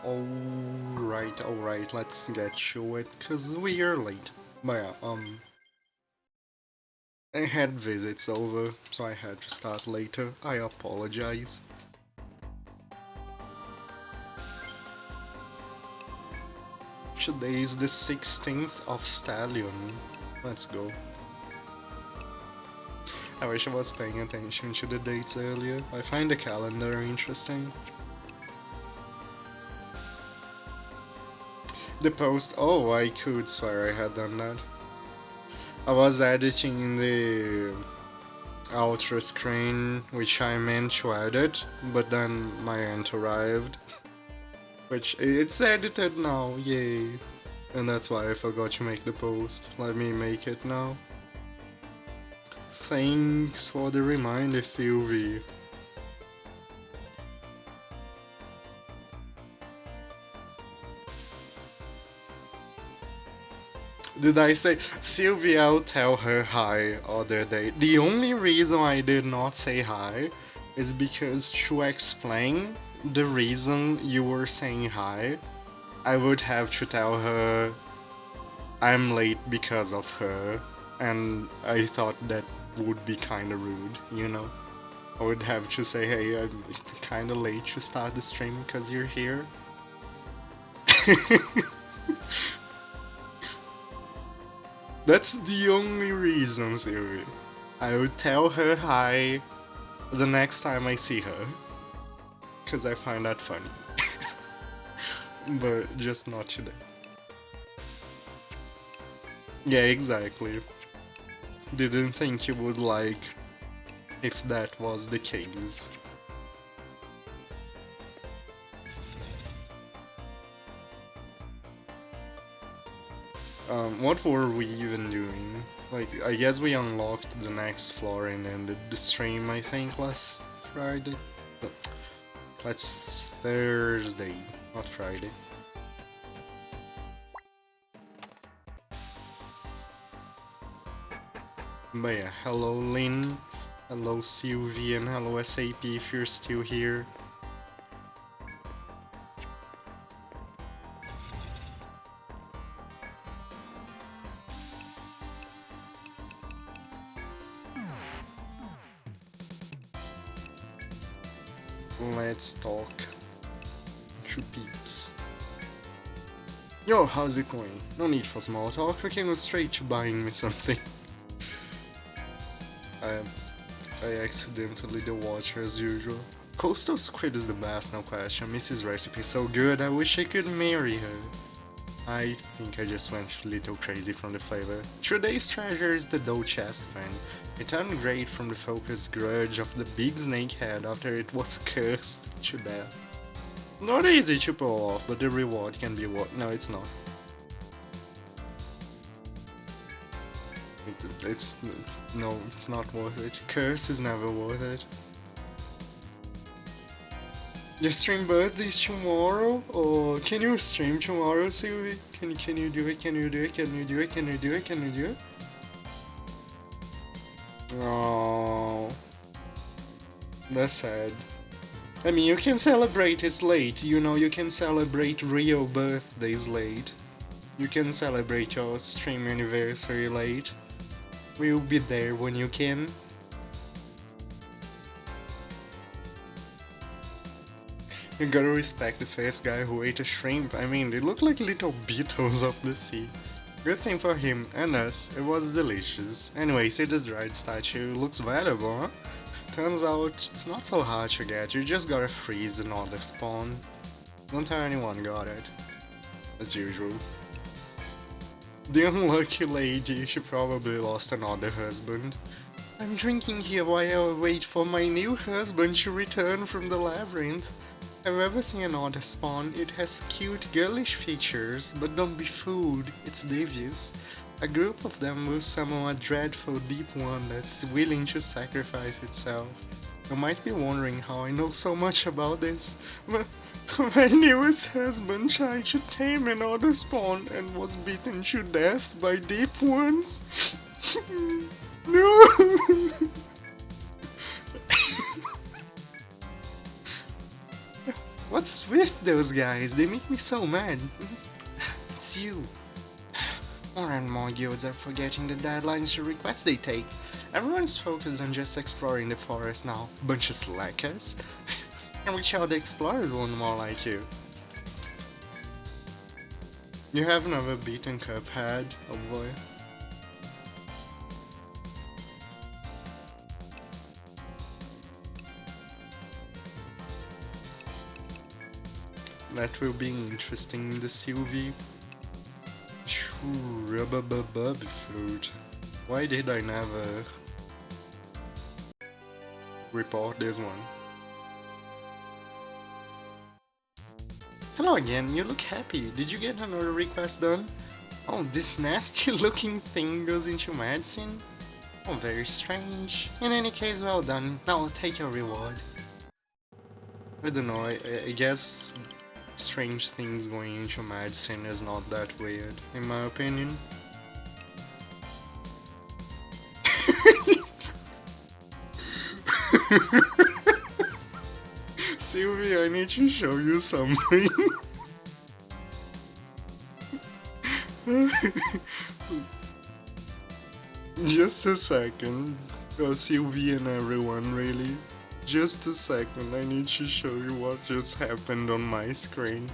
Alright, let's get to it, cause we are late. But yeah, I had visits over, so I had to start later. I apologize. Today is the 16th of Stallion. Let's go. I wish I was paying attention to the dates earlier. I find the calendar interesting. The post, oh, I could swear I had done that. I was editing the outro screen, which I meant to edit, but then my aunt arrived. Which, it's edited now, yay. And that's why I forgot to make the post. Let me make it now. Thanks for the reminder, Sylvie. Did I say, Sylvie, I'll tell her hi other day. The only reason I did not say hi is because to explain the reason you were saying hi, I would have to tell her I'm late because of her, and I thought that would be kinda rude, you know? I would have to say, hey, I'm kinda late to start the stream because you're here. That's the only reason, Sylvie. I would tell her hi the next time I see her. Because I find that funny. But just not today. Yeah, exactly. Didn't think you would like if that was the case. What were we even doing? Like, I guess we unlocked the next floor and ended the stream, I think, last Friday? No, that's Thursday, not Friday. But yeah, hello Lynn, hello Sylvie, and hello SAP if you're still here. Let's talk to peeps. Yo, how's it going? No need for small talk, we can go straight to buying me something. I accidentally the water as usual. Coastal Squid is the best, no question. Mrs. Recipe is so good, I wish I could marry her. I think I just went a little crazy from the flavor. Today's treasure is the dough chest fan. It turned great from the focused grudge of the big snake head after it was cursed to death. Not easy to pull off, but the reward can be worth. No, it's not. No, it's not worth it. Curse is never worth it. Your stream birthday's tomorrow? Or can you stream tomorrow, Sylvie? Can you do it? Can you do it? Can you do it? Can you do it? Can you do it? Oh, that's sad. I mean, you can celebrate it late. You know, you can celebrate real birthdays late. You can celebrate your stream anniversary late. We'll be there when you can. You gotta respect the first guy who ate a shrimp. I mean, they look like little beetles of the sea. Good thing for him and us, it was delicious. Anyway, see this dried statue, looks valuable, huh? Turns out, it's not so hard to get, you just gotta freeze another spawn. Don't tell anyone got it. As usual. The unlucky lady, she probably lost another husband. I'm drinking here while I wait for my new husband to return from the labyrinth. Have you ever seen another spawn? It has cute girlish features, but don't be fooled, it's devious. A group of them will summon a dreadful deep one that's willing to sacrifice itself. You might be wondering how I know so much about this. My newest husband tried to tame another spawn and was beaten to death by deep ones. No! What's with those guys? They make me so mad. It's you. More and more guilds are forgetting the deadlines to requests they take. Everyone's focused on just exploring the forest now. Bunch of slackers. I wish all the explorers were more like you. You have never beaten Cuphead, oh boy. That will be interesting in the Sylvie. Rubber fruit. Why did I never report this one? Hello again, you look happy. Did you get another request done? Oh, this nasty looking thing goes into medicine? Oh, very strange. In any case, well done. Now I'll take your reward. I don't know, I guess strange things going into medicine is not that weird, in my opinion. Sylvie, I need to show you something. Just a second. Sylvie and everyone, really. Just a second, I need to show you what just happened on my screen.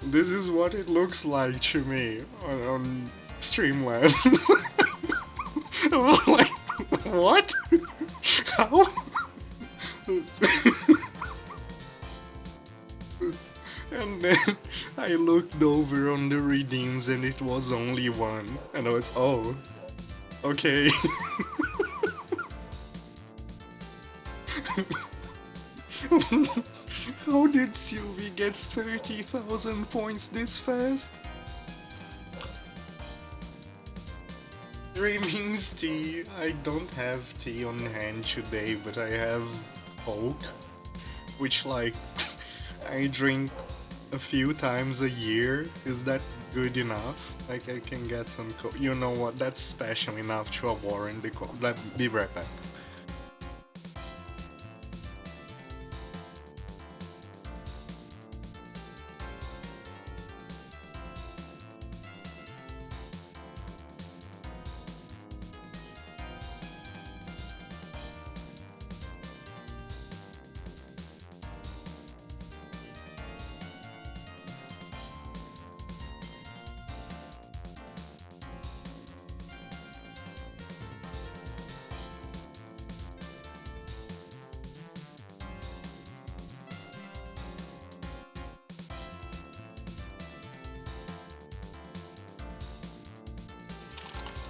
This is what it looks like to me on Streamlabs. I was like, what? How? And then I looked over on the redeems and it was only one. And I was, oh, okay. How did Sylvie get 30,000 points this fast? Dreaming's tea. I don't have tea on hand today, but I have Coke, which like I drink a few times a year. Is that good enough? Like I can get some Coke. You know what? That's special enough to warrant the Coke. Be right back.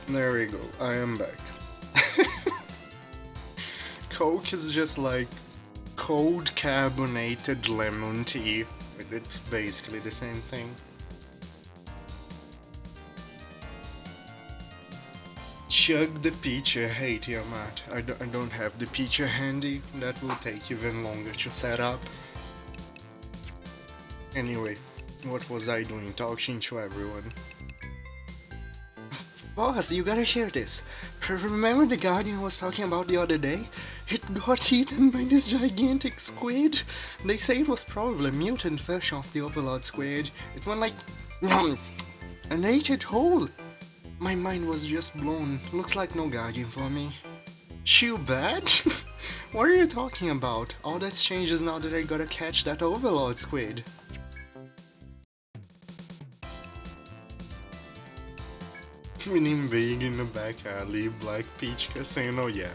There we go, I am back. Coke is just like cold carbonated lemon tea. It's basically the same thing. Chug the pitcher. Hey Tiamat, I don't have the pitcher handy. That will take even longer to set up. Anyway, what was I doing? Talking to everyone. Boss, you gotta hear this. Remember the guardian I was talking about the other day? It got eaten by this gigantic squid. They say it was probably a mutant version of the Overlord squid. It went like nom, and ate it whole. My mind was just blown. Looks like no guardian for me. Too bad? What are you talking about? All that's changed is now that I gotta catch that Overlord squid. Meaning being in the back alley, Black Peach Casino, yeah,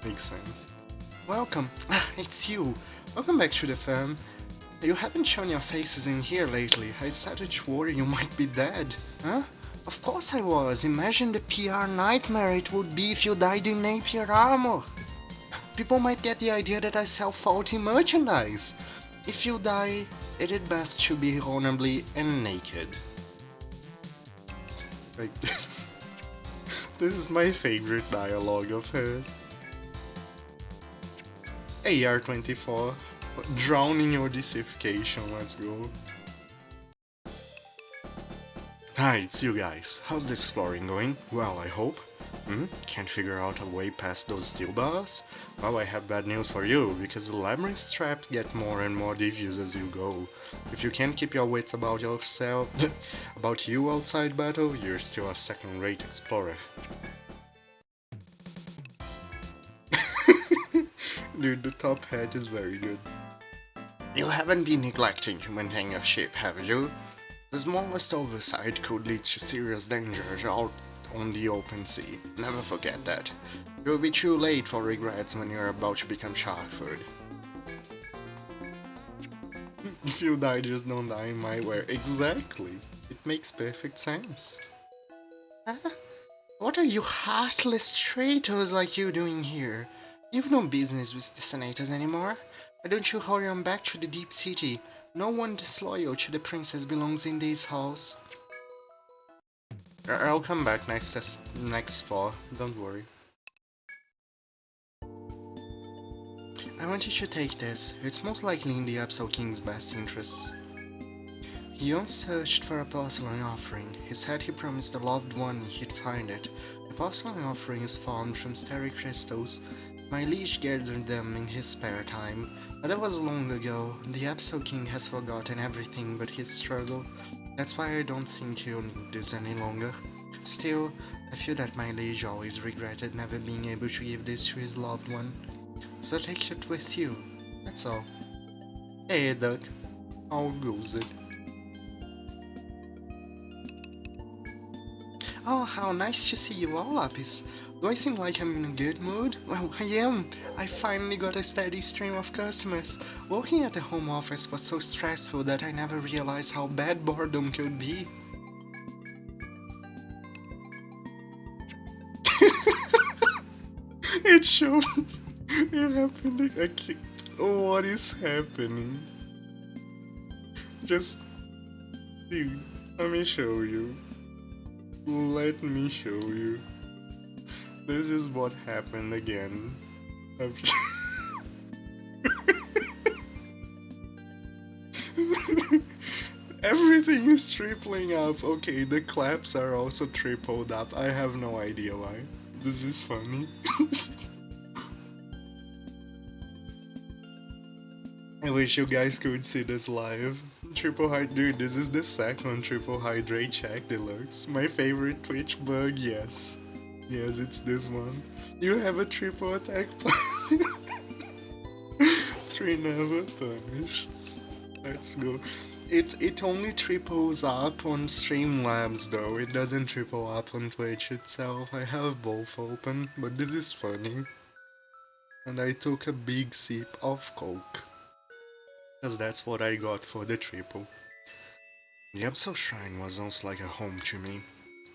makes sense. Welcome, it's you. Welcome back to the farm. You haven't shown your faces in here lately. I started to worry you might be dead. Huh? Of course I was. Imagine the PR nightmare it would be if you died in Napier armor. People might get the idea that I sell faulty merchandise. If you die, it is best to be honorably and naked. Like, this is my favorite dialogue of hers. AR-24, drowning your Odysseification, let's go. Hi, it's you guys. How's the exploring going? Well, I hope. Can't figure out a way past those steel bars? Well, I have bad news for you, because the labyrinth traps get more and more devious as you go. If you can't keep your wits about yourself, about you outside battle, you're still a second-rate explorer. Dude, the top hat is very good. You haven't been neglecting to maintain your ship, have you? The smallest oversight could lead to serious danger out on the open sea. Never forget that. You'll be too late for regrets when you're about to become shark food. If you die, just don't die in my way. Exactly. It makes perfect sense. Huh? What are you heartless traitors like you doing here? You've no business with the senators anymore. Why don't you hurry on back to the deep city? No one disloyal to the princess belongs in these halls. I'll come back next fall, don't worry. I want you to take this. It's most likely in the Absol King's best interests. He once searched for a porcelain offering. He said he promised the loved one he'd find it. The porcelain offering is formed from starry crystals. My liege gathered them in his spare time, but that was long ago. The Absol King has forgotten everything but his struggle. That's why I don't think he'll need this any longer. Still, I feel that my liege always regretted never being able to give this to his loved one. So take it with you, that's all. Hey Doug, how goes it? Oh, how nice to see you all, Lapis. Do I seem like I'm in a good mood? Well, I am. I finally got a steady stream of customers. Working at the home office was so stressful that I never realized how bad boredom could be. It showed. It happened. What is happening? Just. Dude, let me show you. Let me show you. This is what happened again. Everything is tripling up. Okay, the claps are also tripled up. I have no idea why. This is funny. I wish you guys could see this live. Triple hydrate, dude, this is the second triple hydrate check deluxe. My favorite Twitch bug, yes. Yes, it's this one. You have a triple attack plus 3 never punished. Let's go. It only triples up on Streamlabs though, it doesn't triple up on Twitch itself. I have both open, but this is funny. And I took a big sip of Coke. Cause that's what I got for the triple. The Absol Shrine was once like a home to me.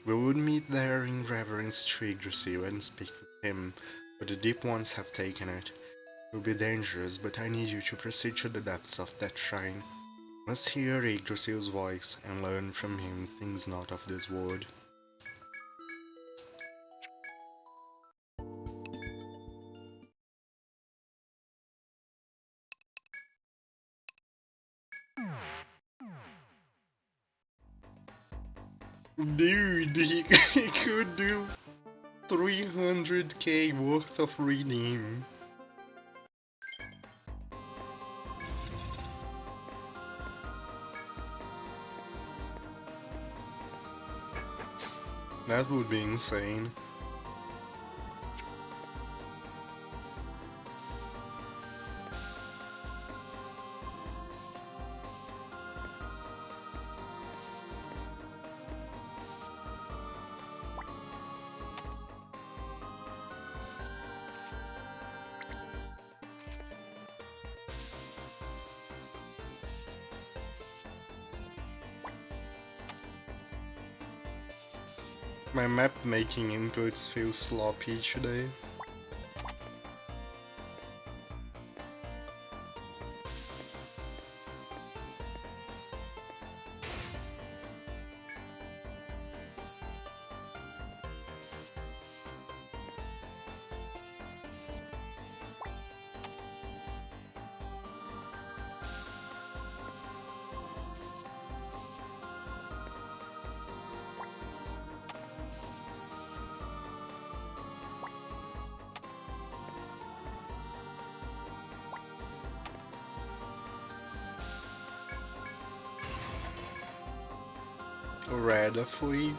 We would meet there in reverence to Yggdrasil and speak with him, but the deep ones have taken it. It will be dangerous, but I need you to proceed to the depths of that shrine. Must hear Yggdrasil's voice and learn from him things not of this world. Dude, he could do 300k worth of redeem. That would be insane. My map making inputs feel sloppy today. red FOE.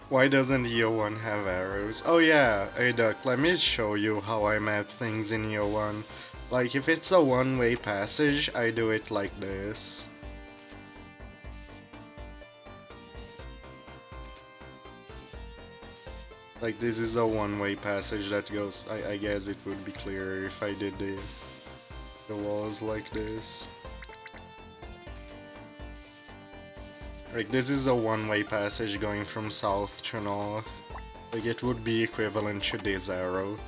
Why doesn't year 1 have arrows? Oh yeah, hey Duck, let me show you how I map things in year 1. Like, if it's a one-way passage, I do it like this. Like, this is a one-way passage that goes... I guess it would be clearer if I did the walls like this. Like, this is a one-way passage going from south to north. Like, it would be equivalent to this arrow.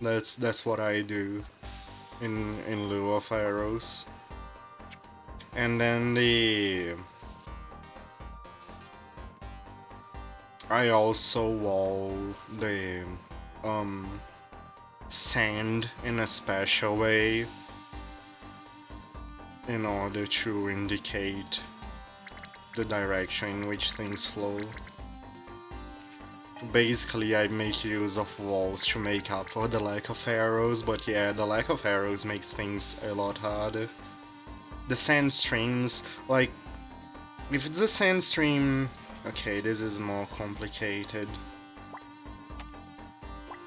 That's what I do in lieu of arrows. And then I also wall the sand in a special way in order to indicate the direction in which things flow. Basically, I make use of walls to make up for the lack of arrows, but yeah, the lack of arrows makes things a lot harder. The sand streams, like, if it's a sand stream... Okay, this is more complicated.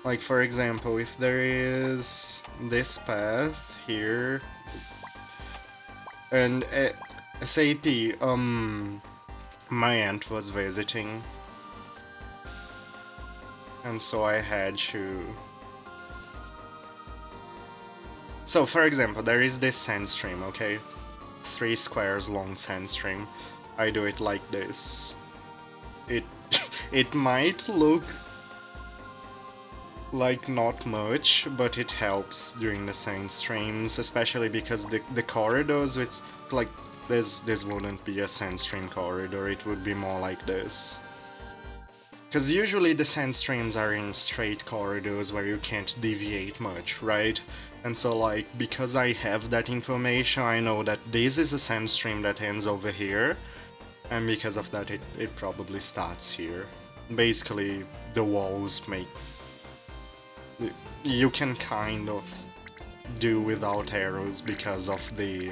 Like, for example, if there is this path here, and SAP, my aunt was visiting, and so I had to... So, for example, there is this sand stream, okay? 3 squares long sand stream. I do it like this. It might look like not much, but it helps during the sand streams, especially because the corridors with like this wouldn't be a sand stream corridor, it would be more like this. Because usually the sand streams are in straight corridors where you can't deviate much, right? And so, like, because I have that information, I know that this is a sand stream that ends over here, and because of that it probably starts here. Basically, the walls make... You can kind of do without arrows because of the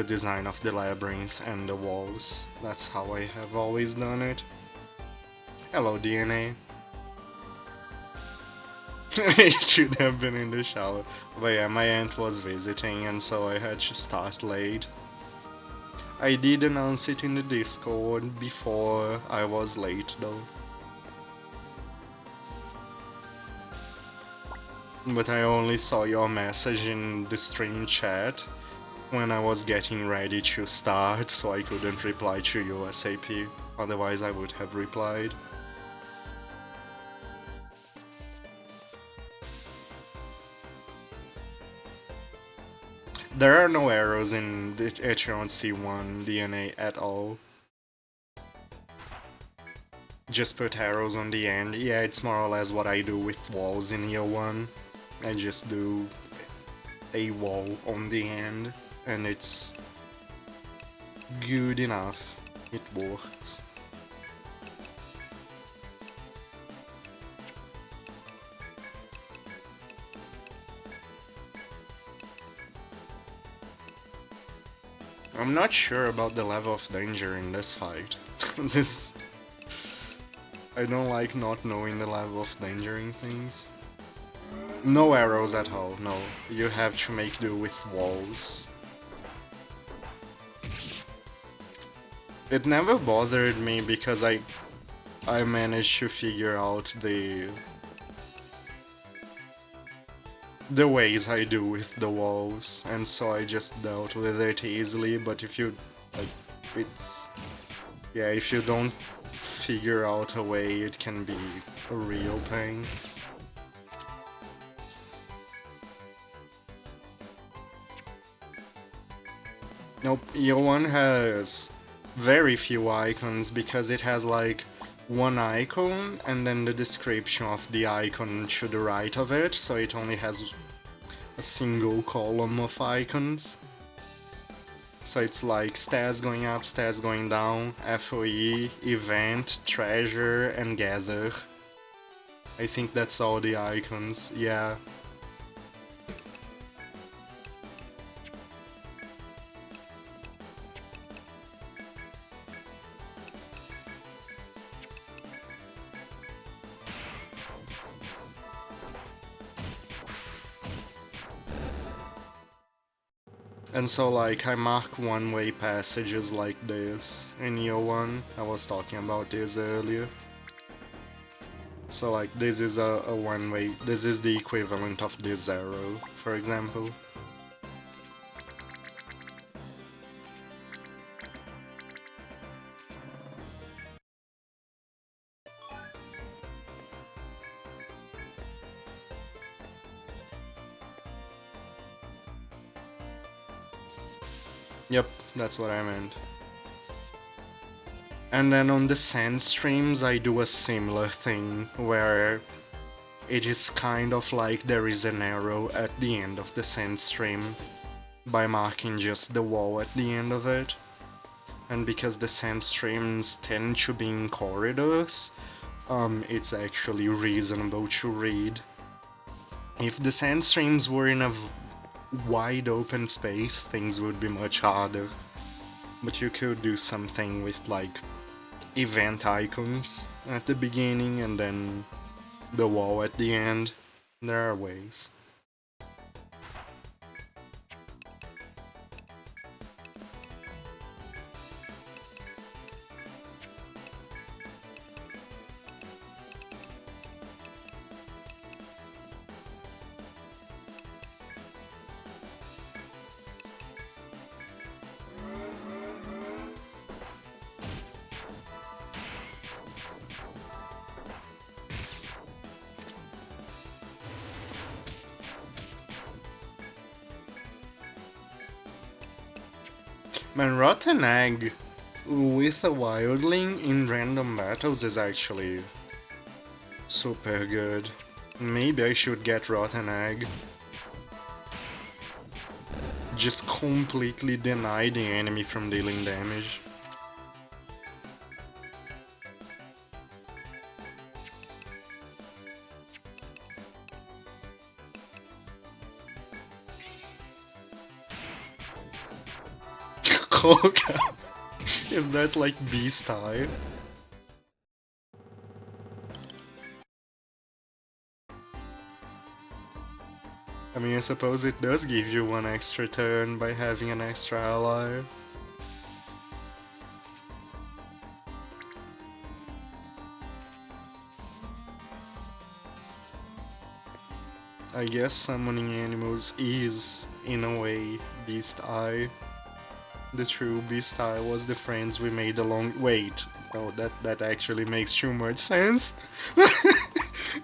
design of the labyrinth and the walls. That's how I have always done it. Hello, DNA. It should have been in the shower. But yeah, my aunt was visiting and so I had to start late. I did announce it in the Discord before I was late though. But I only saw your message in the stream chat when I was getting ready to start, so I couldn't reply to you ASAP, otherwise I would have replied. There are no arrows in the Etrian C1 DNA at all. Just put arrows on the end. Yeah, it's more or less what I do with walls in year 1. I just do a wall on the end, and it's good enough. It works. I'm not sure about the level of danger in this fight. I don't like not knowing the level of danger in things. No arrows at all, no. You have to make do with walls. It never bothered me because I managed to figure out the ways I do with the walls, and so I just dealt with it easily. But if you, like, if you don't figure out a way, it can be a real pain. Nope, year 1 has very few icons because it has like one icon and then the description of the icon to the right of it, so it only has a single column of icons. So it's like stairs going up, stairs going down, FOE, event, treasure, and gather. I think that's all the icons, yeah. And so like I mark one-way passages like this in year 1. I was talking about this earlier. So like this is a one-way, this is the equivalent of this arrow, for example. Yep, that's what I meant. And then on the sand streams I do a similar thing, where it is kind of like there is an arrow at the end of the sand stream, by marking just the wall at the end of it. And because the sand streams tend to be in corridors, it's actually reasonable to read. If the sand streams were in a wide open space, things would be much harder. But you could do something with like event icons at the beginning and then the wall at the end. There are ways. Man, Rotten Egg with a wildling in random battles is actually super good. Maybe I should get Rotten Egg. Just completely deny the enemy from dealing damage. Koga? Is that like beast type? I mean, I suppose it does give you one extra turn by having an extra ally. I guess summoning animals is, in a way, Beast Eye. The true Beast Eye was the friends we made along- wait, no, that actually makes too much sense.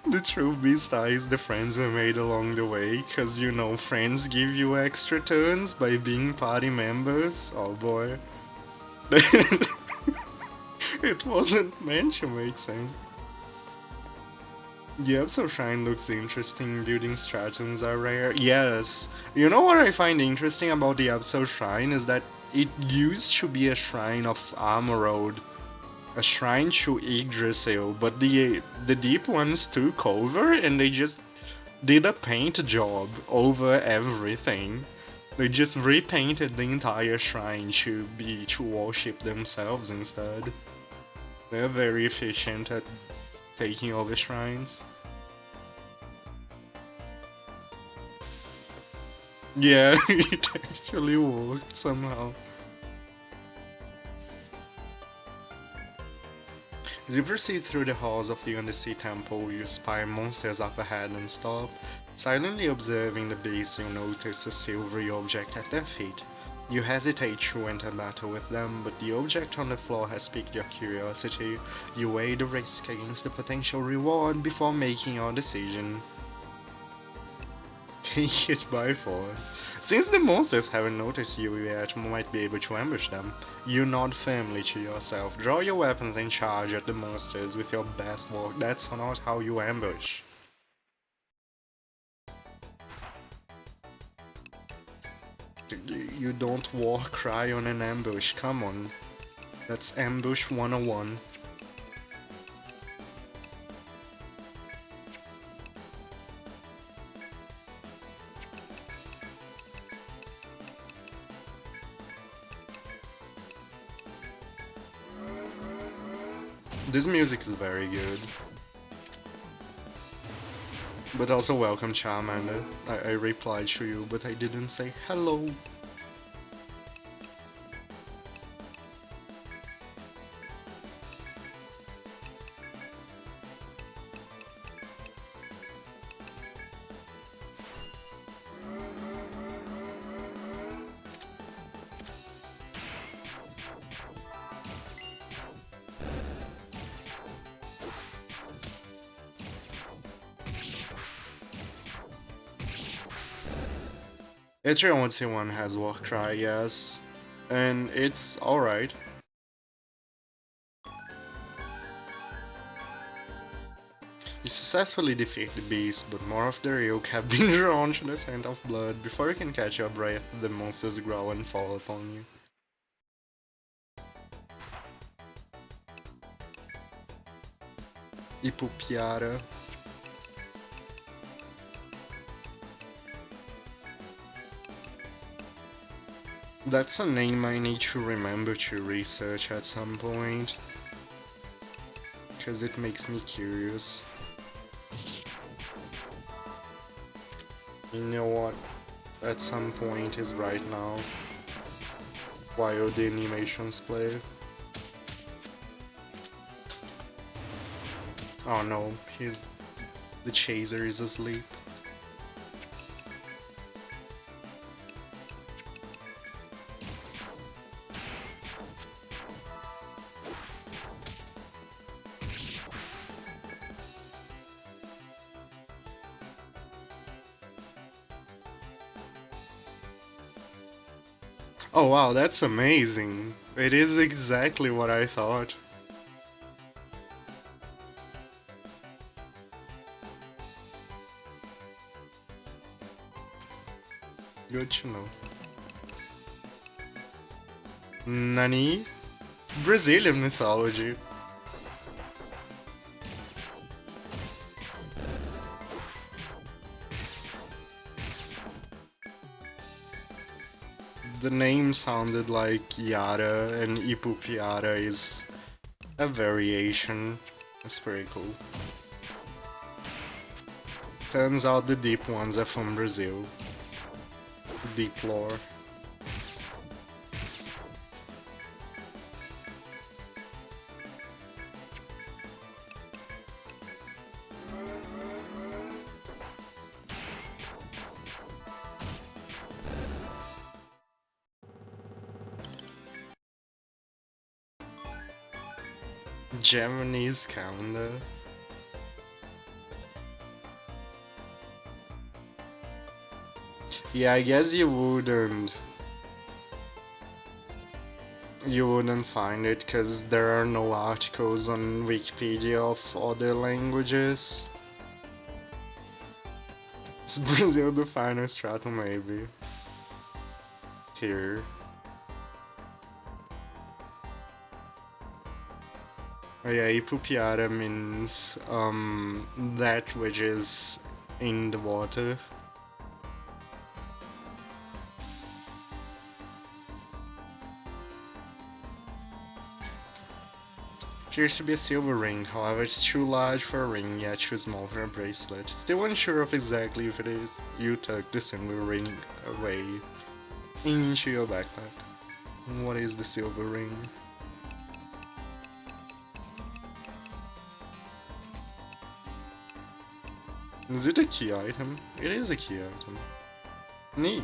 The true Beast Eye is the friends we made along the way, cause you know friends give you extra turns by being party members. Oh boy. It wasn't meant to make sense. The Absol Shrine looks interesting, building stratons are rare. Yes. You know what I find interesting about the Absol Shrine is that it used to be a shrine of Armorode, a shrine to Yggdrasil, but the deep ones took over and they just did a paint job over everything. They just repainted the entire shrine to worship themselves instead. They're very efficient at taking over shrines. Yeah, it actually worked somehow. As you proceed through the halls of the Odyssey temple, you spy monsters up ahead and stop. Silently observing the beasts, you notice a silvery object at their feet. You hesitate to enter battle with them, but the object on the floor has piqued your curiosity. You weigh the risk against the potential reward before making your decision. Take it by force. Since the monsters haven't noticed you yet, you might be able to ambush them. You nod firmly to yourself. Draw your weapons and charge at the monsters with your best work. That's not how you ambush. You don't war cry on an ambush, come on. That's ambush 101. This music is very good. But also welcome Charmander. I replied to you, but I didn't say hello. Etrian Odyssey 1 has Warcry, yes, and it's alright. You successfully defeat the beast, but more of their ilk have been drawn to the scent of blood. Before you can catch your breath, the monsters growl and fall upon you. Ipupiara. That's a name I need to remember to research at some point, because it makes me curious. You know what? At some point is right now, while the animations play. Oh no, the chaser is asleep. Oh wow, that's amazing. It is exactly what I thought. Good to know. Nani? It's Brazilian mythology. The name sounded like Yara, and Ipupiara is a variation. That's pretty cool. Turns out the deep ones are from Brazil. Deep lore. Japanese calendar. Yeah, I guess you wouldn't find it because there are no articles on Wikipedia of other languages. Is Brazil the final stratum, maybe? Here. Oh yeah, Ipupiara means that which is in the water. Appears to be a silver ring, however it's too large for a ring, yet too small for a bracelet. Still unsure of exactly if it is. You tuck the silver ring away into your backpack. What is the silver ring? Is it a key item? It is a key item. Neat.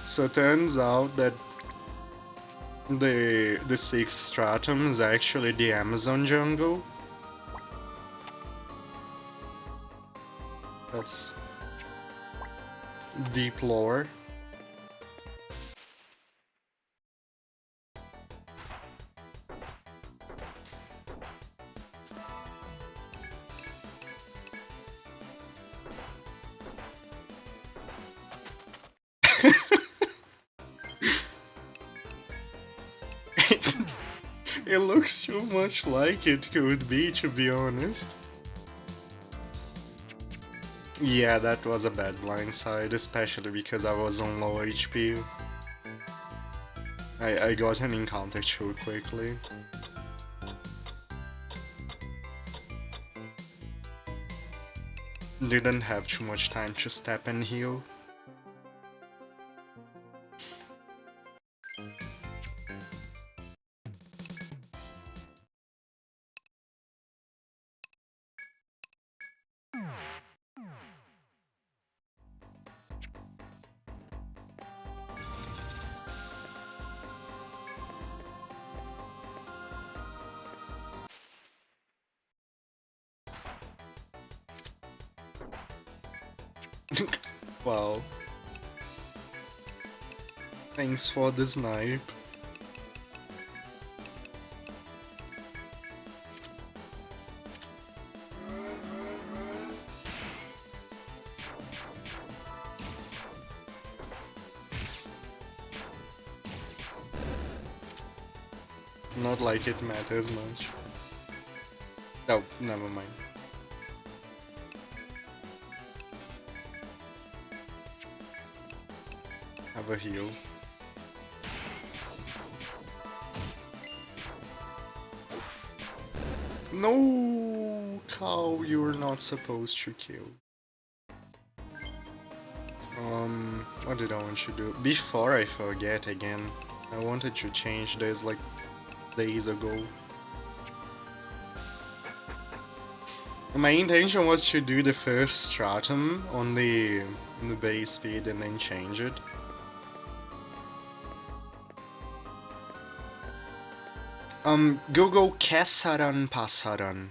So it turns out that the sixth stratum is actually the Amazon jungle. That's deep lore. It looks too much like it could be, to be honest. Yeah, that was a bad blindside, especially because I was on low HP. I got an encounter too quickly. Didn't have too much time to step and heal. Wow. Thanks for the snipe. Not like it matters much. Oh, never mind. Have a heal. No, cow, you're not supposed to kill. What did I want to do? Before I forget again, I wanted to change this like days ago. My intention was to do the first stratum on the base speed and then change it. Google Kesaran Pasaran.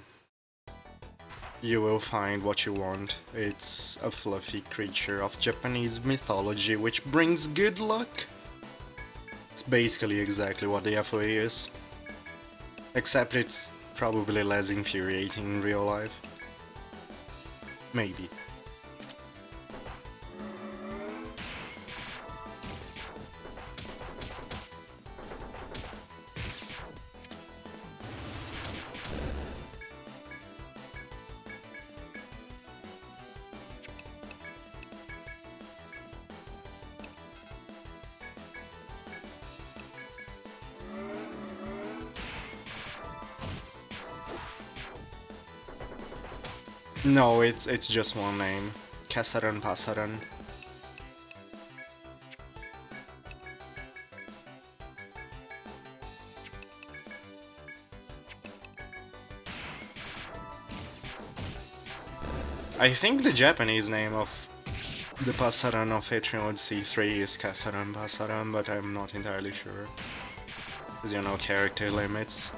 You will find what you want. It's a fluffy creature of Japanese mythology which brings good luck. It's basically exactly what the FOA is. Except it's probably less infuriating in real life. Maybe. No, it's just one name. Kesaran Pasaran. I think the Japanese name of the Pasaran of Etrian Odyssey 3 is Kesaran Pasaran, but I'm not entirely sure. Because you know, character limits.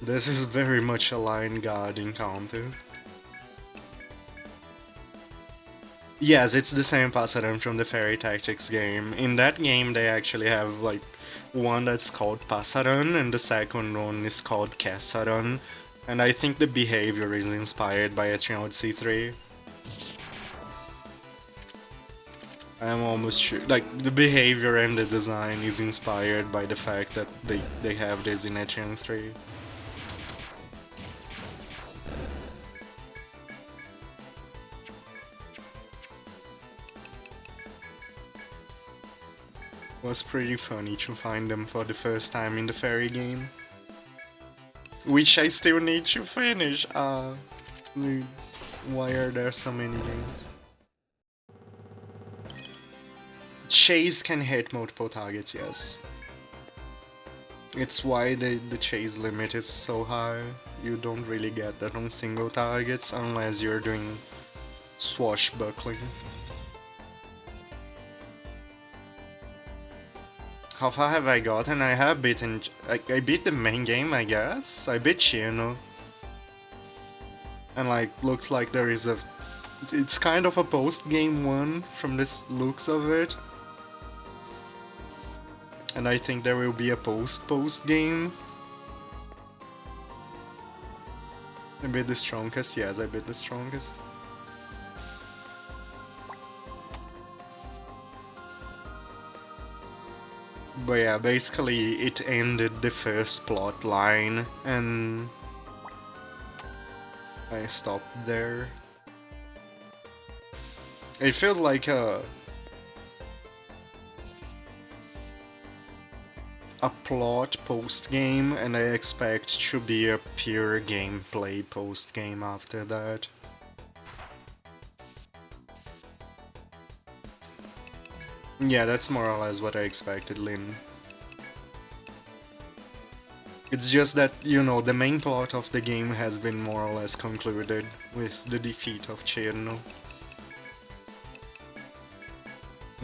This is very much a Lion God encounter. Yes, it's the same Pasaran from the Fairy Tactics game. In that game they actually have like one that's called Pasaran and the second one is called Kesaran. And I think the behavior is inspired by Etrian Odyssey 3. I'm almost sure, like, the behavior and the design is inspired by the fact that they have this in Etrian 3. Was pretty funny to find them for the first time in the fairy game. Which I still need to finish. Why are there so many games? Chase can hit multiple targets, yes. It's why the chase limit is so high. You don't really get that on single targets unless you're doing swashbuckling. How far have I gotten? I have beaten... I beat the main game, I guess? I beat Chino. And like, looks like there is a... It's kind of a post-game one from the looks of it. And I think there will be a post game. I beat the strongest, yes, I beat the strongest. But yeah, basically it ended the first plot line and I stopped there. It feels like a plot post-game and I expect to be a pure gameplay post-game after that. Yeah, that's more or less what I expected, Lynn. It's just that, you know, the main plot of the game has been more or less concluded with the defeat of Cherno.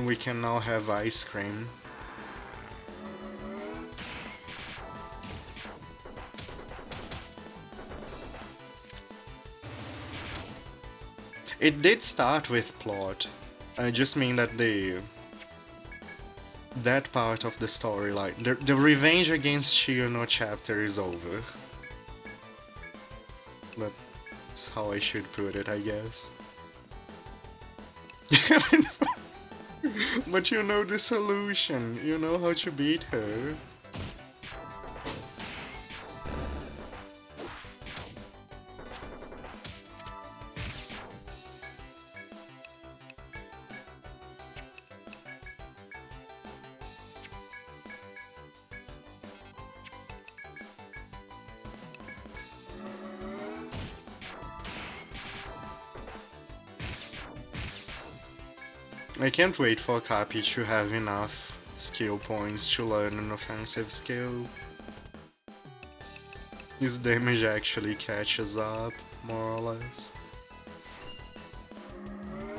We can now have ice cream. It did start with plot. I just mean that that part of the storyline, the revenge against Cherno chapter is over. That's how I should put it, I guess. But you know the solution. You know how to beat her. I can't wait for Cappy to have enough skill points to learn an offensive skill. His damage actually catches up, more or less.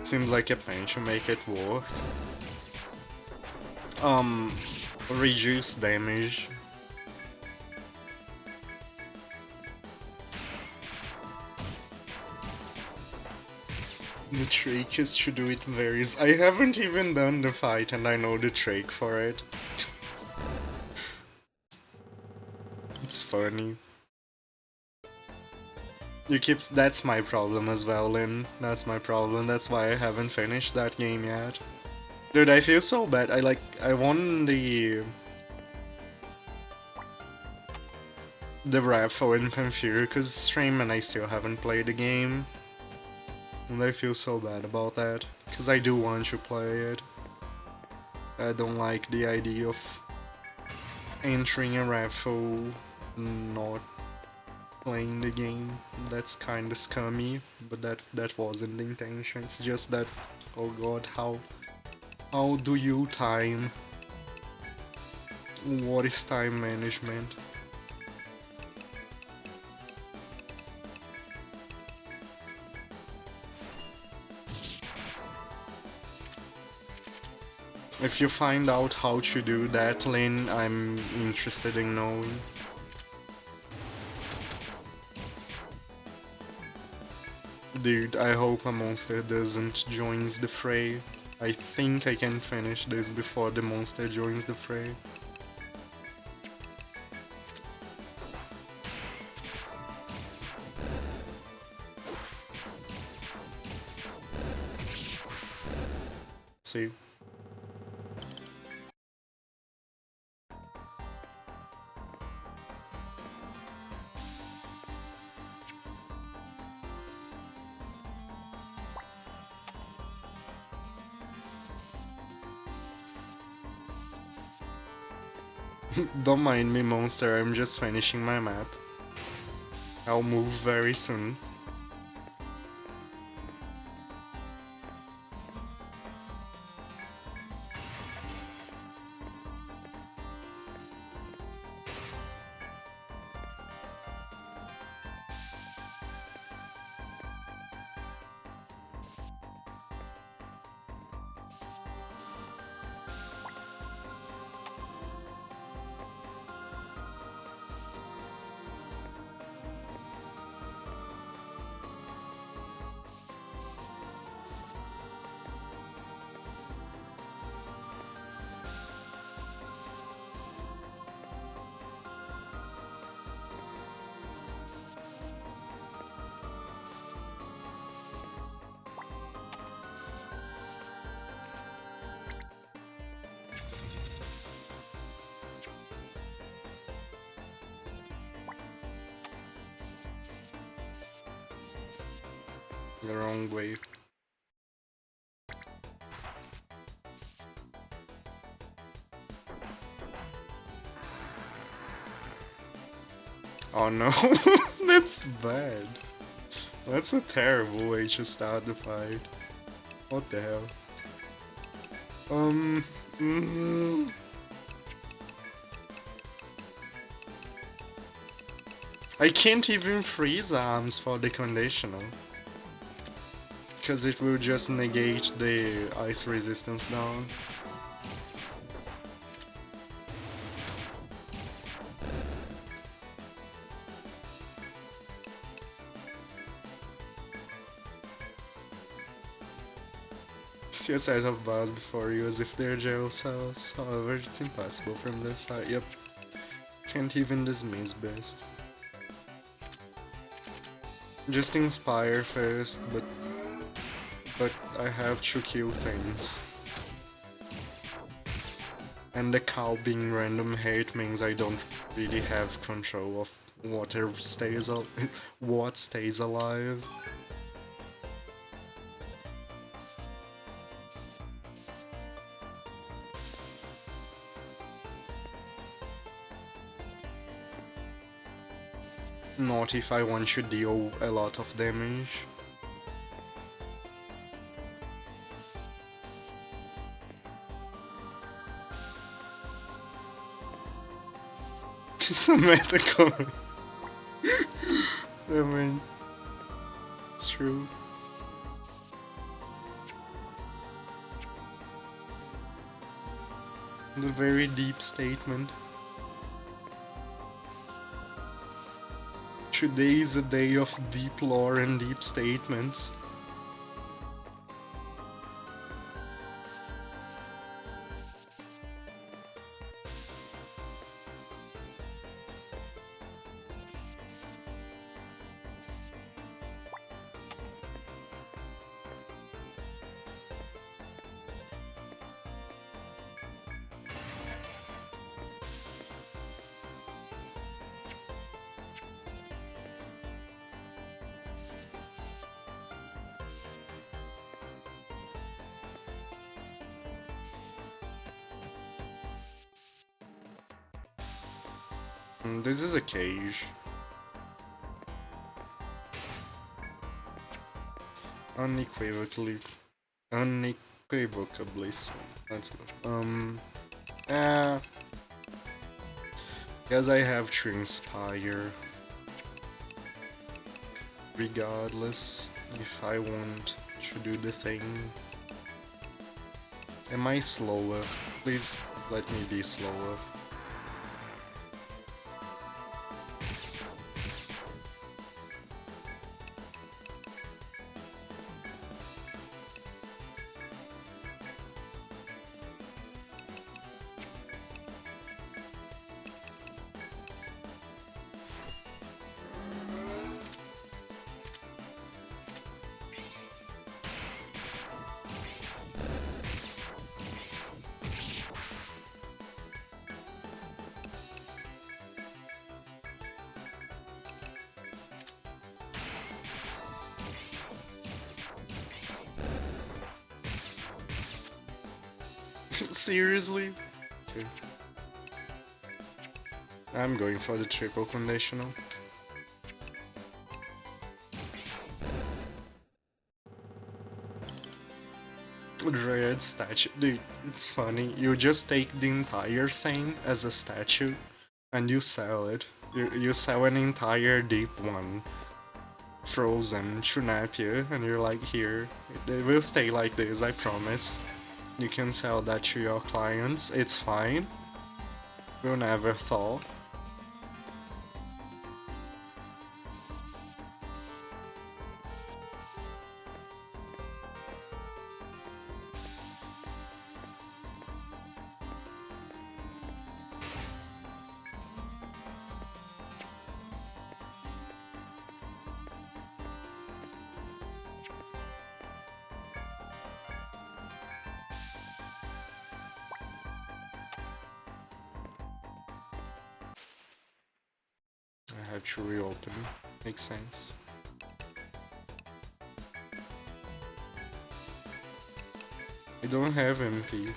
Seems like a plan to make it work. Reduce damage. The trick is to do it very... I haven't even done the fight and I know the trick for it. It's funny. You keep... That's my problem as well, Lynn. That's my problem. That's why I haven't finished that game yet. Dude, I feel so bad. I won the raffle in Pamphir because stream and I still haven't played the game. And I feel so bad about that, because I do want to play it. I don't like the idea of entering a raffle and not playing the game. That's kinda scummy, but that wasn't the intention. It's just that, oh god, how do you time? What is time management? If you find out how to do that, Lynn, I'm interested in knowing. Dude, I hope a monster doesn't join the fray. I think I can finish this before the monster joins the fray. See? Don't mind me, monster, I'm just finishing my map. I'll move very soon. The wrong way. Oh no, that's bad. That's a terrible way to start the fight. What the hell? I can't even freeze arms for the conditional. Because it will just negate the ice resistance down. See a set of bars before you as if they're gel cells. However, it's impossible from this side. Yep. Can't even dismiss best. Just inspire first, but I have to kill things. And the cow being random hate means I don't really have control of what stays alive. Not if I want to deal a lot of damage. Just a meta comment. I mean, it's true. The very deep statement. Today is a day of deep lore and deep statements. This is a cage. Unequivocally so. That's good. Guess I have to inspire. Regardless, if I want to do the thing. Am I slower? Please let me be slower. Seriously? Okay. I'm going for the triple conditional. Dread statue. Dude, it's funny. You just take the entire thing as a statue and you sell it. You sell an entire deep one. Frozen to Napier, and you're like, here. It will stay like this, I promise. You can sell that to your clients, it's fine. We'll never thaw. I have to reopen. Makes sense. I don't have MP.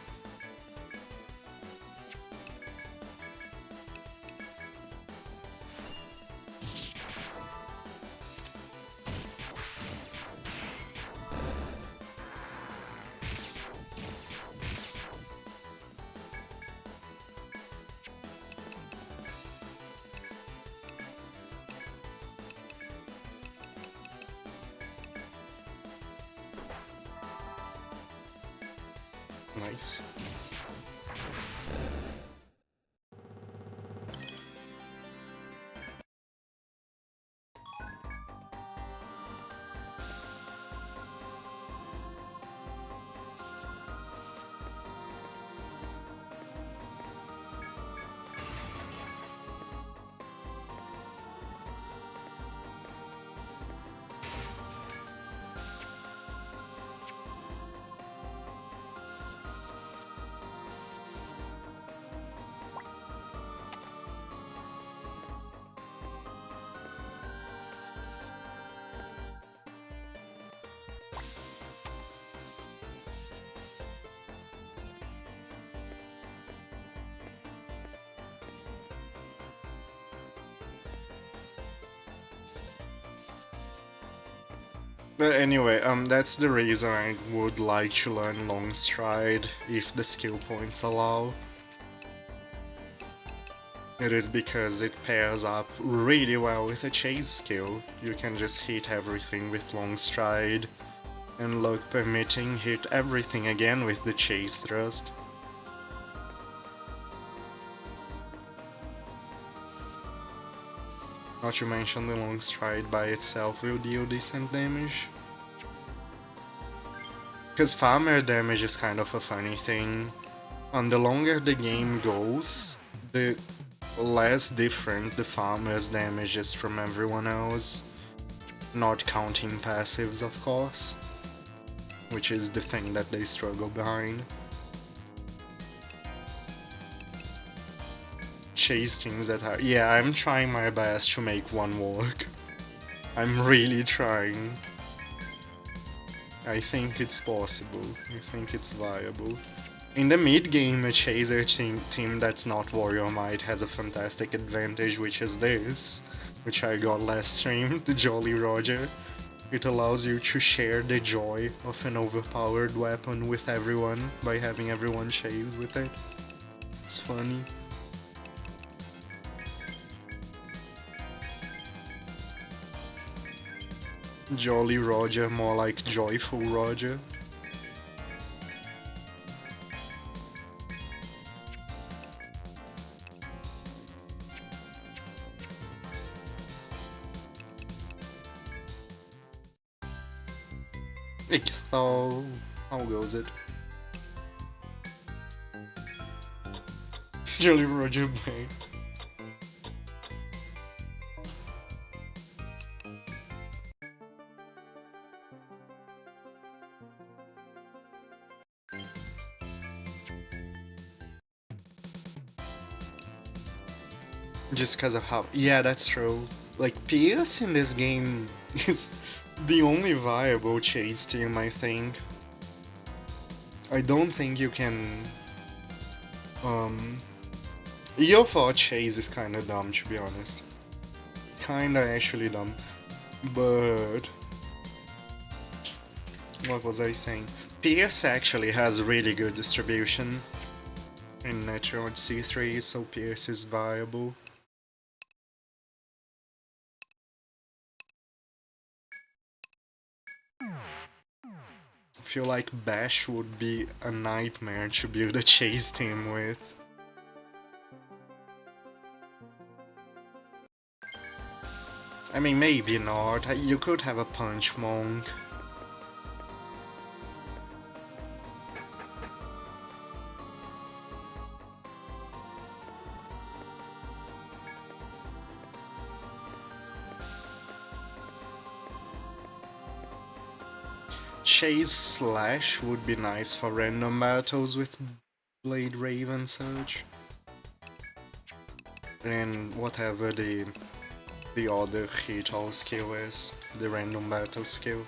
Nice. But anyway, that's the reason I would like to learn Long Stride if the skill points allow. It is because it pairs up really well with a chase skill. You can just hit everything with Long Stride, and luck permitting, hit everything again with the chase thrust. Not to mention the Long Stride by itself will deal decent damage. Because farmer damage is kind of a funny thing. The longer the game goes, the less different the farmer's damage is from everyone else. Not counting passives, of course. Which is the thing that they struggle behind. Chase teams that are... Yeah, I'm trying my best to make one work. I'm really trying. I think it's possible. I think it's viable. In the mid-game, a chaser team that's not Warrior Might has a fantastic advantage, which is this, which I got last stream, the Jolly Roger. It allows you to share the joy of an overpowered weapon with everyone by having everyone chase with it. It's funny. Jolly Roger, more like Joyful Roger. Ichthal. How goes it? Jolly Roger Bay. Just because of how... Yeah, that's true. Like, Pierce in this game is the only viable chase team, I think. I don't think you can... EO4 chase is kinda dumb, to be honest. Kinda actually dumb. But... what was I saying? Pierce actually has really good distribution in Etrian C3, so Pierce is viable. I feel like Bash would be a nightmare to build a chase team with. I mean, maybe not. You could have a Punch Monk. Chase Slash would be nice for random battles with Blade Raven Surge. And whatever the other hit all skill is, the random battle skill.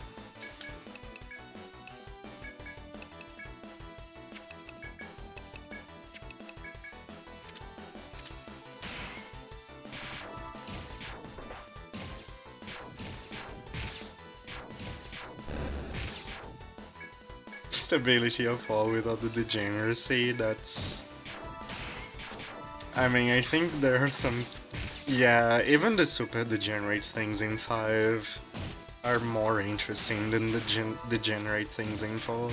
Stability of all without the degeneracy, that's... I mean, I think there are some... Yeah, even the super degenerate things in 5 are more interesting than the degenerate things in 4.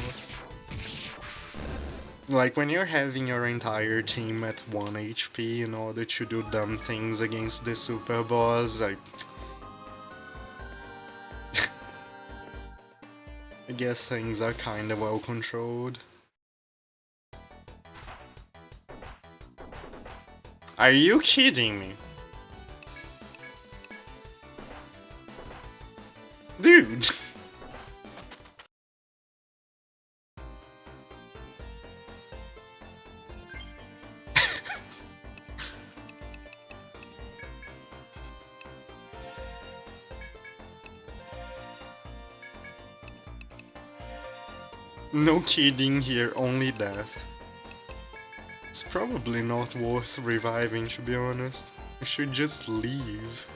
Like when you're having your entire team at 1 HP in order to do dumb things against the super boss, I guess things are kinda well controlled. Are you kidding me? Dude! No kidding here, only death. It's probably not worth reviving, to be honest. We should just leave.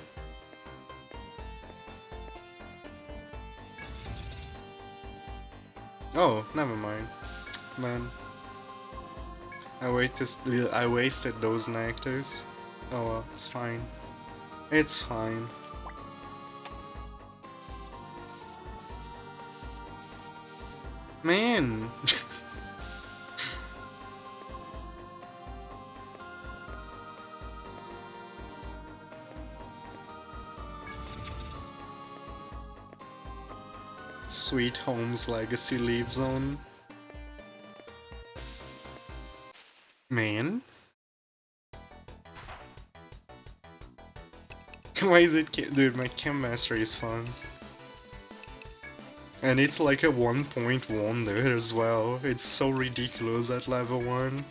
Oh, never mind. Man. I wasted those nectars. Oh well, it's fine. It's fine. Man! Sweet Home's legacy lives on. Man? Why is it dude, my Chem Mastery is fun. And it's like a 1-point wonder as well. It's so ridiculous at level 1.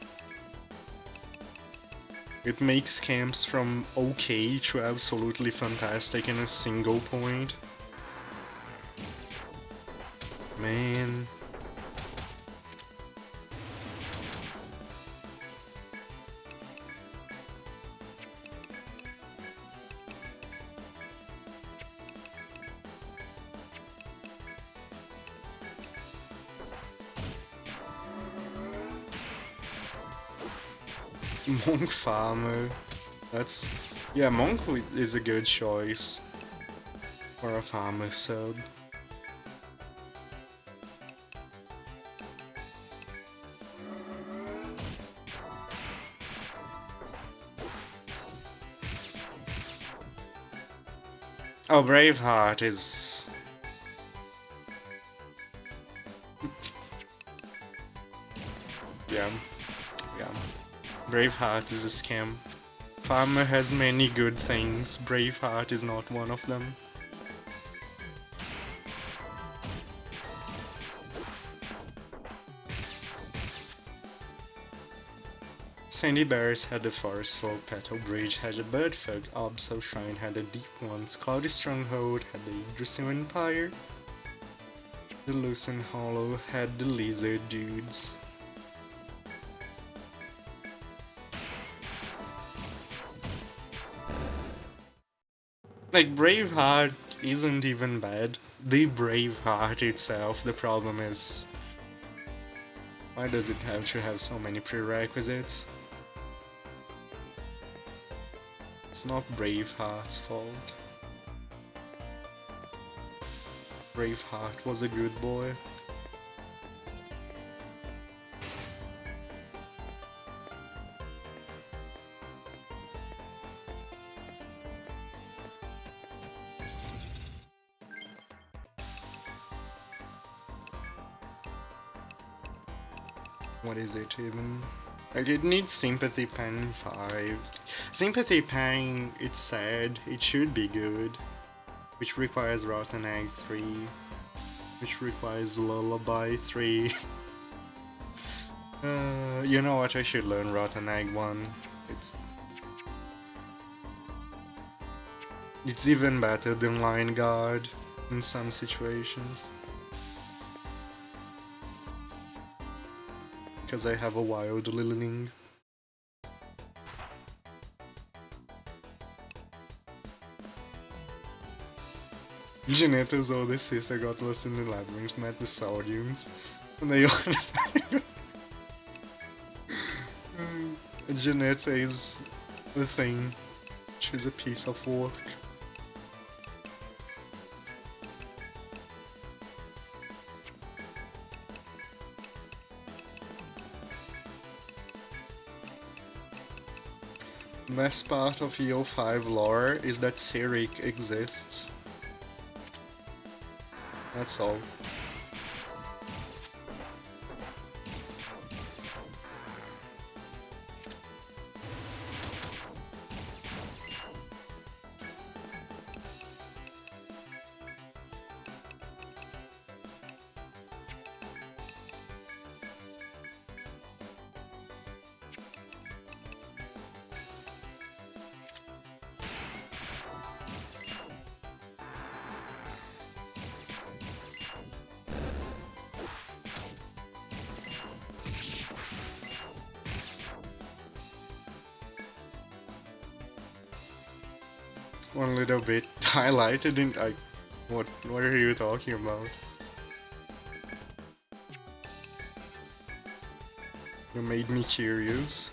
It makes camps from okay to absolutely fantastic in a single point. Man. Monk Farmer. That's... yeah, Monk is a good choice for a farmer sub. Oh, Braveheart is... yeah. Braveheart is a scam. Farmer has many good things, Braveheart is not one of them. Sandy Bears had a Forest Folk, Petal Bridge had a Bird Folk, Absol Shrine had a Deep Ones, Cloudy Stronghold had the Yggdrasil Empire, the Lucent Hollow had the Lizard Dudes. Like, Braveheart isn't even bad. The Braveheart itself, the problem is... why does it have to have so many prerequisites? It's not Braveheart's fault. Braveheart was a good boy. What is it even? Like, it needs Sympathy Pen 5. Sympathy Pen, it's sad, it should be good. Which requires Rotten Egg 3. Which requires Lullaby 3. You know what, I should learn Rotten Egg 1. It's even better than Line Guard in some situations. Because I have a wild Liling. Janetto's older sister got lost in the labyrinth, met the Saudians, and they all... Janetta is a thing. She's a piece of work. Best part of EO5 lore is that Cyric exists. That's all. One little bit highlighted in what are you talking about? You made me curious.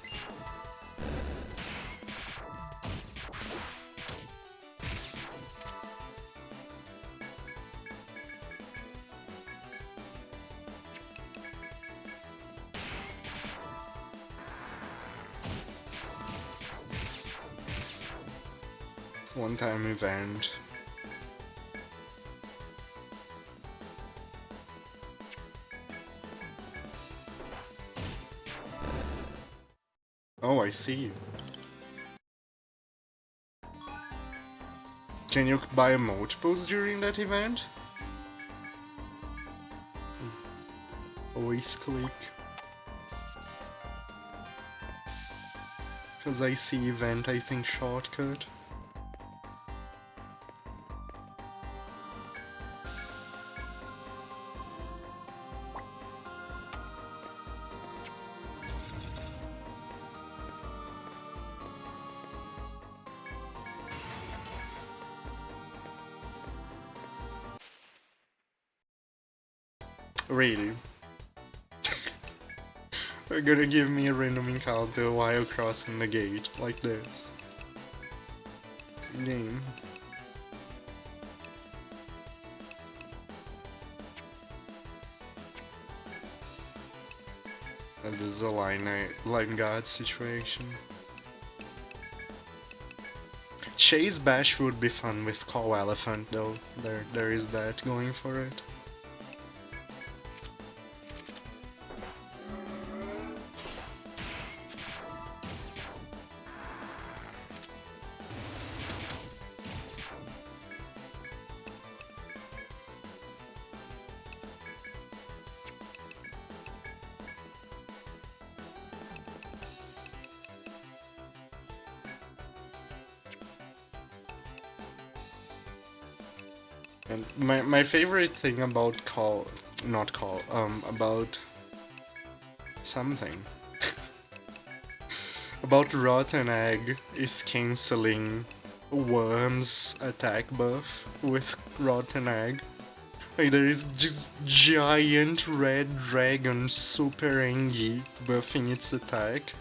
One-time event. Oh, I see. Can you buy multiples during that event? Always click. Cause I see event, I think shortcut. Really? They're gonna give me a random encounter while crossing the gate, like this. Game. And this is a line guard situation. Chase Bash would be fun with Call Elephant though. There is that going for it. And my favorite thing about about something. About Rotten Egg is cancelling Worm's attack buff with Rotten Egg. Like there is just giant red dragon super angry buffing its attack.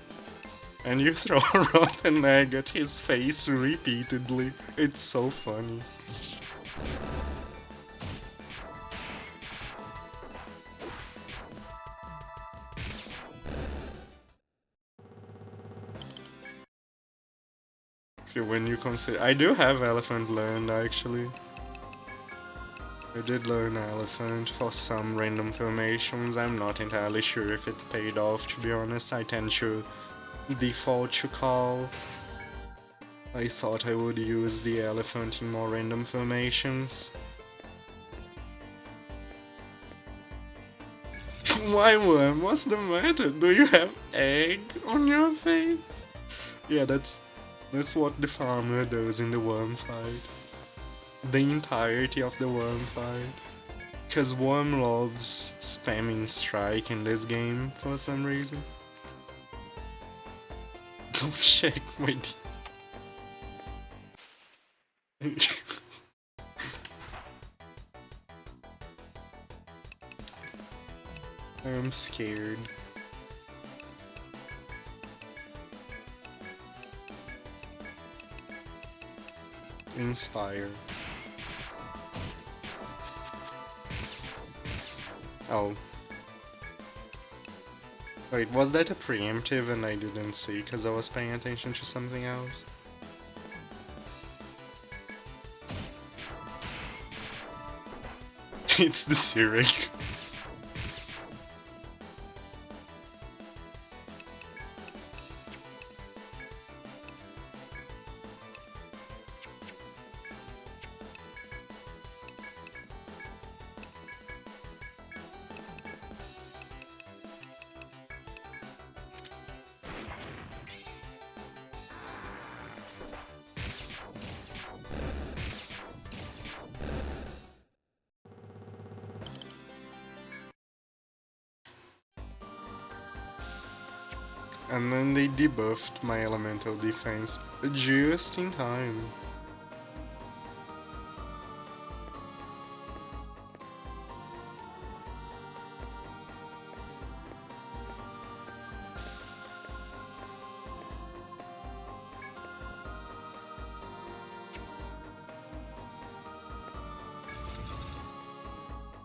And you throw a Rotten Egg at his face repeatedly. It's so funny. When you consider, I do have elephant learned actually. I did learn elephant for some random formations. I'm not entirely sure if it paid off, to be honest. I tend to default to call. I thought I would use the elephant in more random formations. Why, Worm? What's the matter? Do you have egg on your face? Yeah, that's what the farmer does in the worm fight. The entirety of the worm fight. Cause Worm loves spamming strike in this game for some reason. Don't shake my I'm scared. Inspire. Oh. Wait, was that a preemptive and I didn't see because I was paying attention to something else? It's the Cyric. And then they debuffed my elemental defense just in time.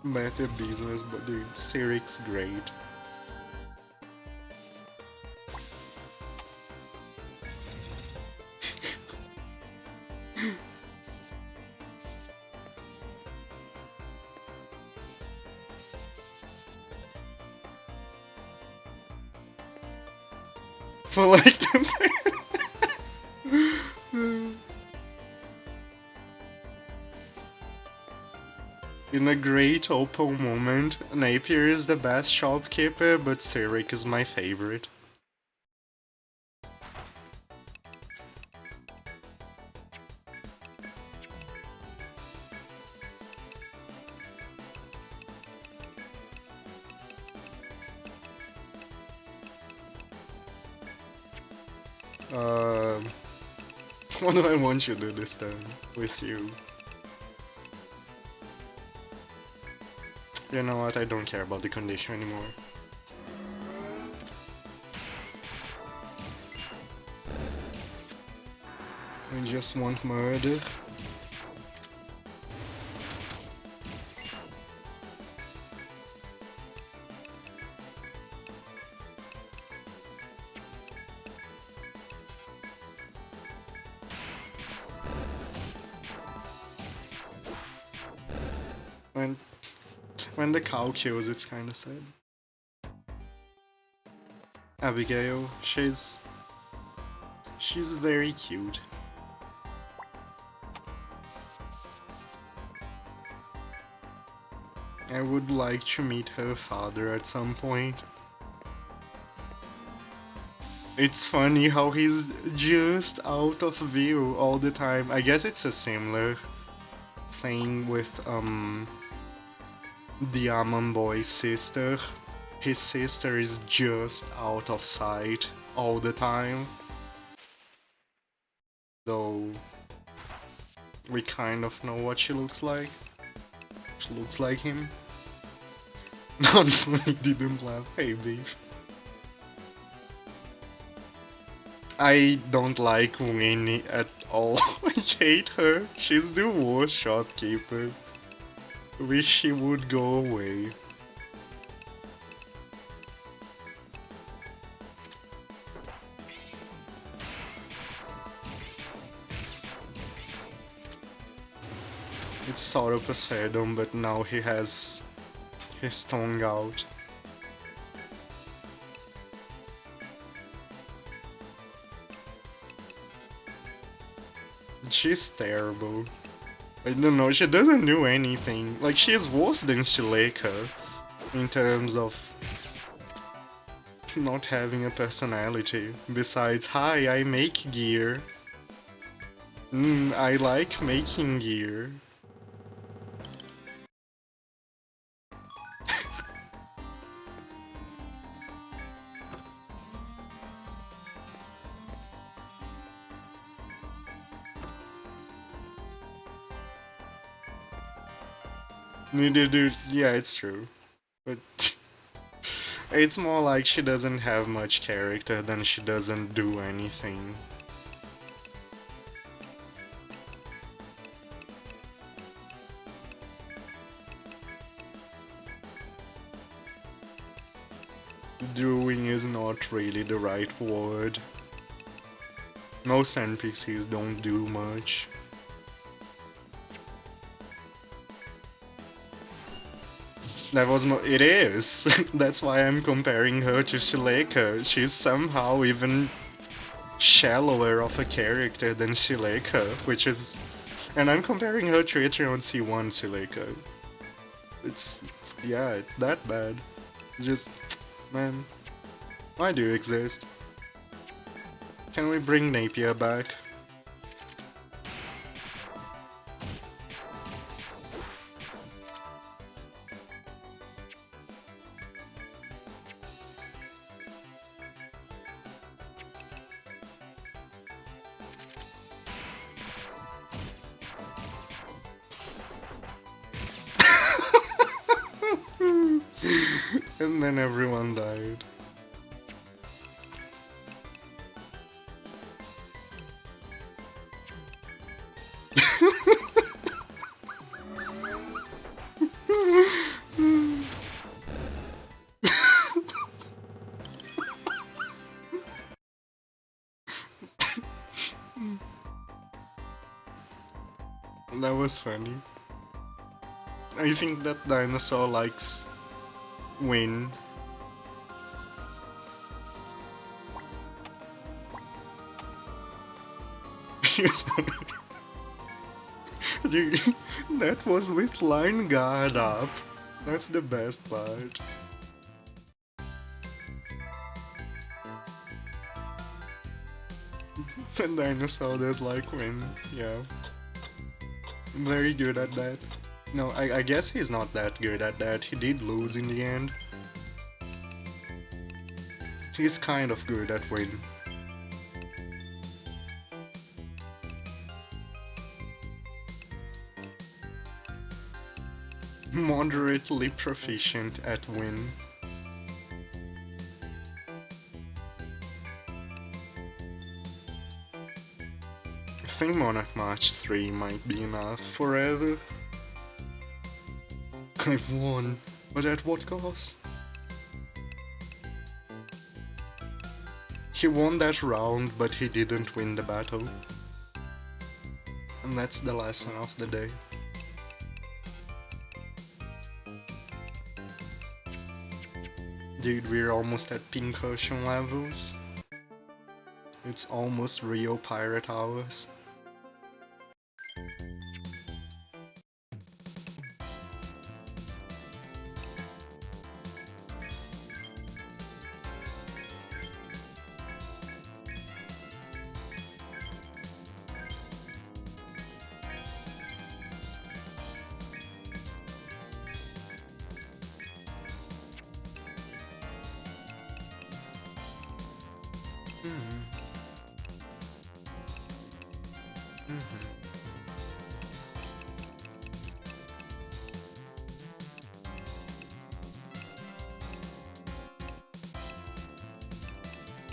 Better business, but dude, Cyric's great. For like in a great Opal moment, Napier is the best shopkeeper, but Cyric is my favorite. Uh, what do I want you to do this time with you? You know what, I don't care about the condition anymore. I just want murder. When the cow kills, it's kinda sad. Abigail, she's very cute. I would like to meet her father at some point. It's funny how he's just out of view all the time. I guess it's a similar thing with the Amon boy's sister. His sister is just out of sight all the time. Though we kind of know what she looks like. She looks like him. Not funny, didn't laugh. Hey, babe. I don't like Winnie at all. I hate her. She's the worst shopkeeper. Wish she would go away. It's sort of a Poseidon, but now he has his tongue out. She's terrible. I don't know, she doesn't do anything. Like, she's worse than Shileka in terms of not having a personality. Besides, hi, I make gear. I like making gear. Neither do. Yeah, it's true. But it's more like she doesn't have much character than she doesn't do anything. Doing is not really the right word. Most NPCs don't do much. That was it is. That's why I'm comparing her to Shileka. She's somehow even shallower of a character than Shileka, which is... And I'm comparing her to Etrian C1 Shileka. It's... yeah, it's that bad. Just... man. Why do you exist? Can we bring Napier back? And then everyone died. That was funny. I think that dinosaur likes win. That was with line guard up. That's the best part. The dinosaur does like win, yeah. Very good at that. No, I guess he's not that good at that. He did lose in the end. He's kind of good at win. Moderately proficient at win. I think Monarch March 3 might be enough forever. I've won, but at what cost? He won that round, but he didn't win the battle. And that's the lesson of the day. Dude, we're almost at Pincushion levels. It's almost real pirate hours.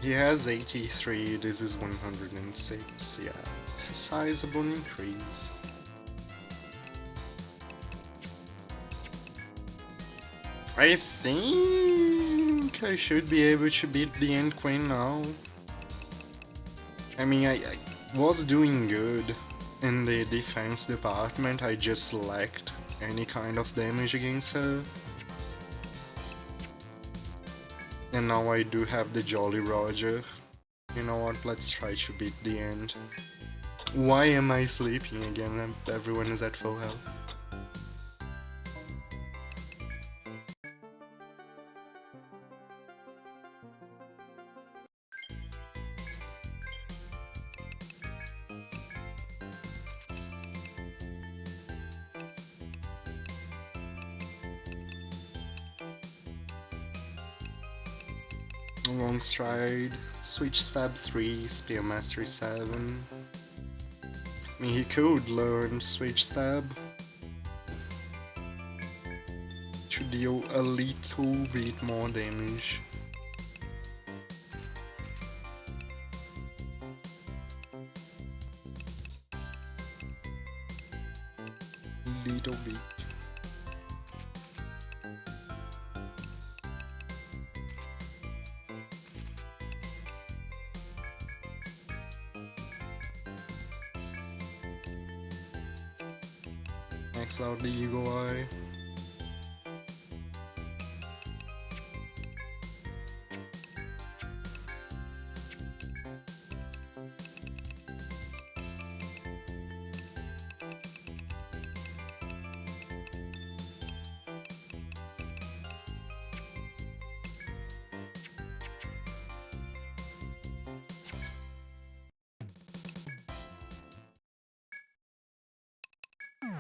He has 83, this is 106, yeah, it's a sizable increase. I think I should be able to beat the End Queen now. I mean, I was doing good in the defense department, I just lacked any kind of damage against her. And now I do have the Jolly Roger. You know what, let's try to beat the end. Why am I sleeping again? Everyone is at full health. Long Stride, Switch Stab 3, Spear Mastery 7. I mean, he could learn Switch Stab to deal a little bit more damage. Little bit. Max out the Eagle Eye.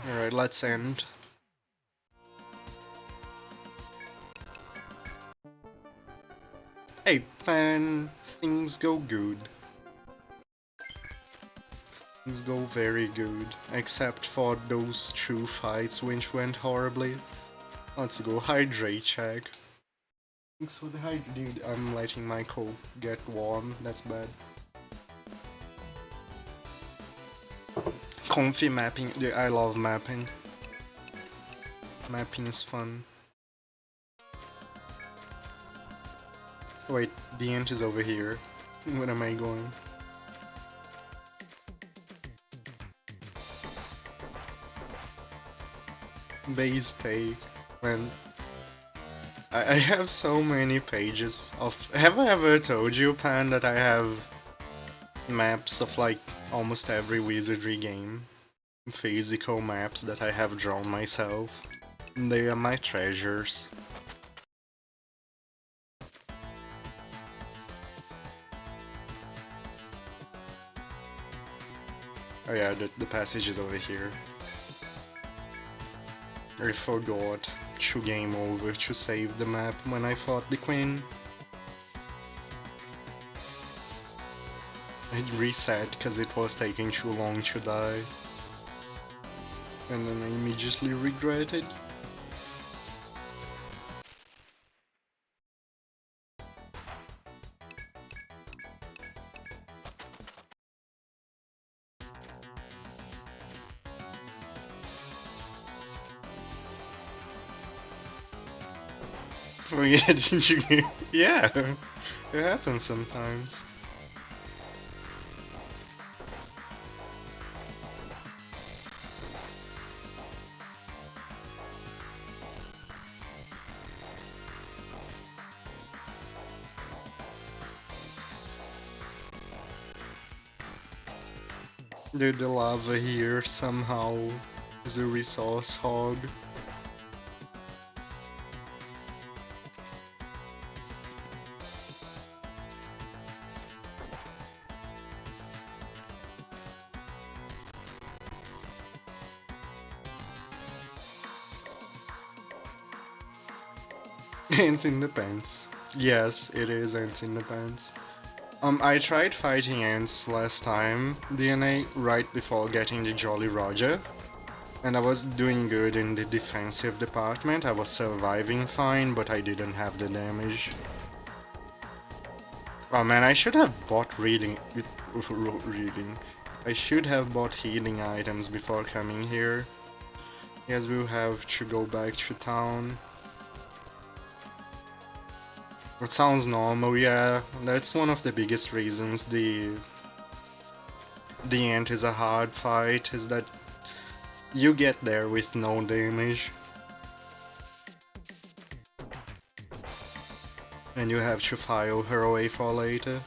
Alright, let's end. Hey, man, things go good. Things go very good, except for those 2 fights which went horribly. Let's go hydrate check. Thanks for the hydrate. Dude, I'm letting my coke get warm, that's bad. Comfy mapping, dude, I love mapping. Mapping is fun. Wait, the ant is over here. Where am I going? Base take. Man, I have so many pages of... Have I ever told you, Pan, that I have maps of like almost every wizardry game? Physical maps that I have drawn myself. They are my treasures. Oh yeah, the passage is over here. I forgot to game over to save the map when I fought the queen. I reset because it was taking too long to die. And then I immediately regretted. Oh yeah, didn't you? Yeah, it happens sometimes. Dude, the lava here somehow is a resource hog. Ants in the pants. Yes, it is ants in the pants. I tried fighting ants last time, DNA, right before getting the Jolly Roger. And I was doing good in the defensive department, I was surviving fine, but I didn't have the damage. Oh man, I should have bought reading. I should have bought healing items before coming here. Yes, we'll have to go back to town. It sounds normal, yeah. That's one of the biggest reasons the ant is a hard fight, is that you get there with no damage. And you have to file her away for later.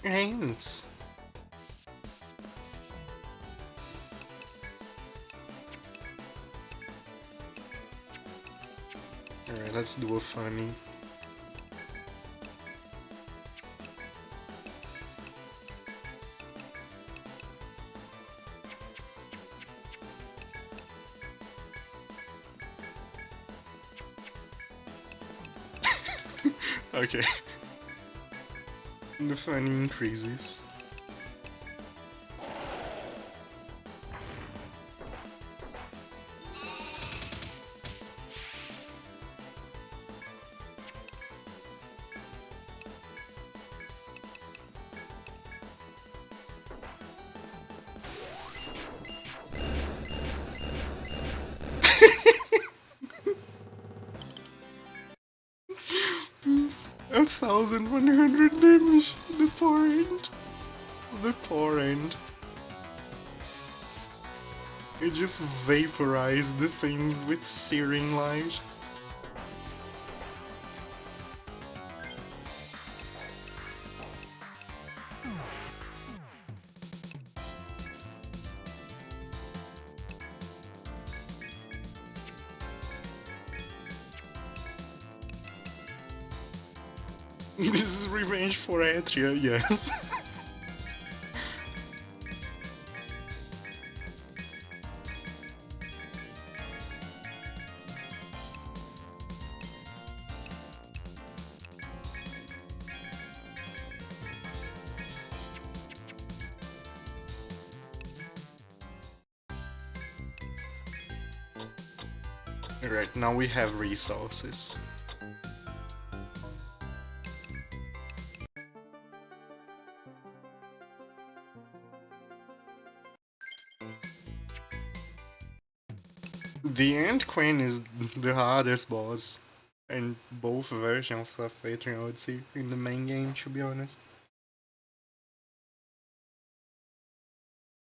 Ants! Alright, let's do a funny. Okay. The funny increases. 1100 damage. The poor end. The poor end. It just vaporized the things with searing light. This is revenge for Etrian, yes. Alright, now we have resources. The Ant Queen is the hardest boss in both versions of Etrian Odyssey in the main game, to be honest.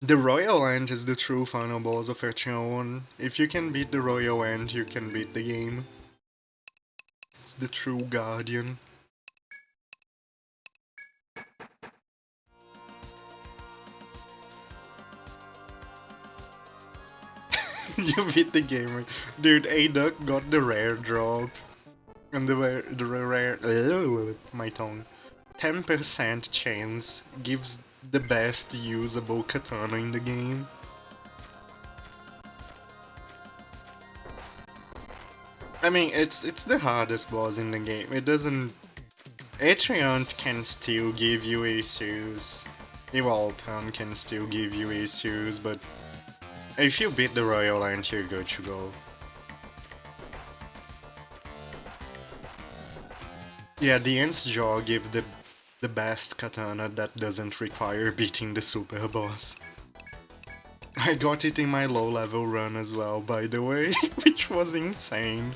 The Royal Ant is the true final boss of Etrian. If you can beat the Royal Ant, you can beat the game. It's the true guardian. You beat the game. Dude, A-Duck got the rare drop. And the rare... my tongue. 10% chance gives the best usable katana in the game. I mean, it's the hardest boss in the game. It doesn't... Etrian can still give you issues. Ivalpan can still give you issues, but if you beat the Royal Ant, you're good to go. Yeah, the Ant's Jaw give the best katana that doesn't require beating the super boss. I got it in my low level run as well, by the way, which was insane.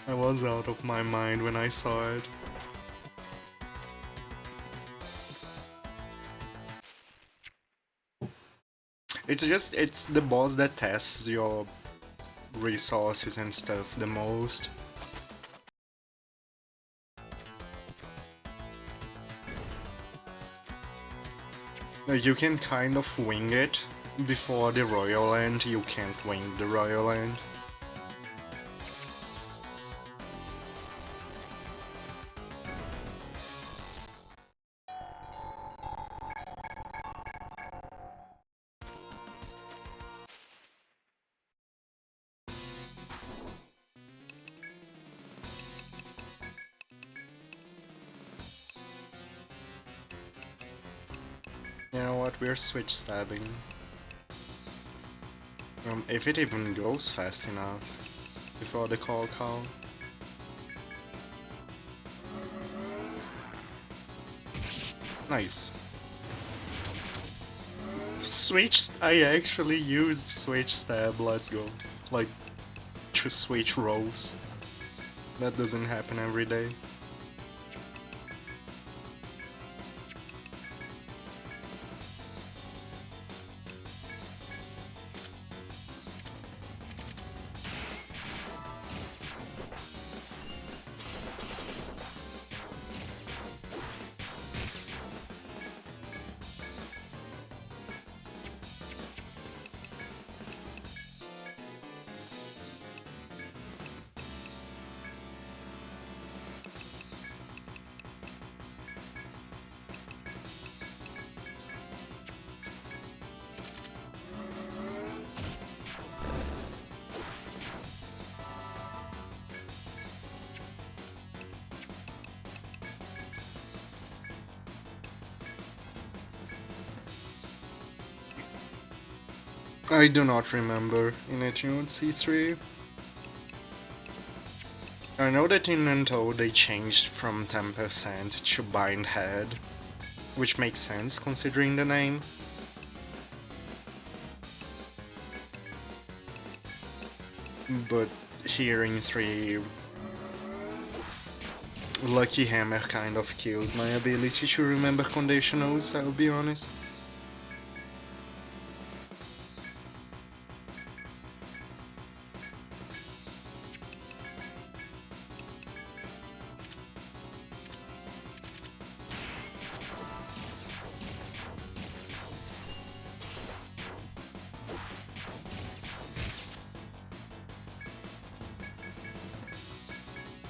I was out of my mind when I saw it. It's the boss that tests your resources and stuff the most. You can kind of wing it. Before the Royal Ant, you can't wing the Royal Ant. You know what, we're switch stabbing. If it even goes fast enough before the call. Nice. I actually used switch stab, let's go. Like, to switch roles. That doesn't happen every day. I do not remember in Etrian C3. I know that in Nento they changed from 10% to bind head, which makes sense considering the name. But here in 3, Lucky Hammer kind of killed my ability to remember conditionals, I'll be honest.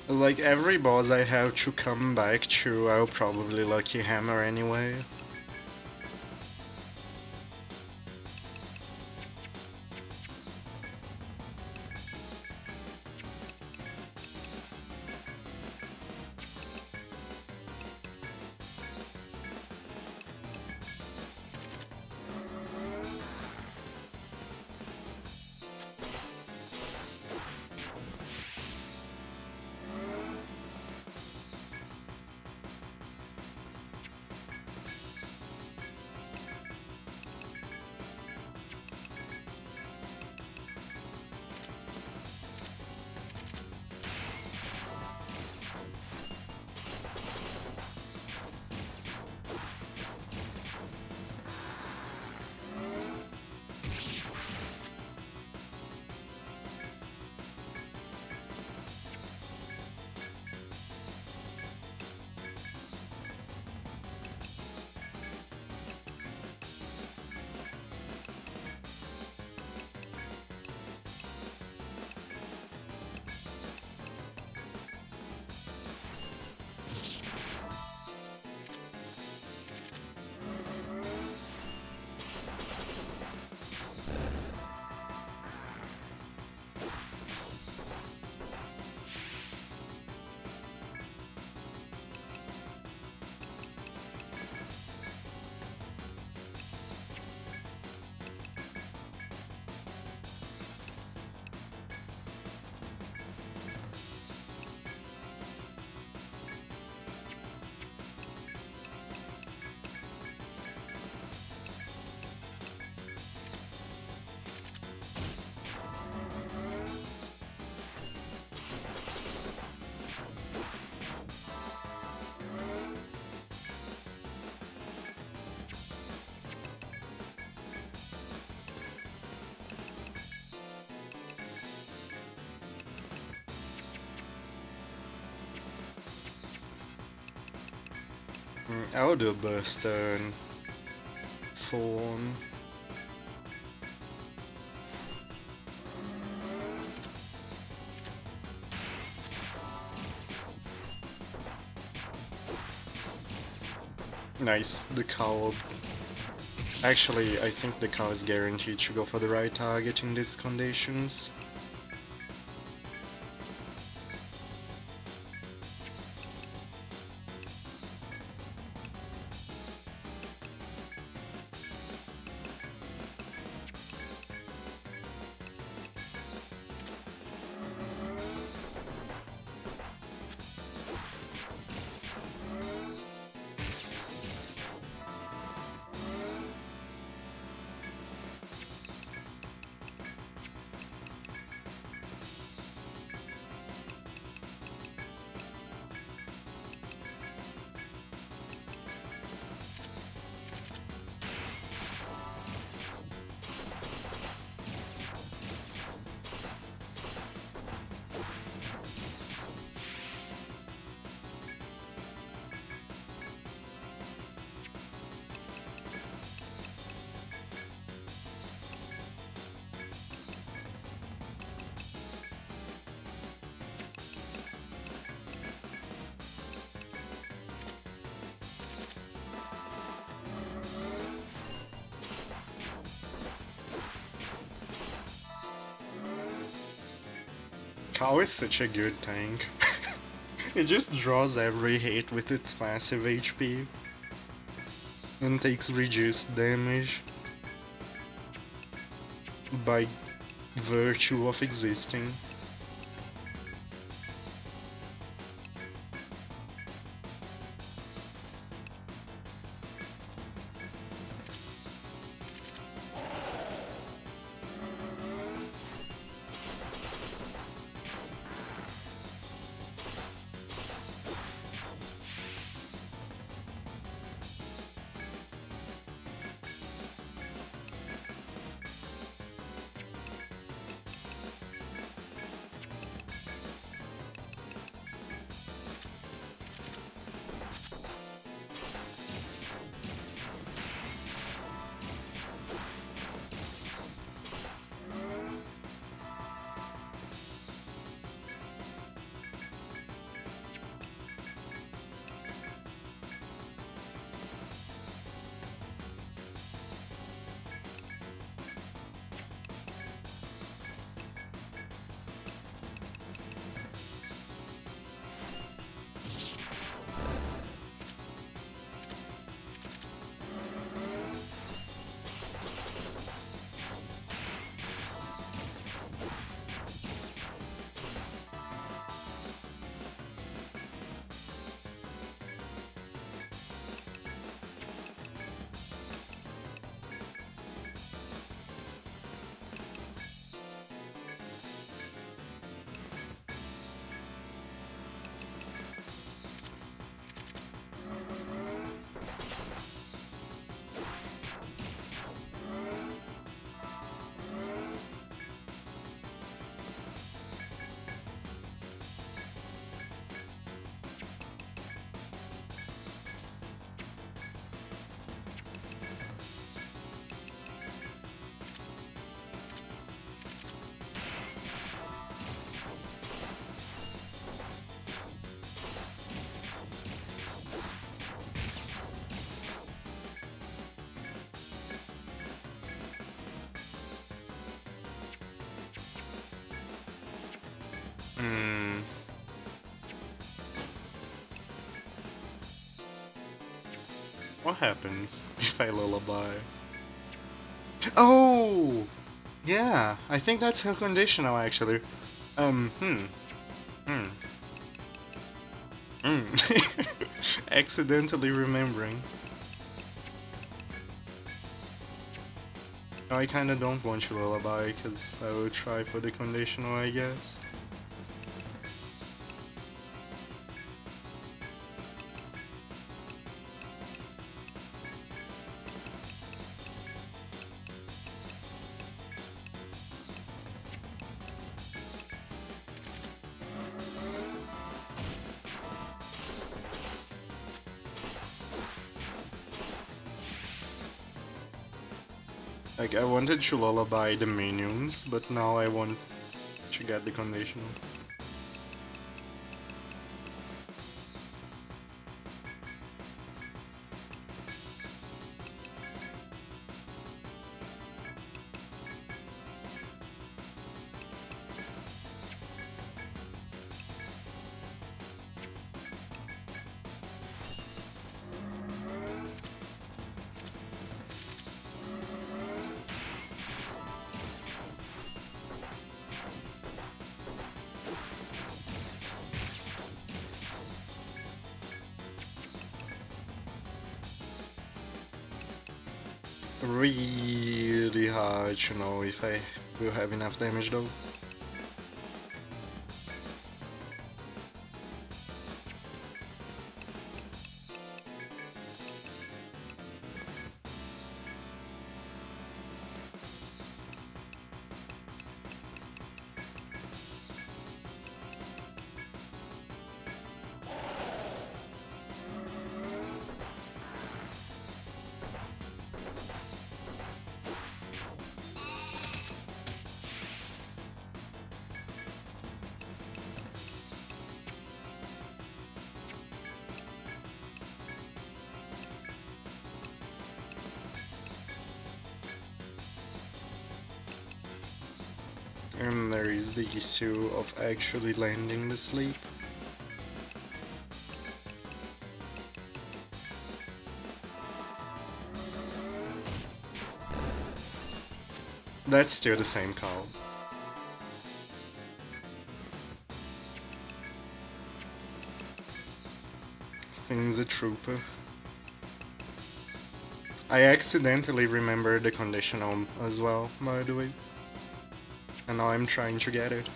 Like every boss I have to come back to, I'll probably Lucky Hammer anyway. I'll do a burst turn. Fawn. Nice, the cow. Actually, I think the cow is guaranteed to go for the right target in these conditions. Cow is such a good tank. It just draws every hit with its massive HP and takes reduced damage by virtue of existing. Hmm. What happens if I lullaby? Oh! Yeah, I think that's her conditional actually. Hmm. Hmm. Hmm. Accidentally remembering. I kinda don't want to lullaby, because I will try for the conditional, I guess. Like, I wanted to lullaby the minions, but now I want to get the conditional. Really hard to know if I will have enough damage though. And there is the issue of actually landing the sleep. That's still the same call. Thing's a trooper. I accidentally remembered the conditional as well, by the way. And now I'm trying to get it.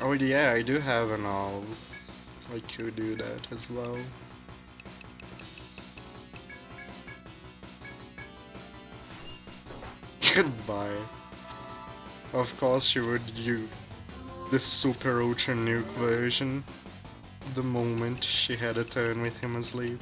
Oh yeah, I do have an all. I could do that as well. Goodbye. Of course she would use the super ultra nuke version the moment she had a turn with him asleep.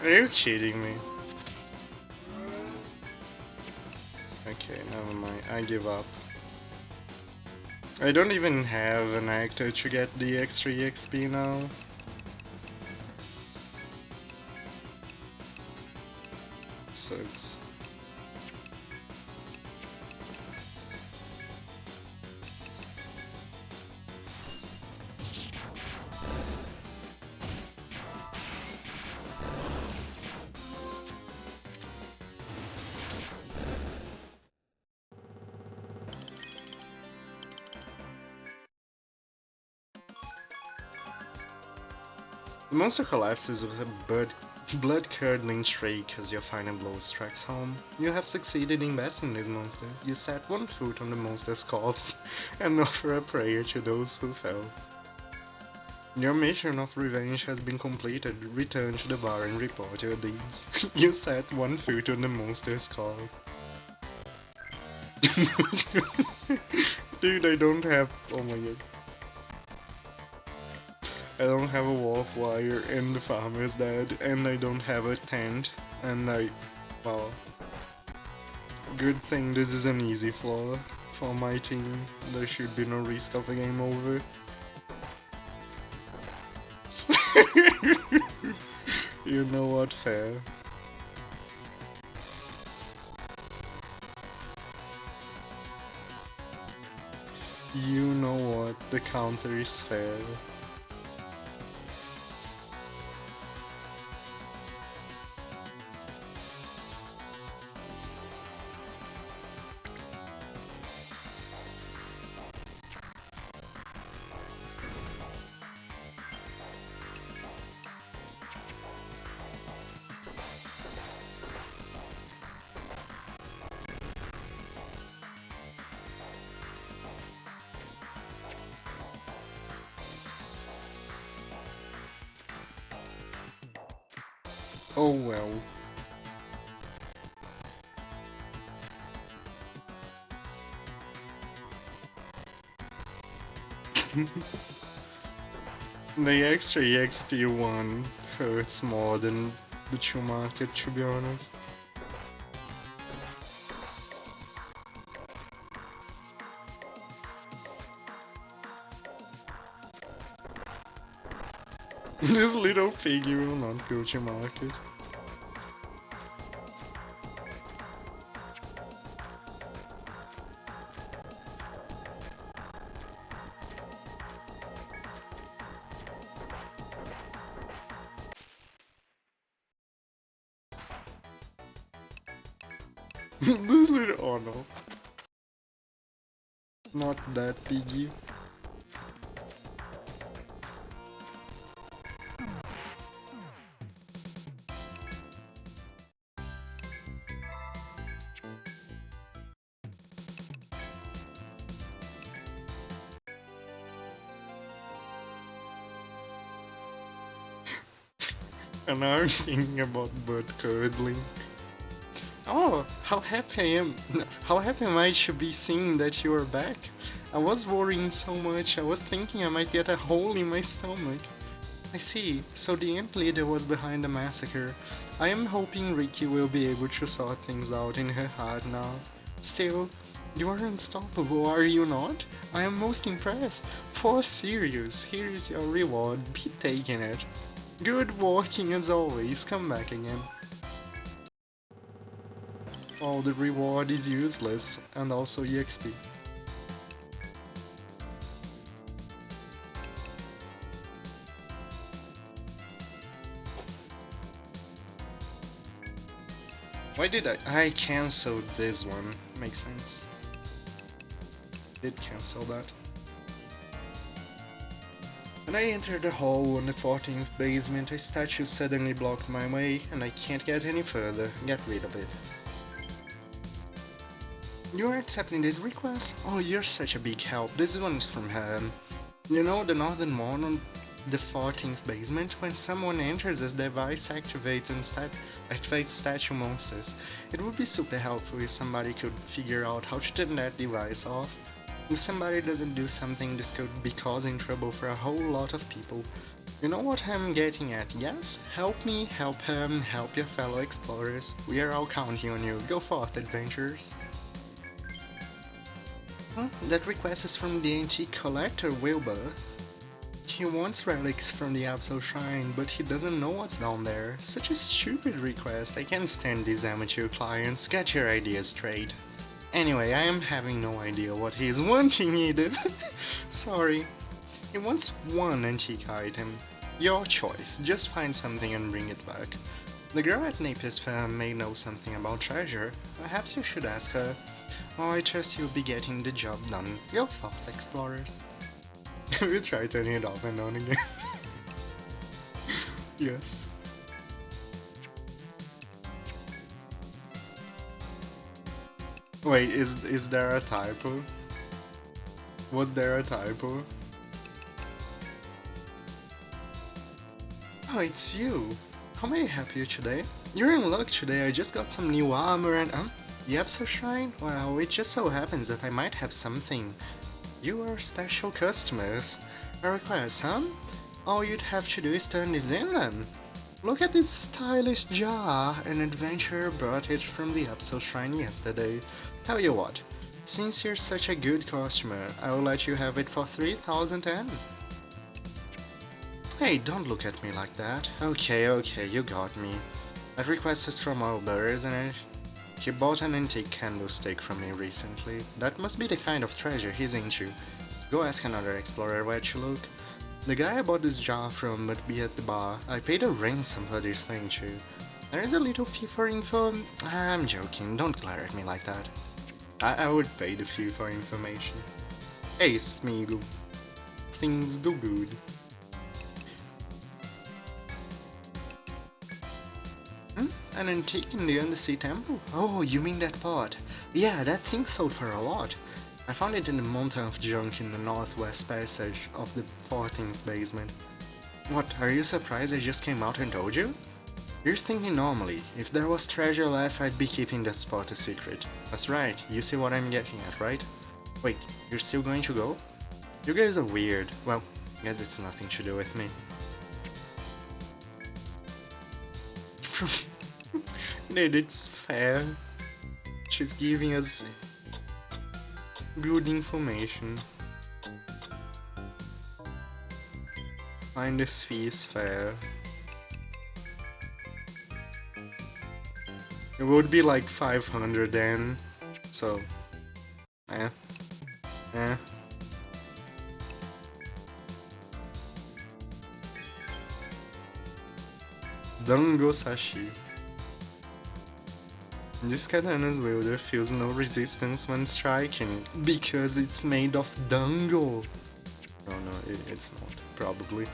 Are you kidding me? Okay, never mind. I give up. I don't even have an actor to get the extra EXP now. Sucks. The monster collapses with a blood-curdling shriek as your final blow strikes home. You have succeeded in besting this monster. You set one foot on the monster's corpse and offer a prayer to those who fell. Your mission of revenge has been completed. Return to the bar and report your deeds. You set one foot on the monster's corpse. Dude, I don't have... oh my god. I don't have a wolf wire and the farmer is dead, and I don't have a tent, and well, good thing this is an easy floor for my team. There should be no risk of a game over. You know what, fair. You know what, the counter is fair. Oh well. The extra EXP one hurts more than the true market, to be honest. This little piggy will not go to market. This little... oh no. Not that piggy. And now I'm thinking about bird curdling. Oh, how happy I am! How happy am I to be seeing that you are back? I was worrying so much, I was thinking I might get a hole in my stomach. I see, so the ant leader was behind the massacre. I am hoping Ricky will be able to sort things out in her heart now. Still, you are unstoppable, are you not? I am most impressed. For serious, here is your reward, be taking it. Good working as always, come back again. Oh, the reward is useless, and also EXP. Why did I canceled this one? Makes sense. Did cancel that. When I entered the hall on the 14th basement, a statue suddenly blocked my way, and I can't get any further. Get rid of it. You are accepting this request? Oh, you're such a big help. This one is from home. You know the northern one on the 14th basement? When someone enters, this device activates and activates statue monsters. It would be super helpful if somebody could figure out how to turn that device off. If somebody doesn't do something, this could be causing trouble for a whole lot of people. You know what I'm getting at, yes? Help me, help him, help your fellow explorers. We are all counting on you. Go forth, adventurers. That request is from the antique collector Wilbur. He wants relics from the Absol Shrine, but he doesn't know what's down there. Such a stupid request. I can't stand these amateur clients. Get your ideas straight. Anyway, I am having no idea what he is wanting either. Sorry. He wants one antique item. Your choice. Just find something and bring it back. The girl at Napier's firm may know something about treasure. Perhaps you should ask her. Oh, I trust you'll be getting the job done. Go forth, explorers. We'll try turning it off and on again. Yes. Wait, is there a typo? Was there a typo? Oh, it's you. How may I help you today? You're in luck today, I just got some new armor and the Epso Shrine? Well, it just so happens that I might have something. You are special customers. A request, huh? All you'd have to do is turn this in then. Look at this stylish jar. An adventurer brought it from the Epso Shrine yesterday. Tell you what, since you're such a good customer, I will let you have it for 3,000 N. Hey, don't look at me like that. Okay, you got me. That request is from Albert, isn't it? He bought an antique candlestick from me recently. That must be the kind of treasure he's into. Go ask another explorer where to look. The guy I bought this jar from must be at the bar. I paid a ransom for this thing too. There is a little fee for info. I'm joking, don't glare at me like that. I would pay the fee for information. Hey, Smeagol. Things go good. An antique in the Undersea Temple? Oh, you mean that part? Yeah, that thing sold for a lot. I found it in the mountain of junk in the northwest passage of the 14th basement. What, are you surprised I just came out and told you? You're thinking normally, if there was treasure left I'd be keeping that spot a secret. That's right, you see what I'm getting at, right? Wait, you're still going to go? You guys are weird. Well, guess it's nothing to do with me. Dude, it's fair. She's giving us good information. Find this fee is fair. It would be like 500 then, so eh. Dango Sashi. This katana's wielder feels no resistance when striking, because it's made of dango. Oh no, it's not, probably.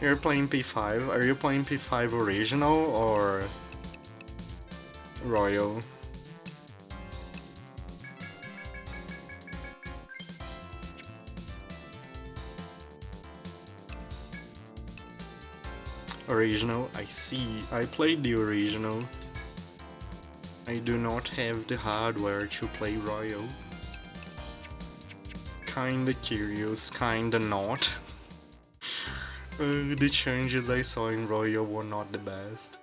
You're playing P5, are you playing P5 original or royal? Original, I see. I played the original. I do not have the hardware to play Royal. Kinda curious, kinda not. The changes I saw in Royal were not the best.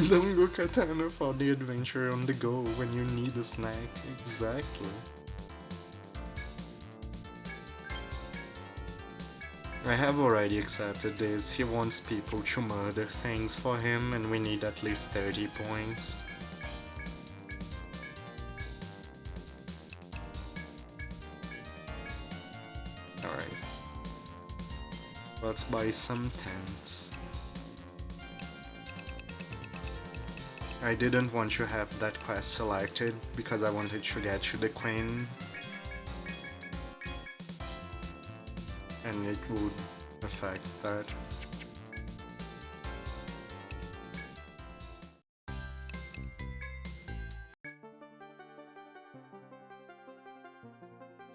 Don't go katana for the adventure on the go when you need a snack. Exactly. I have already accepted this. He wants people to murder things for him and we need at least 30 points. Alright. Let's buy some tents. I didn't want to have that quest selected because I wanted to get to the queen. And it would affect that.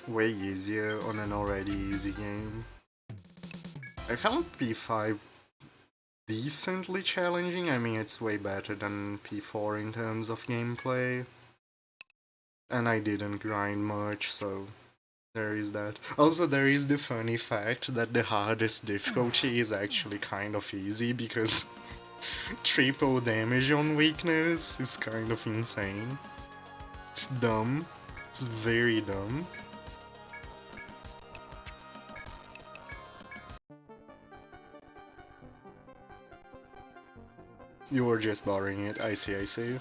Way easier on an already easy game. I found P5 decently challenging. I mean, it's way better than P4 in terms of gameplay. And I didn't grind much, so there is that. Also, there is the funny fact that the hardest difficulty is actually kind of easy because triple damage on weakness is kind of insane. It's dumb. It's very dumb. You were just borrowing it. I see.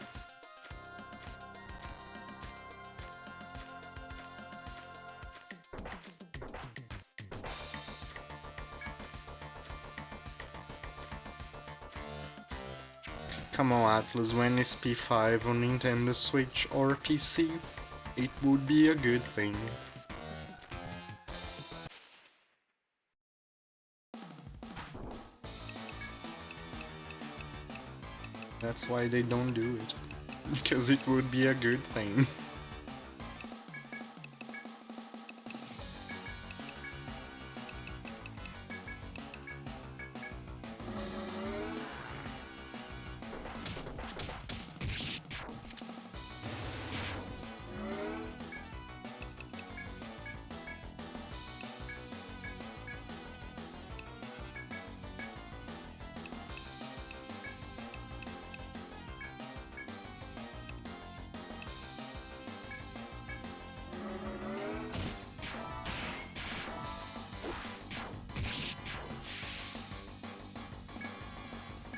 Come on Atlas, when is P5 on Nintendo Switch or PC? It would be a good thing. That's why they don't do it. Because it would be a good thing.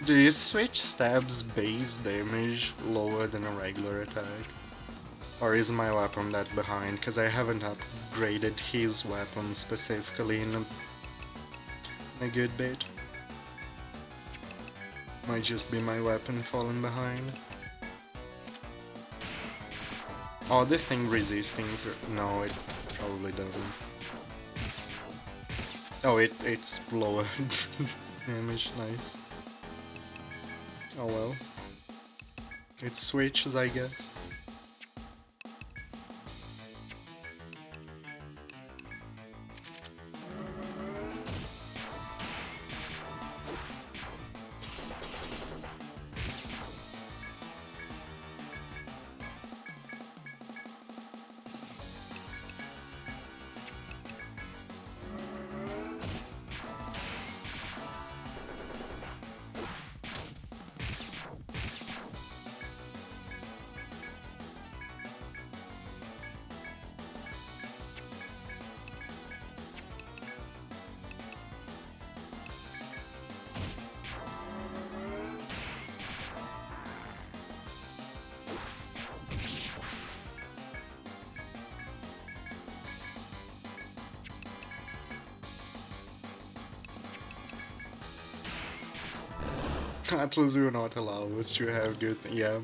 This switch stabs base damage lower than a regular attack. Or is my weapon that behind? Because I haven't upgraded his weapon specifically in a good bit. Might just be my weapon falling behind. Oh, the thing resisting no, it probably doesn't. Oh, it's lower damage, nice. Oh well. It switches, I guess. Atlas will not allow us to have good yeah.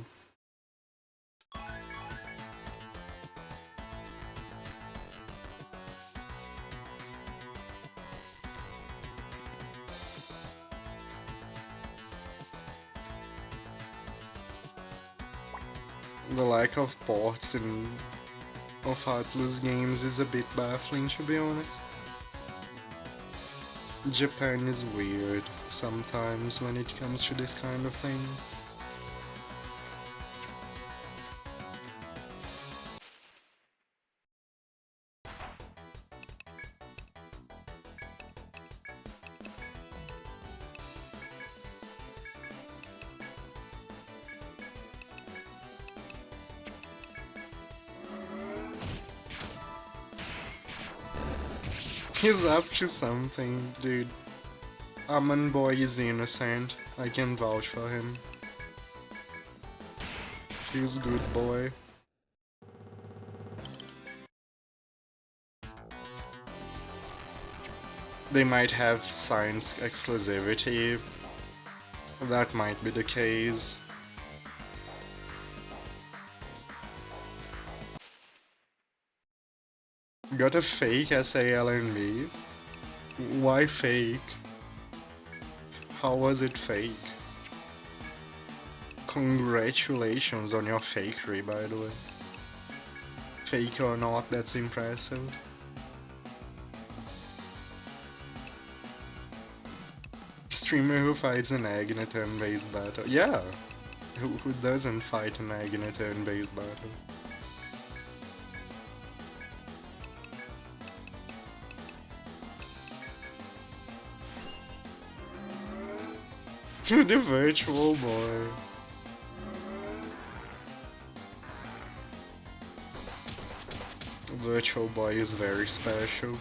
The lack of ports of Atlas games is a bit baffling, to be honest. Japan is weird sometimes when it comes to this kind of thing. He's up to something, dude. Aman boy is innocent. I can vouch for him. He's good boy. They might have science exclusivity. That might be the case. Got a fake SALNB? Why fake? How was it fake? Congratulations on your fakery, by the way. Fake or not, that's impressive. Streamer who fights an egg in a turn-based battle. Yeah! Who doesn't fight an egg in a turn-based battle? The virtual boy. Virtual boy is very special.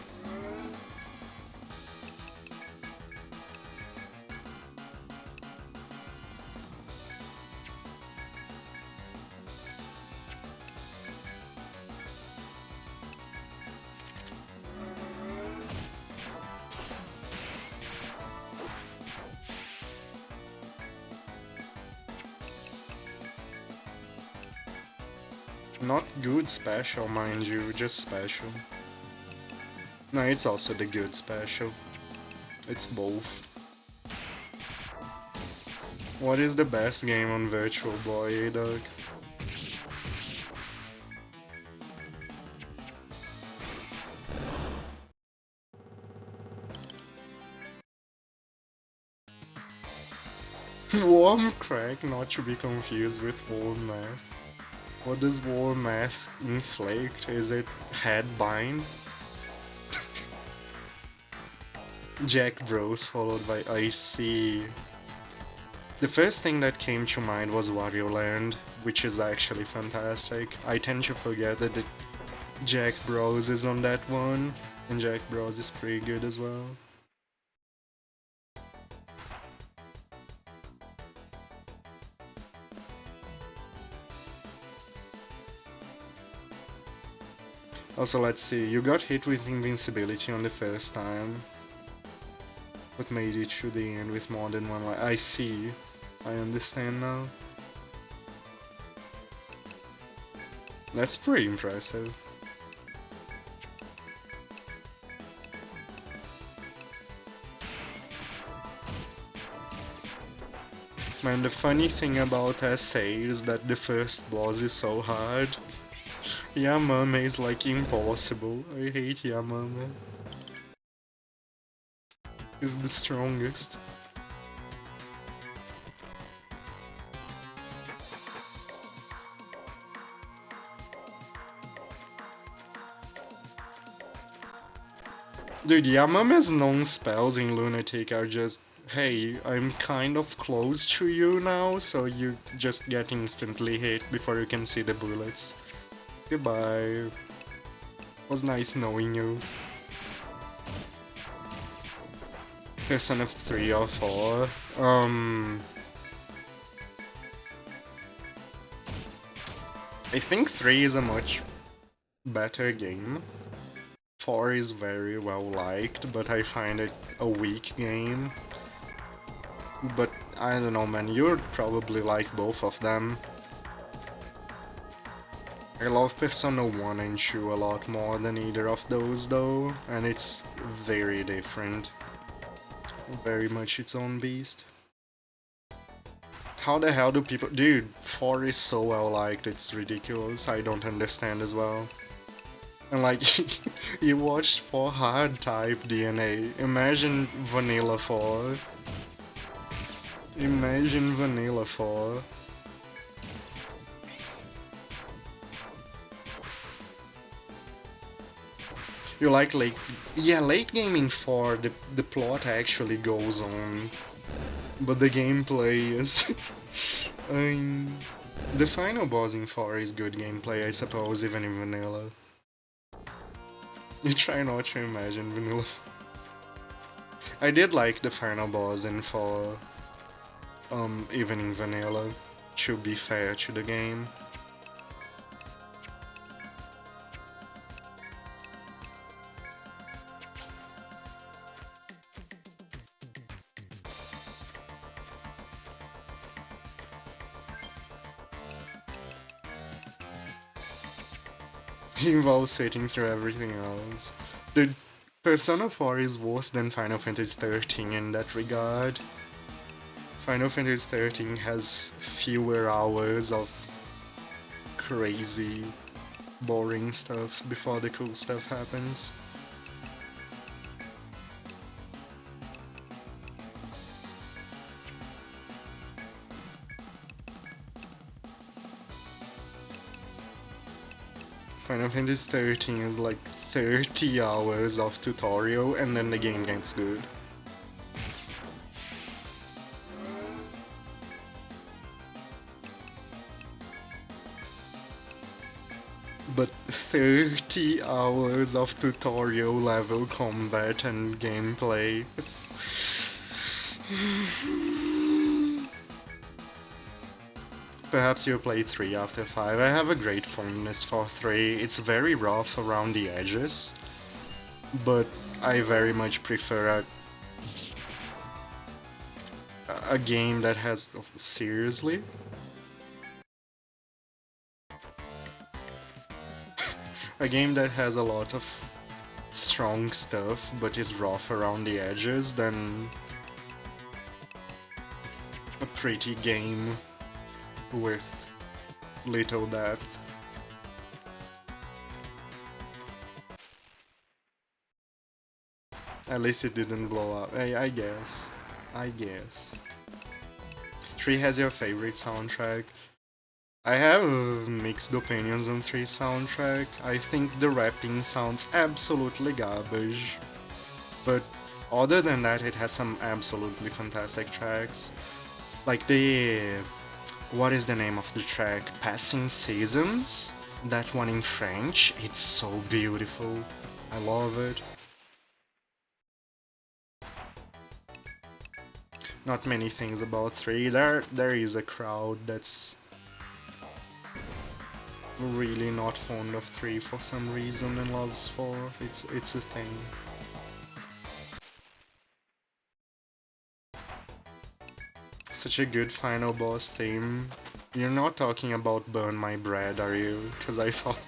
Not good special, mind you, just special. No, it's also the good special. It's both. What is the best game on Virtual Boy, dog? Warm crack, not to be confused with warm math. What does warm math inflict? Is it head bind? Jack Bros followed by Icy. The first thing that came to mind was Wario Land, which is actually fantastic. I tend to forget that the Jack Bros is on that one, and Jack Bros is pretty good as well. Also, let's see, you got hit with invincibility on the first time, but made it to the end with more than one life. I see. I understand now. That's pretty impressive. Man, the funny thing about SA is that the first boss is so hard. Yamame is like impossible. I hate Yamame. He's the strongest. Dude, Yamame's non-spells in Lunatic are just, hey, I'm kind of close to you now, so you just get instantly hit before you can see the bullets. Goodbye. Was nice knowing you. Persona 3 or 4. I think 3 is a much better game. 4 is very well liked, but I find it a weak game. But I don't know, man, you'd probably like both of them. I love Persona 1 and 2 a lot more than either of those though, and it's very different. Very much its own beast. How the hell do people... Dude, 4 is so well liked, it's ridiculous. I don't understand as well. And like, you watched 4 hard type DNA. Imagine Vanilla 4. Imagine Vanilla 4. You like late... Yeah, late game in 4, the plot actually goes on. But the gameplay is... the final boss in 4 is good gameplay, I suppose, even in Vanilla. You try not to imagine Vanilla. I did like the final boss in 4, even in Vanilla, to be fair to the game. It involves sitting through everything else. Dude, Persona 4 is worse than Final Fantasy 13 in that regard. Final Fantasy 13 has fewer hours of crazy, boring stuff before the cool stuff happens. Final Fantasy 13 is like 30 hours of tutorial and then the game gets good. But 30 hours of tutorial level combat and gameplay. Perhaps you'll play 3 after 5. I have a great fondness for 3. It's very rough around the edges, but I very much prefer a game that has... Seriously? A game that has a lot of strong stuff but is rough around the edges than a pretty game with little depth. At least it didn't blow up. I guess. I guess. 3 has your favorite soundtrack. I have mixed opinions on 3 soundtrack. I think the rapping sounds absolutely garbage. But other than that, it has some absolutely fantastic tracks. Like the... What is the name of the track? Passing Seasons? That one in French. It's so beautiful. I love it. Not many things about 3. There is a crowd that's really not fond of 3 for some reason and loves 4. It's a thing. Such a good final boss theme. You're not talking about Burn My Bread, are you? Because I thought...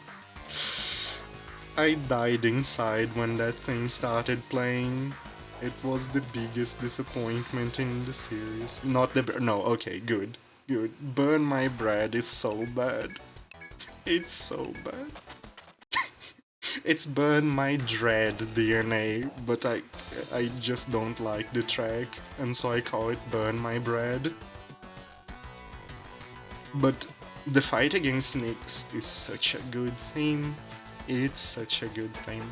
I died inside when that thing started playing. It was the biggest disappointment in the series. Not the... No, okay, good. Good. Burn My Bread is so bad. It's so bad. It's Burn My Dread DNA, but I just don't like the track, and so I call it Burn My Bread. But the fight against Nyx is such a good theme. It's such a good theme.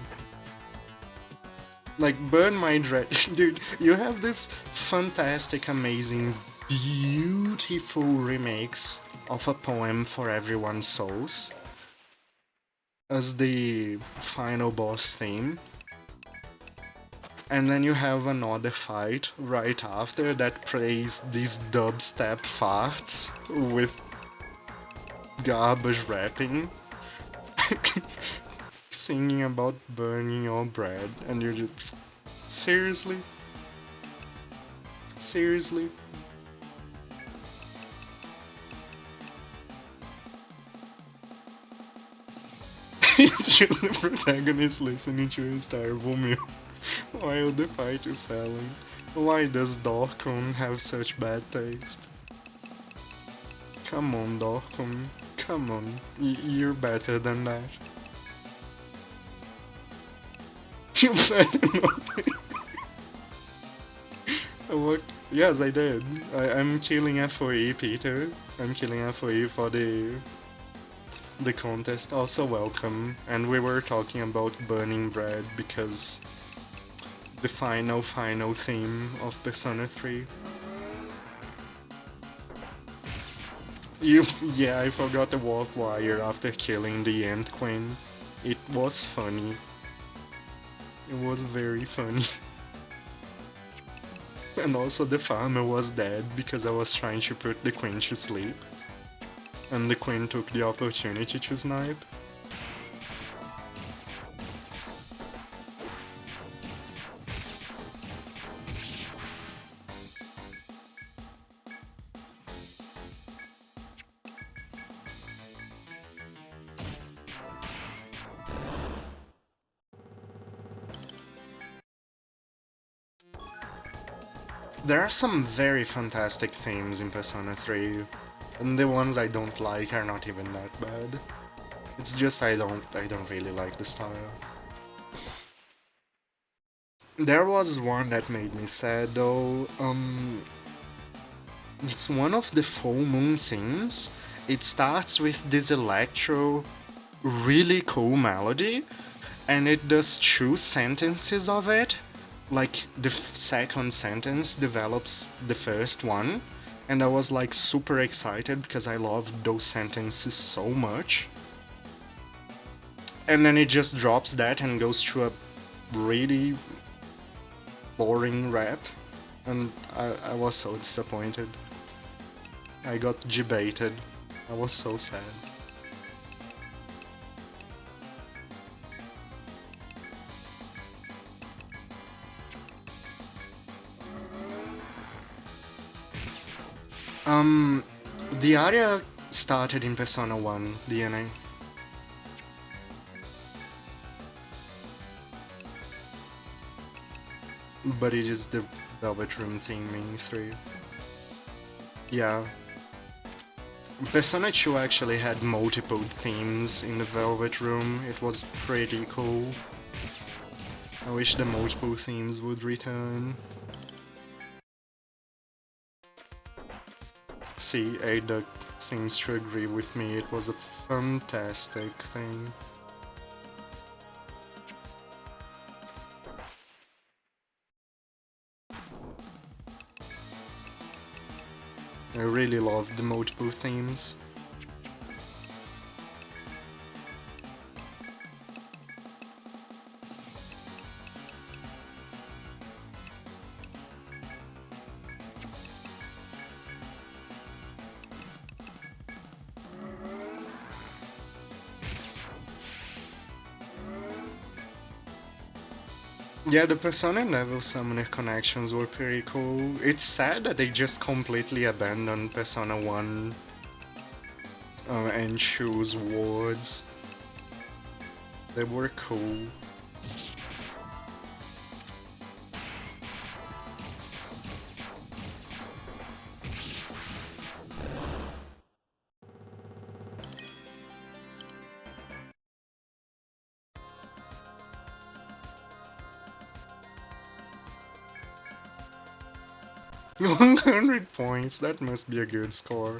Like, Burn My Dread... Dude, you have this fantastic, amazing, beautiful remix of a poem for everyone's souls as the final boss theme. And then you have another fight right after that plays these dubstep farts with garbage rapping. Singing about burning your bread, and you're just... Seriously? Seriously? It's just the protagonist listening to his terrible meal while the fight is selling. Why does Dorkon have such bad taste? Come on, Dorkon. Come on. You're better than that. You better not. What? Yes, I did. I'm killing FOE, Peter. I'm killing FOE for the contest. Also welcome. And we were talking about burning bread because the final theme of Persona 3. Yeah, I forgot the warp wire after killing the Ant Queen. It was funny. It was very funny. And also the farmer was dead because I was trying to put the queen to sleep. And the queen took the opportunity to snipe. There are some very fantastic themes in Persona 3, and the ones I don't like are not even that bad. It's just I don't really like the style. There was one that made me sad though. It's one of the full moon themes. It starts with this electro, really cool melody, and it does 2 sentences of it. Like, the second sentence develops the first one, and I was like super excited because I loved those sentences so much. And then it just drops that and goes to a really boring rap, and I was so disappointed. I got debated. I was so sad. The aria started in Persona 1 DNA. but it is the Velvet Room theming 3. Yeah. Persona 2 actually had multiple themes in the Velvet Room, it was pretty cool. I wish the multiple themes would return. See, Ada seems to agree with me, it was a fantastic thing. I really loved the multiple themes. Yeah, the Persona Level Summoner connections were pretty cool. It's sad that they just completely abandoned Persona 1 and choose wards. They were cool. $100 points, that must be a good score.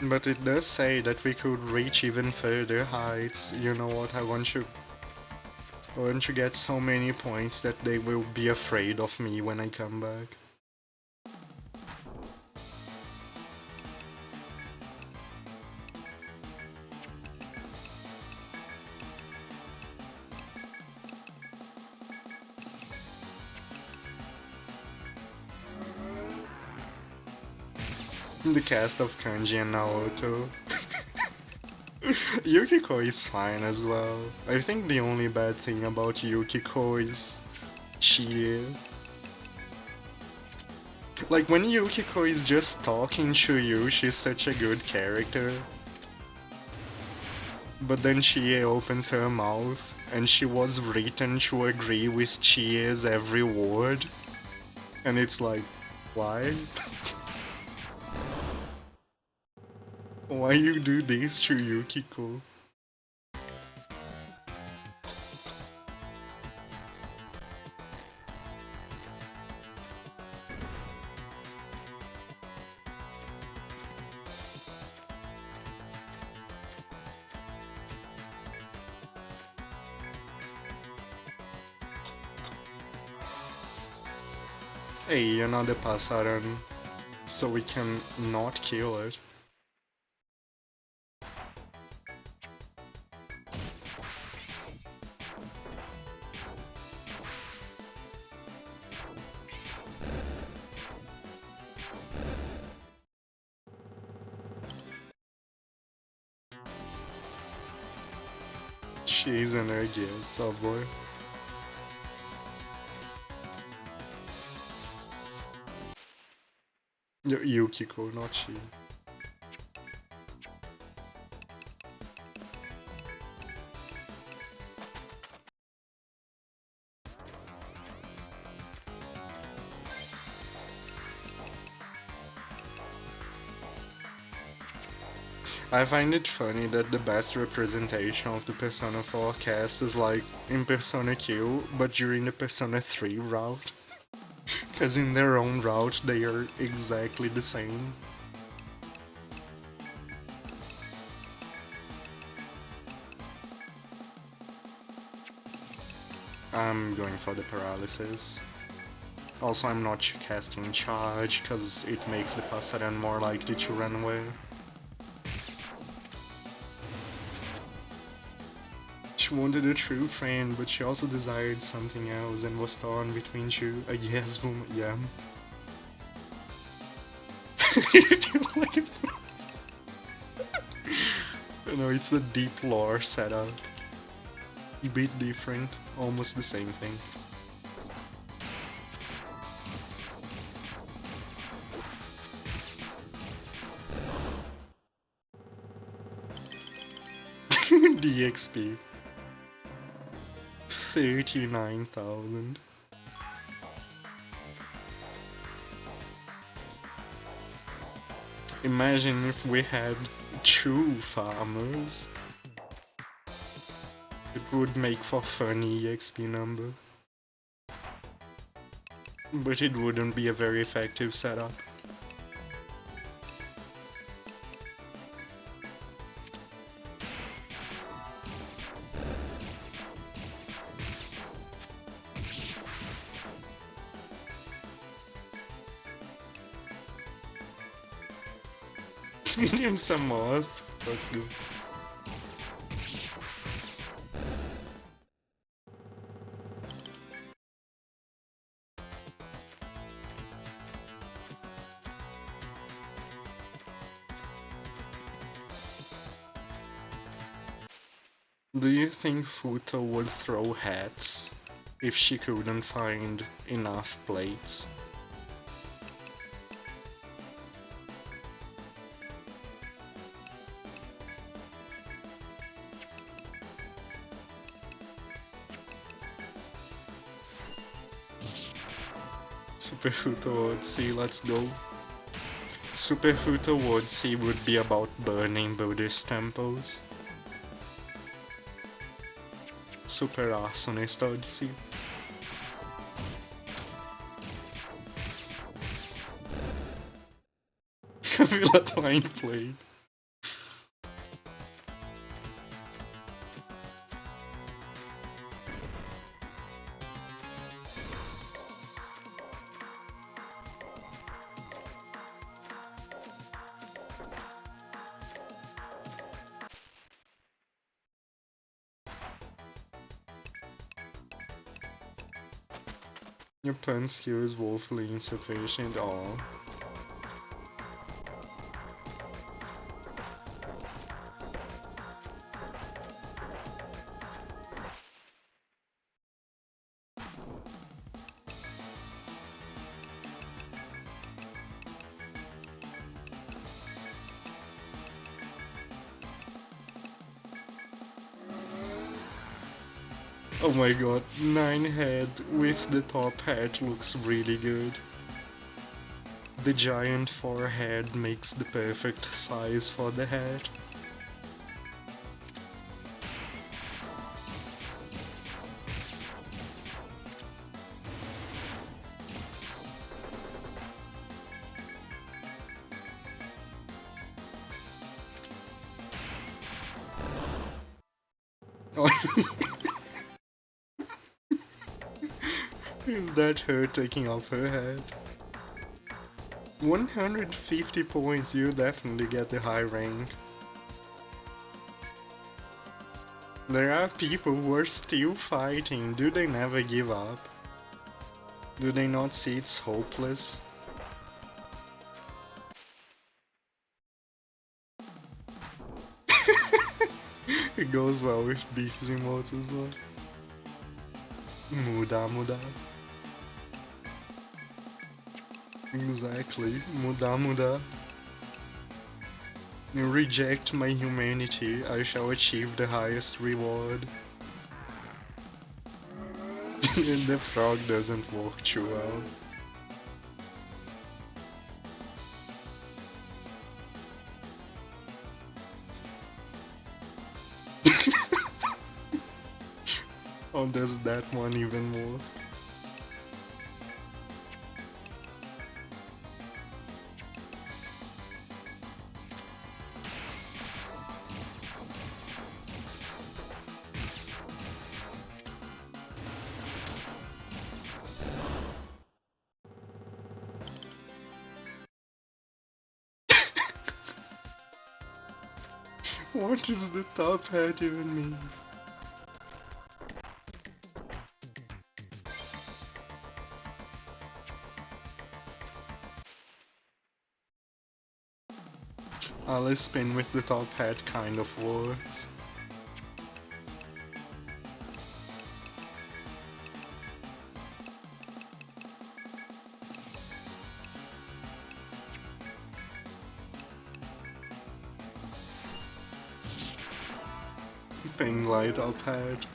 But it does say that we could reach even further heights. You know what, I want to get so many points that they will be afraid of me when I come back. The cast of Kanji and Naoto. Yukiko is fine as well. I think the only bad thing about Yukiko is Chie. Like, when Yukiko is just talking to you, she's such a good character. But then Chie opens her mouth, and she was written to agree with Chie's every word. And it's like, why? Why you do this to Yukiko? Hey, another Pasaran, so we can not kill it. She's an Ergia subway. Yukiko, not she. I find it funny that the best representation of the Persona 4 cast is like in Persona Q, but during the Persona 3 route. Because in their own route they are exactly the same. I'm going for the paralysis. Also, I'm not casting charge, because it makes the Pasaran more likely to run away. She wanted a true friend, but she also desired something else and was torn between two. A yes woman, yeah. No, it's a deep lore setup. A bit different, almost the same thing. DXP. 39,000. Imagine if we had 2 farmers. It would make for funny EXP number. But it wouldn't be a very effective setup. Give him some moth. Let's go. Do you think Futo would throw hats if she couldn't find enough plates? Super Futo Odyssey, let's go. Super Futo Odyssey would be about burning Buddhist temples. Super Arsonist Odyssey. I feel like line played. Your pun skill is woefully insufficient. Aw. Oh my god, 9 head with the top hat looks really good. The giant forehead makes the perfect size for the head. Oh. Is that her taking off her head? 150 points, you definitely get the high rank. There are people who are still fighting. Do they never give up? Do they not see it's hopeless? It goes well with Beef's emotes as well. Muda muda. Exactly, muda muda. Reject my humanity, I shall achieve the highest reward. And the frog doesn't work too well. Oh, does that one even more? What does the top hat even mean? Alice spin with the top hat kind of works. Ping light up hat.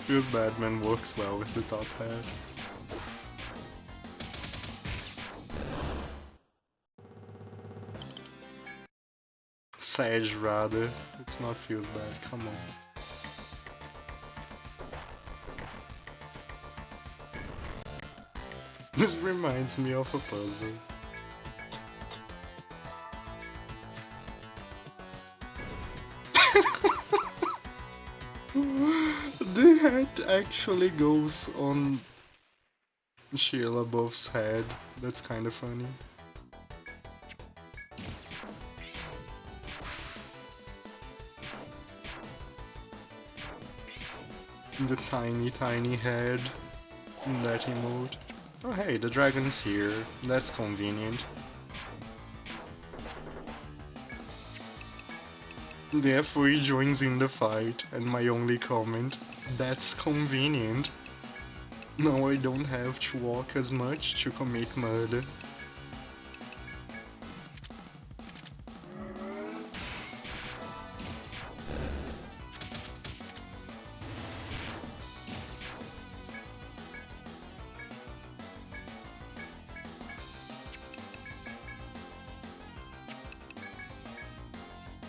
Feels bad man works well with the top hat. Sage rather. It's not feels bad, come on. This reminds me of a puzzle. The hat actually goes on Sheila Buff's head. That's kind of funny. The tiny head in that emote. Oh hey, the dragon's here. That's convenient. The F3 joins in the fight, and my only comment, that's convenient. Now I don't have to walk as much to commit murder.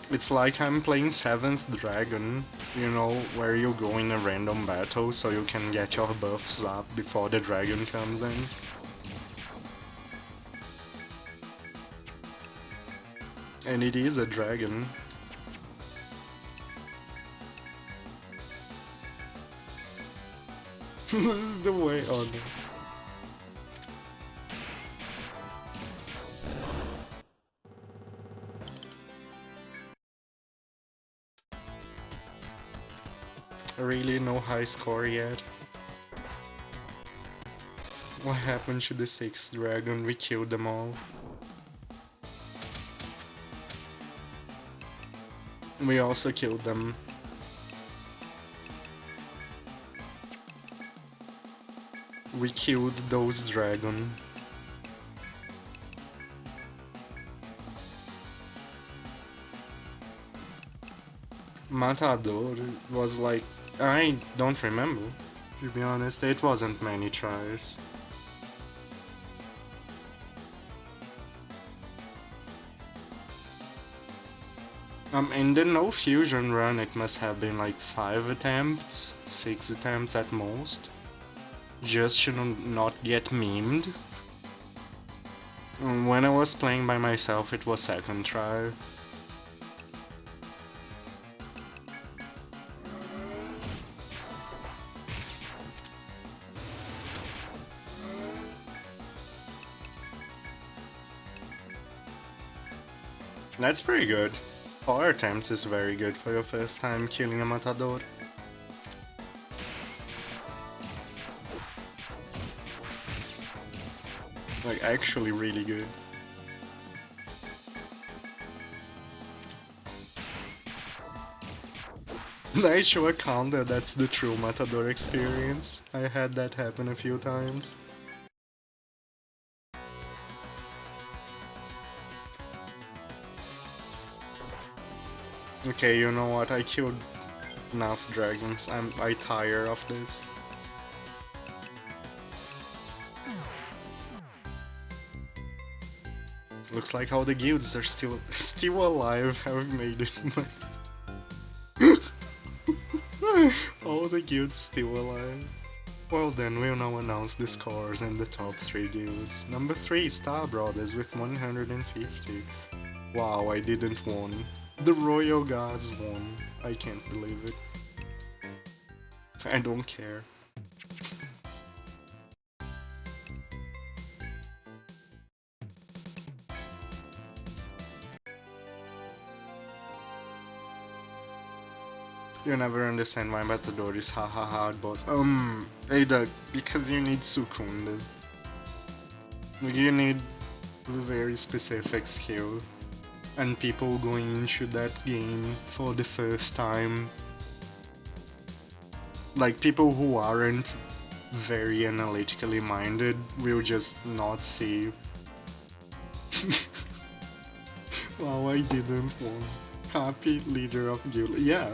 It's like I'm playing 7th Dragon, you know, where you go in a random battle so you can get your buffs up before the dragon comes in. And it is a dragon. This is the way on. Really no high score yet. What happened to the 6th dragon? We killed them all. We also killed them. We killed those dragons. Matador was like, I don't remember. To be honest, it wasn't many tries. In the no fusion run it must have been like 5 attempts, 6 attempts at most. Just to not get memed. When I was playing by myself it was 2nd try. That's pretty good. 4 attempts is very good for your first time killing a Matador. Like, actually really good. I show a counter, that's the true Matador experience. I had that happen a few times. Okay, you know what? I killed enough dragons. I tire of this. Looks like all the guilds are still alive. I've made it. All the guilds still alive. Well then, we'll now announce the scores in the top 3 guilds. Number 3, Star Brothers with 150. Wow, I didn't won. The Royal Guards won. I can't believe it. I don't care. You never understand why Matador is haha hard boss. Ada, because you need Sukunda. You need a very specific skill. And people going into that game for the first time, like people who aren't very analytically minded, will just not see. Wow, I didn't won. Happy leader of guild. Yeah.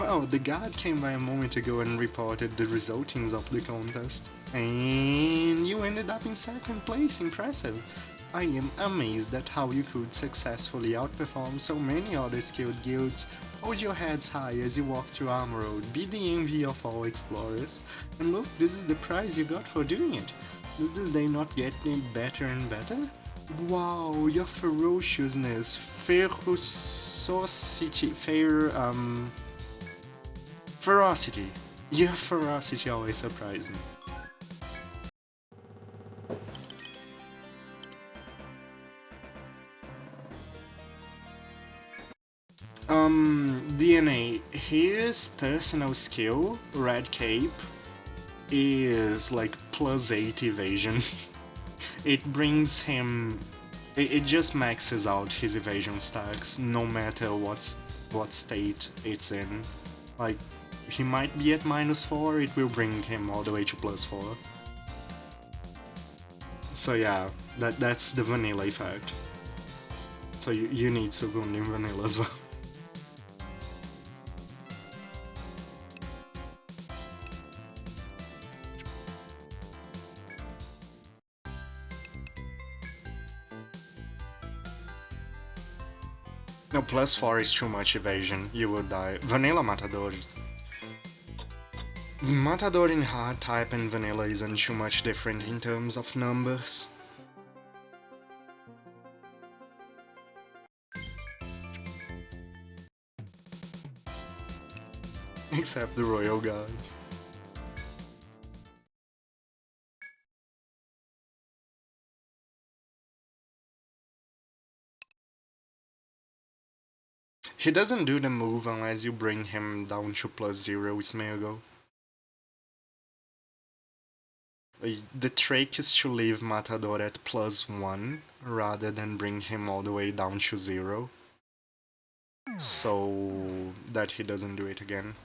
Well, the guard came by a moment ago and reported the resultings of the contest. And you ended up in second place, impressive. I am amazed at how you could successfully outperform so many other skilled guilds. Hold your heads high as you walk through Armor Road, be the envy of all explorers. And look, this is the prize you got for doing it. Does this day not get any better and better? Wow, your ferociousness, ferocity. Your ferocity always surprises me. DNA, his personal skill, Red Cape, is like +8 evasion. It brings him... It just maxes out his evasion stacks, no matter what state it's in. Like, he might be at -4, it will bring him all the way to +4. So yeah, that's the vanilla effect. So you need Sukun in vanilla as well. No, +4 is too much evasion, you will die. Vanilla Matador... Matador in hard type and vanilla isn't too much different in terms of numbers. Except the Royal Guards. He doesn't do the move unless you bring him down to +0, Smeagol. The trick is to leave Matador at +1 rather than bring him all the way down to 0. So that he doesn't do it again.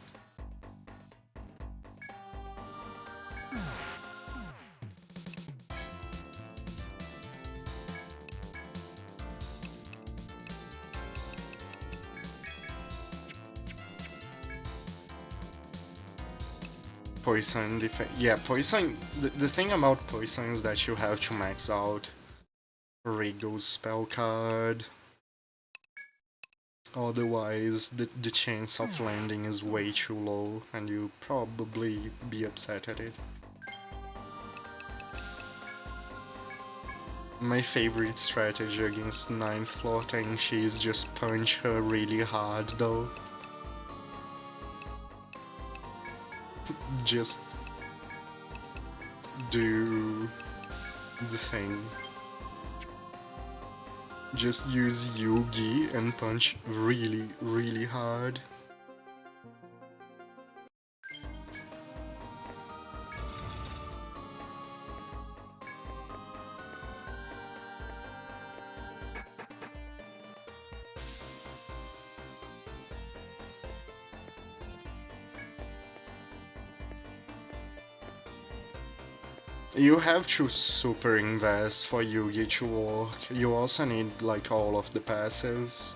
Poison defense. Yeah, poison. The thing about poison is that you have to max out Regal's spell card. Otherwise, the chance of landing is way too low, and you'll probably be upset at it. My favorite strategy against 9th floor Tenchi is just punch her really hard though. Just do the thing. Just use Yugi and punch really, really hard. You have to super invest for Yugi to work. You also need like all of the passives.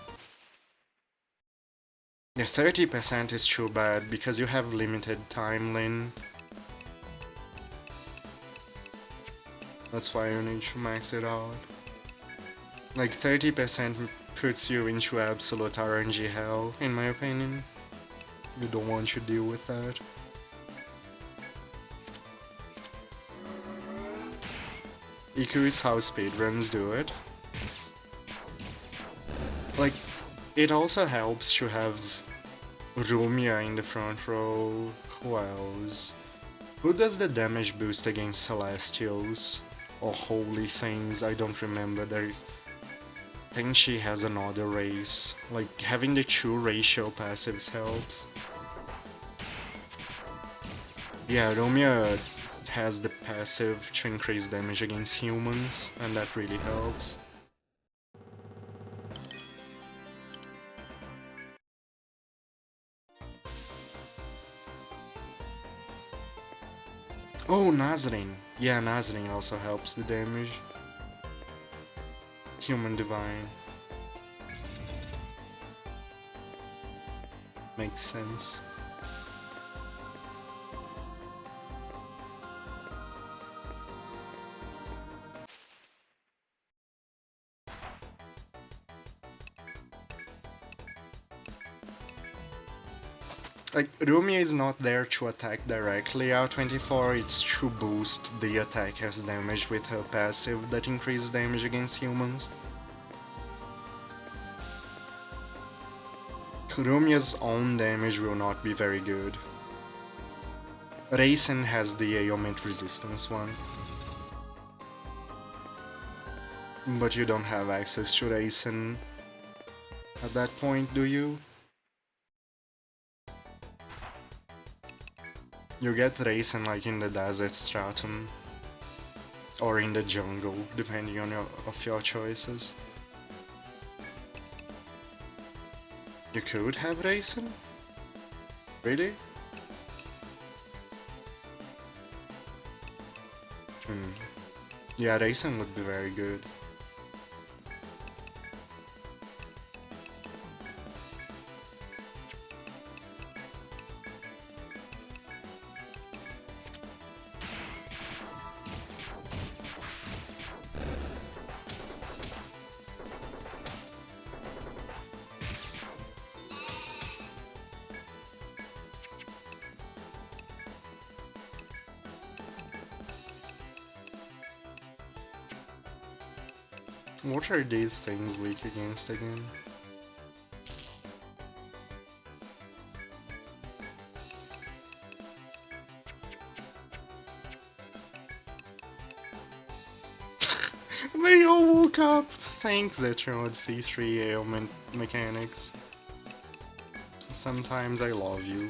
Yeah, 30% is too bad because you have limited time, Lin. That's why you need to max it out. Like 30% puts you into absolute RNG hell, in my opinion. You don't want to deal with that. Iku is how speedruns do it. Like, it also helps to have Rumia in the front row. Who else? Who does the damage boost against Celestials? Or Holy Things? I don't remember. I think she has another race. Like, having the 2 ratio passives helps. Yeah, Rumia has the passive to increase damage against humans, and that really helps. Oh, Nazarene! Yeah, Nazarene also helps the damage. Human Divine. Makes sense. Like, Rumia is not there to attack directly R24, it's to boost the attacker's damage with her passive that increases damage against humans. Rumia's own damage will not be very good. Raisin has the ailment resistance one. But you don't have access to Raisin at that point, do you? You get Raisin like in the desert stratum. Or in the jungle, depending on your choices. You could have Raisin? Really? Yeah, Raisin would be very good. What are these things weak against again? They all woke up! Thanks, Etrian, C3 ailment mechanics. Sometimes I love you.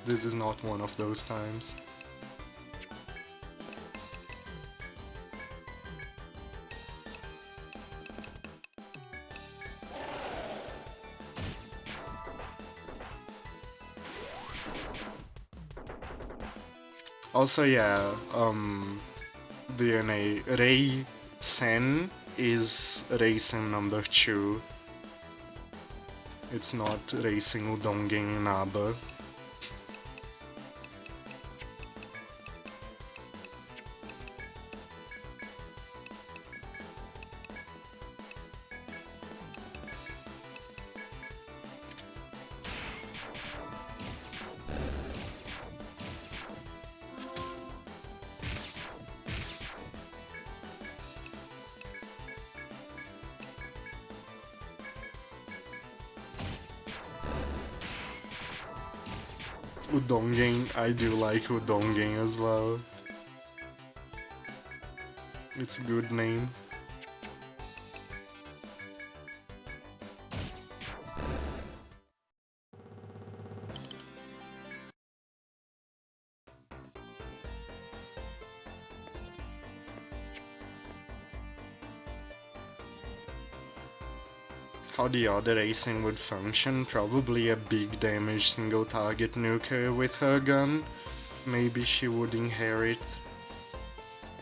This is not one of those times. Also, yeah, DNA Ray Sen is Racing number 2. It's not Racing Udongen Naba. Udongen, I do like Udongen as well. It's a good name. How the other racing would function, probably a big damage single target nuker with her gun. Maybe she would inherit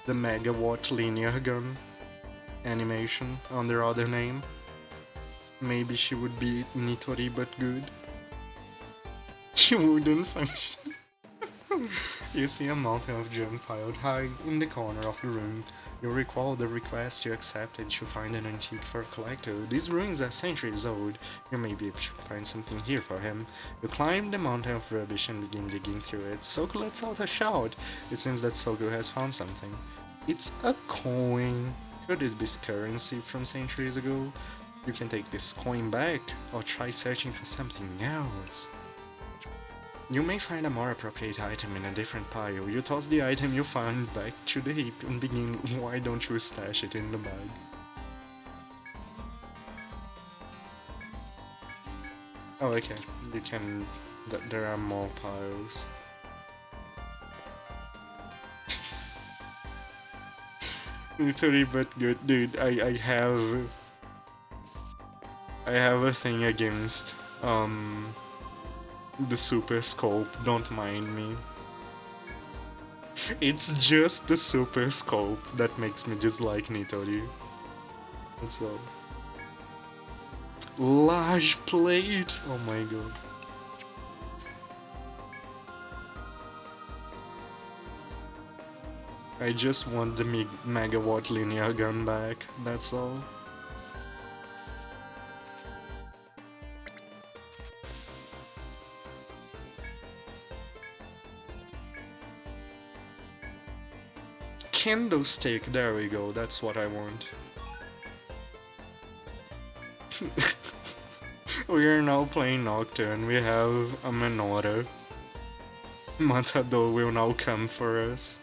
the megawatt linear gun animation under other name. Maybe she would be Nitori but good. She wouldn't function. You see a mountain of junk piled high in the corner of the room. You recall the request you accepted to find an antique for a collector. These ruins are centuries old. You may be able to find something here for him. You climb the mountain of rubbish and begin digging through it. Soku lets out a shout. It seems that Soku has found something. It's a coin. Could this be currency from centuries ago? You can take this coin back, or try searching for something else. You may find a more appropriate item in a different pile. You toss the item you found back to the heap and begin, why don't you stash it in the bag? Oh, okay. You can... there are more piles. Literally, but good, dude. I have a thing against, the super scope, don't mind me. It's just the super scope that makes me dislike Nitori. That's all. Large plate! Oh my god. I just want the megawatt linear gun back, that's all. candlestick, there we go, that's what I want. We are now playing Nocturne, we have a Menorah. Matador will now come for us.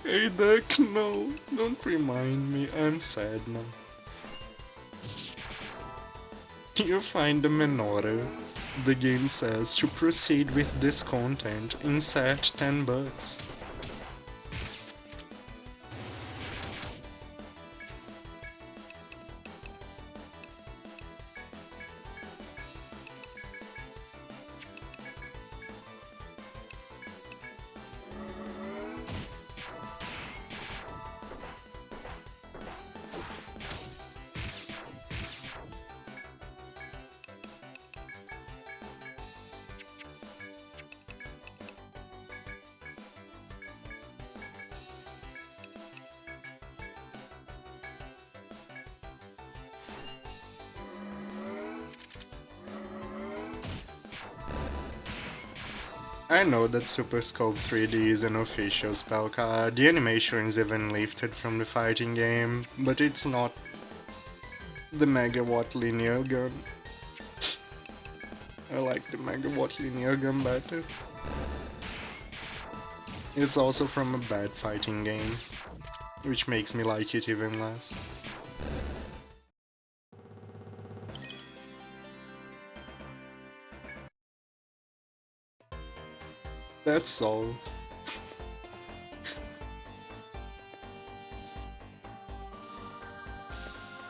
Hey Duck, no, don't remind me, I'm sad now. You find the Menorah. The game says to proceed with this content, insert $10. I know that Super Scope 3D is an official spell card, the animation is even lifted from the fighting game, but it's not the Megawatt linear gun. I like the Megawatt linear gun better. It's also from a bad fighting game, which makes me like it even less. That's all.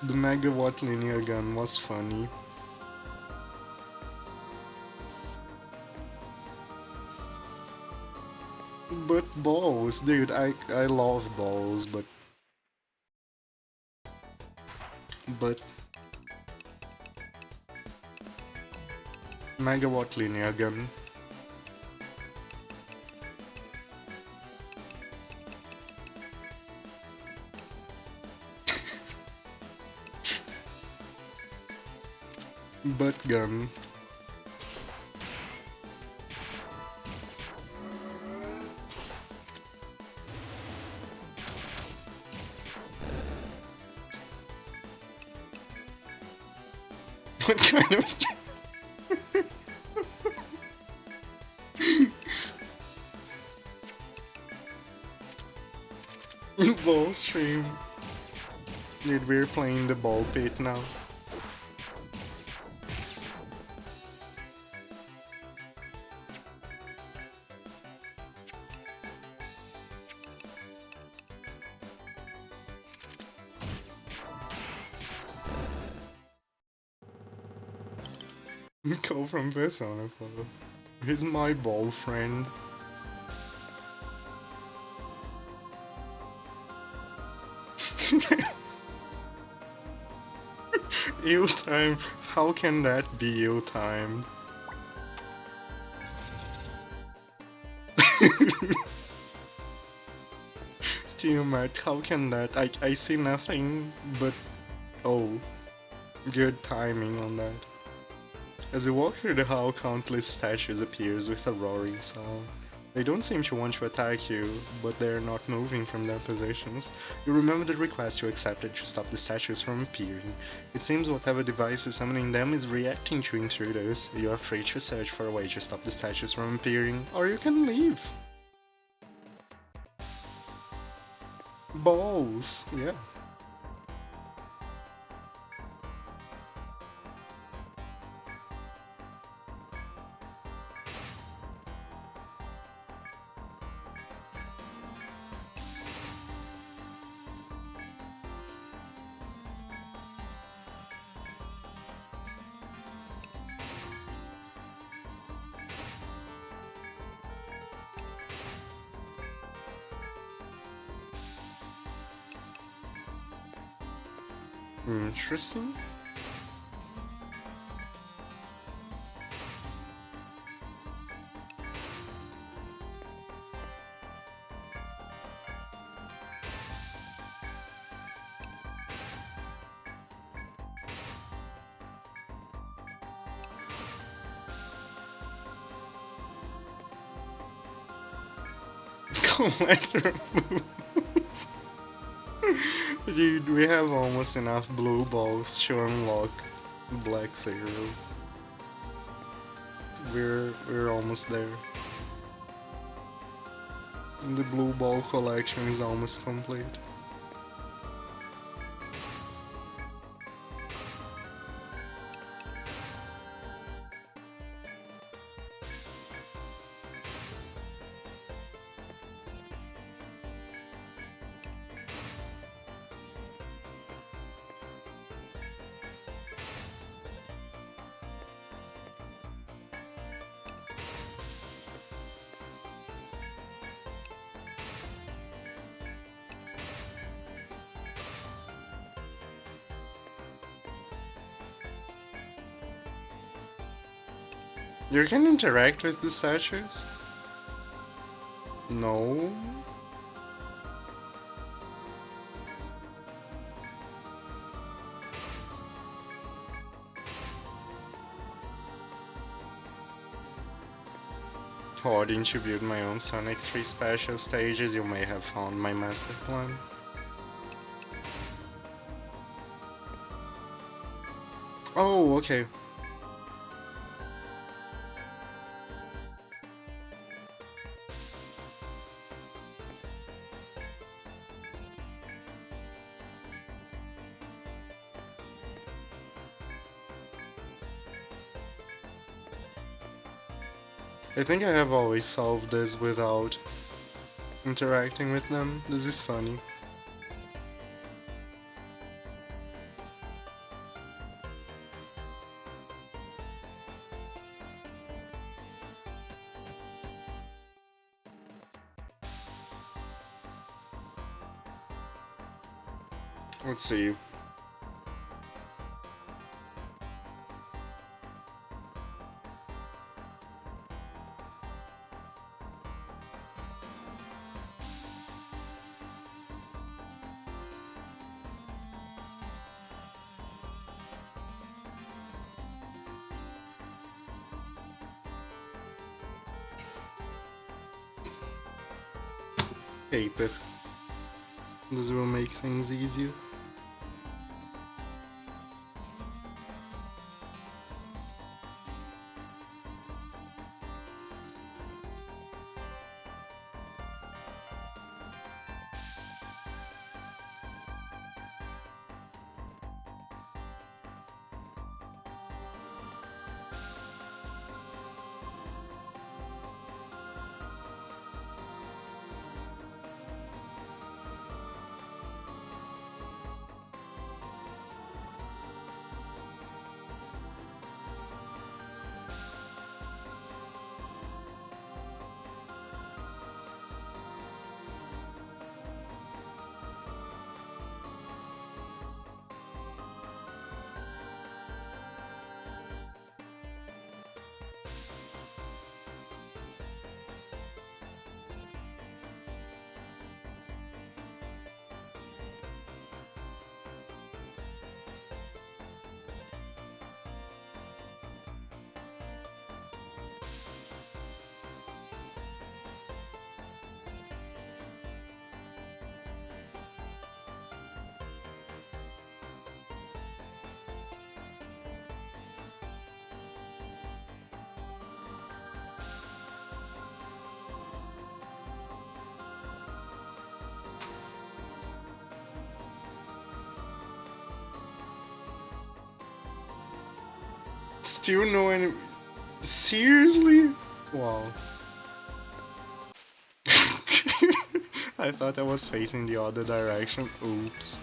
The Megawatt linear gun was funny. But balls, dude, I love balls, but Megawatt linear gun. Butt gun. What kind of... Ball stream. Dude, we're playing the ball pit now. Call from Persona 4. He's my ball friend. Ill-timed? How can that be ill-timed? Tiamat, how can that? I see nothing but... Oh. Good timing on that. As you walk through the hall, countless statues appears with a roaring sound. They don't seem to want to attack you, but they're not moving from their positions. You remember the request you accepted to stop the statues from appearing. It seems whatever device is summoning them is reacting to intruders. You are free to search for a way to stop the statues from appearing, or you can leave. Balls, yeah. Interesting. collector moves. Dude, we have almost enough blue balls to unlock Black Zero. We're almost there. The blue ball collection is almost complete. You can interact with the statues? No? Oh, didn't you build my own Sonic 3 special stages? You may have found my master plan. Oh, okay. I think I have always solved this without interacting with them. This is funny. Let's see. Apith. This will make things easier. Still no any. Seriously? Wow. I thought I was facing the other direction. Oops.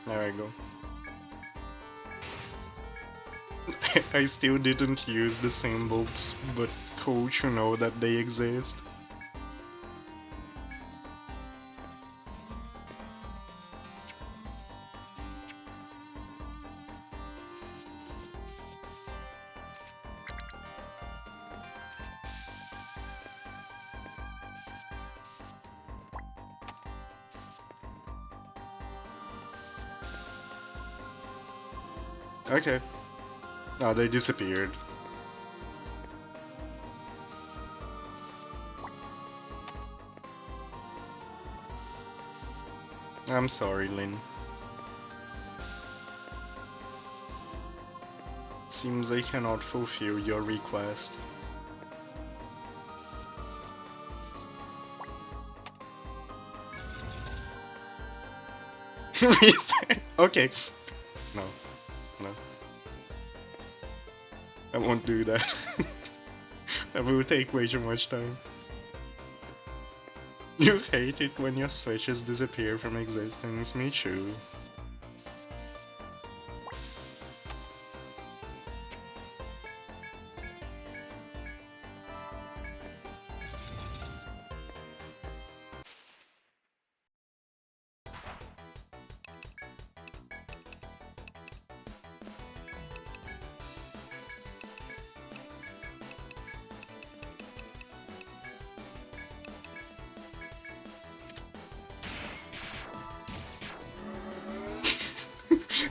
There I go. I still didn't use the symbols, but cool to know that they exist. Okay. Oh, they disappeared. I'm sorry, Lynn. Seems I cannot fulfill your request. Reset. Okay. No. No. I won't do that. That will take way too much time. You hate it when your switches disappear from existence, me too.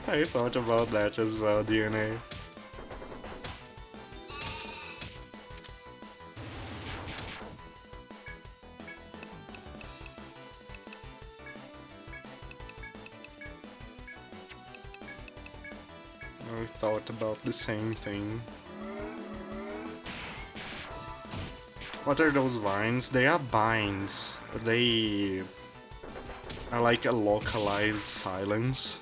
I thought about that as well, DNA. I thought about the same thing. What are those vines? They are binds. They are like a localized silence.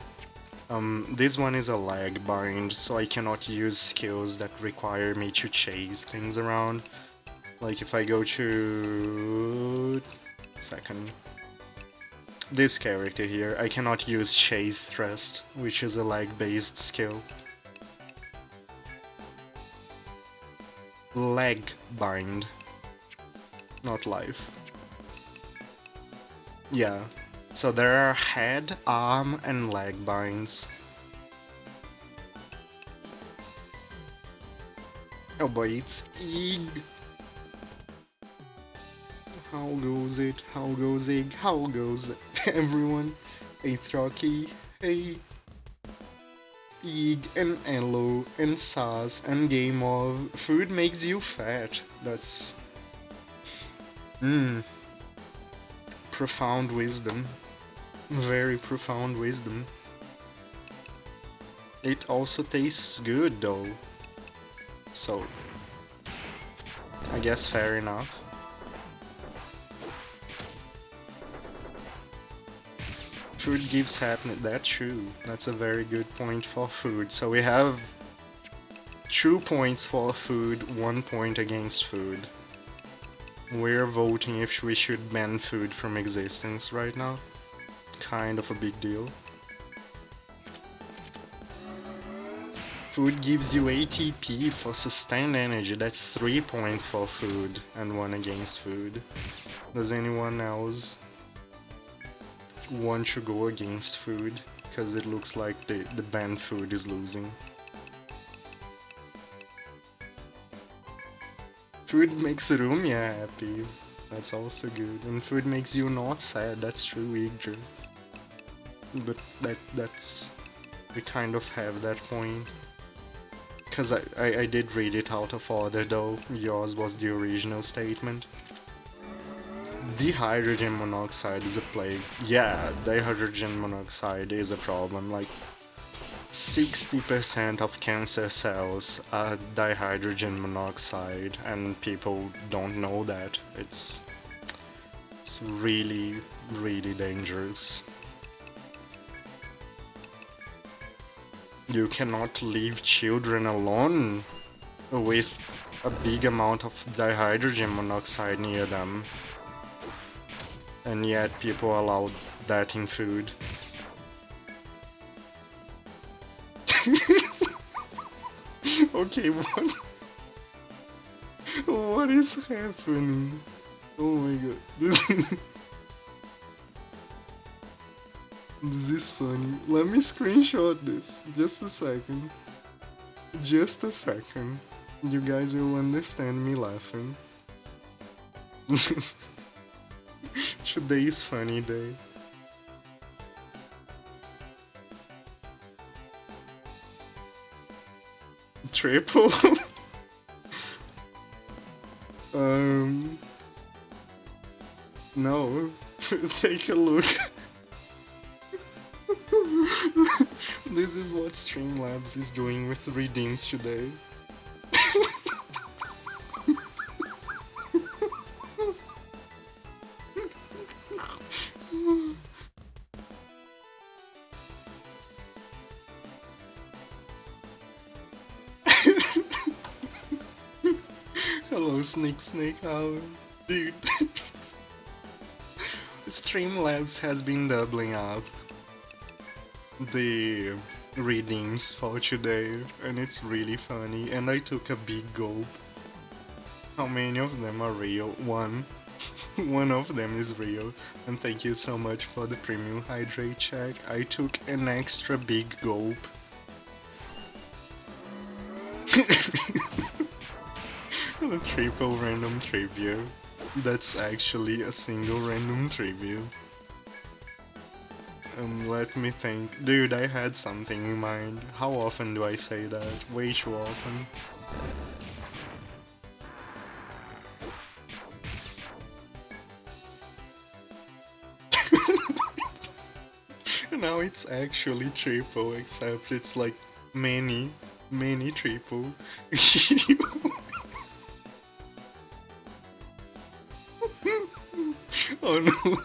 This one is a lag bind, so I cannot use skills that require me to chase things around. Like if I go to... second. This character here, I cannot use chase thrust, which is a lag-based skill. Leg bind, not life. Yeah. So there are head, arm, and leg binds. Oh boy, it's Ig. How goes it? How goes Ig? How goes everyone? Hey Throcky, hey Ig, and Elo, and Sas, and Game of. Food makes you fat. That's... profound wisdom. Very profound wisdom. It also tastes good though. So, I guess fair enough. Food gives happiness, that's true. That's a very good point for food. So we have 2 points for food, 1 point against food. We're voting if we should ban food from existence right now. Kind of a big deal. Food gives you ATP for sustained energy. That's 3 points for food and 1 against food. Does anyone else want to go against food? Because it looks like the banned food is losing. Food makes Rumia happy. That's also good. And food makes you not sad. That's true, Igdra. But that's... we kind of have that point. Because I did read it out of order though. Yours was the original statement. Dihydrogen monoxide is a plague. Yeah, dihydrogen monoxide is a problem. Like 60% of cancer cells are dihydrogen monoxide, and people don't know that. It's really, really dangerous. You cannot leave children alone with a big amount of dihydrogen monoxide near them. And yet people allow that in food. Okay, what? What is happening? Oh my god, this is funny. Let me screenshot this. Just a second. Just a second. You guys will understand me laughing. Today is funny day. Triple? No. Take a look. This is what Streamlabs is doing with redeems today. Hello, Snake, how? Dude. Streamlabs has been doubling up the redeems for today, and it's really funny, and I took a big gulp. How many of them are real? One. One of them is real, and thank you so much for the premium hydrate check. I took an extra big gulp. The triple random trivia. That's actually a single random trivia. Let me think. Dude, I had something in mind. How often do I say that? Way too often. Now it's actually triple, except it's like many triple. Oh no.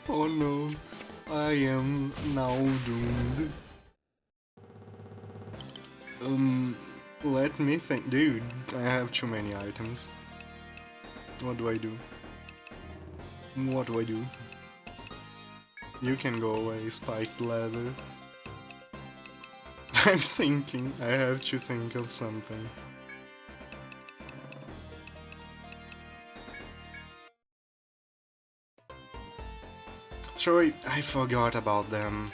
Oh no. I am now doomed. Let me think. Dude, I have too many items. What do I do? What do I do? You can go away, spiked leather. I'm thinking. I have to think of something. Sorry, I forgot about them.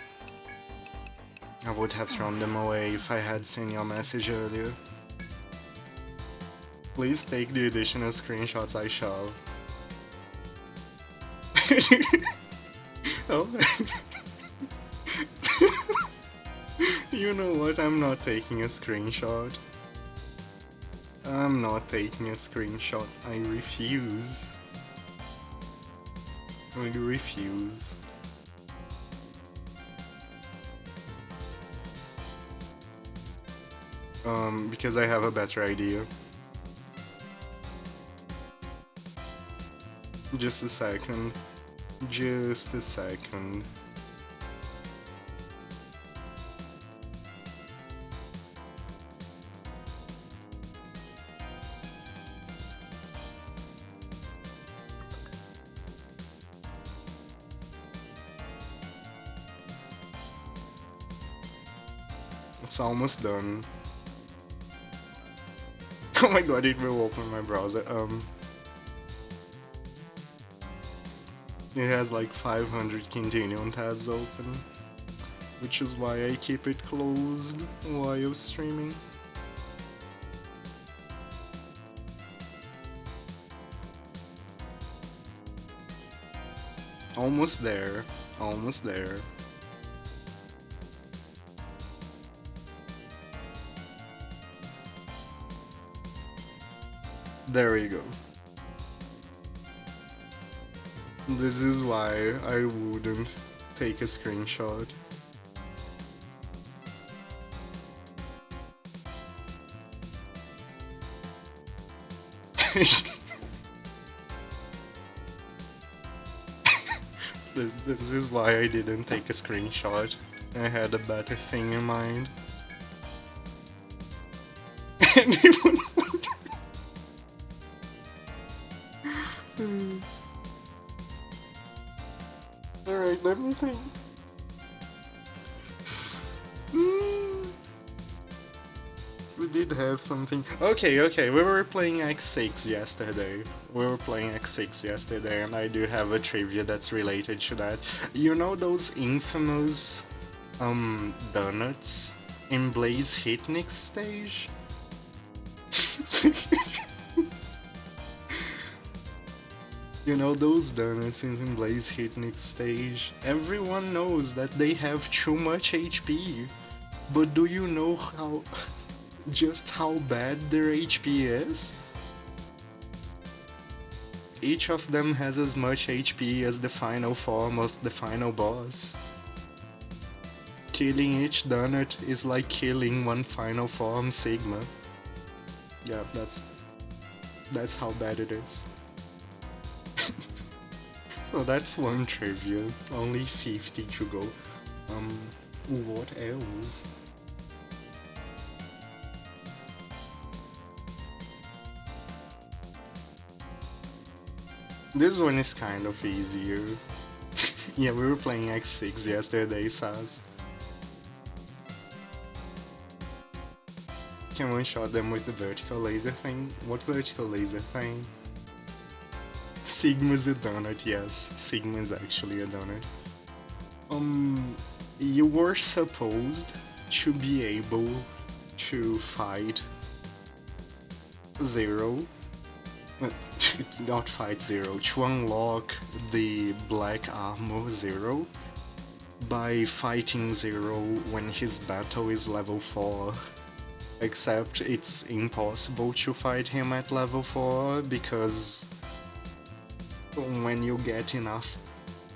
I would have thrown them away if I had seen your message earlier. Please take the additional screenshots I shall. Oh. You know what, I'm not taking a screenshot. I'm not taking a screenshot, I refuse. I refuse. Because I have a better idea. Just a second. Just a second. It's almost done. Oh my god, it will open my browser. It has like 500 continuum tabs open, which is why I keep it closed while streaming. Almost there, almost there. There we go. This is why I wouldn't take a screenshot. This is why I didn't take a screenshot. I had a better thing in mind. Anyone Alright, let me think. We did have something. Okay, we were playing X6 yesterday. And I do have a trivia that's related to that. You know those infamous donuts in Blaze Hitnick's stage? You know those donuts in Blaze Hitnick's stage? Everyone knows that they have too much HP. But do you know just how bad their HP is? Each of them has as much HP as the final form of the final boss. Killing each donut is like killing one final form Sigma. Yeah, that's how bad it is. So that's one trivia. Only 50 to go. What else? This one is kind of easier. Yeah, we were playing X6 yesterday, Saz. Can one-shot them with the vertical laser thing? What vertical laser thing? Sigma's a donut, yes. Sigma is actually a donut. You were supposed to be able to fight Zero. Not fight Zero, to unlock the black armor Zero by fighting Zero when his battle is level 4. Except it's impossible to fight him at level 4 because when you get enough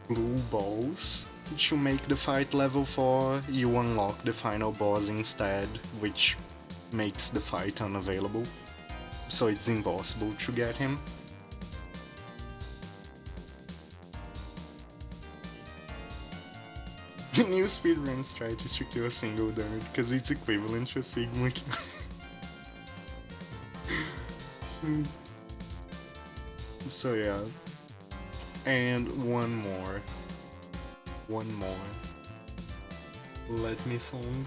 blue balls to make the fight level 4, you unlock the final boss instead, which makes the fight unavailable. So it's impossible to get him. The new speedrun strat is to kill a single donut because it's equivalent to a Sigma kill. So yeah. And one more. Let me think.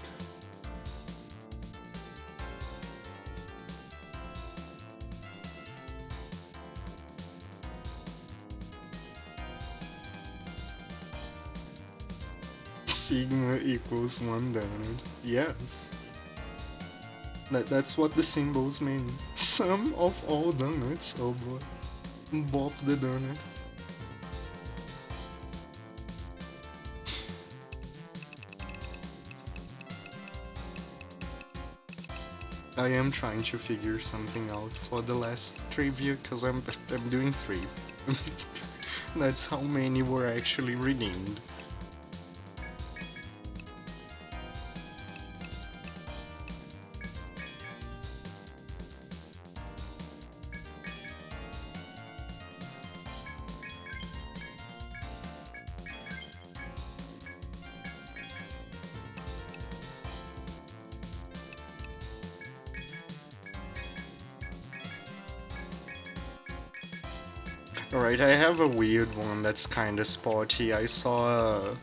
Sigma equals 1 donut. Yes. That's what the symbols mean. Sum of all donuts. Oh boy. Bop the donut. I am trying to figure something out for the last trivia because I'm doing 3. That's how many were actually redeemed. Alright, I have a weird one that's kinda spotty. I saw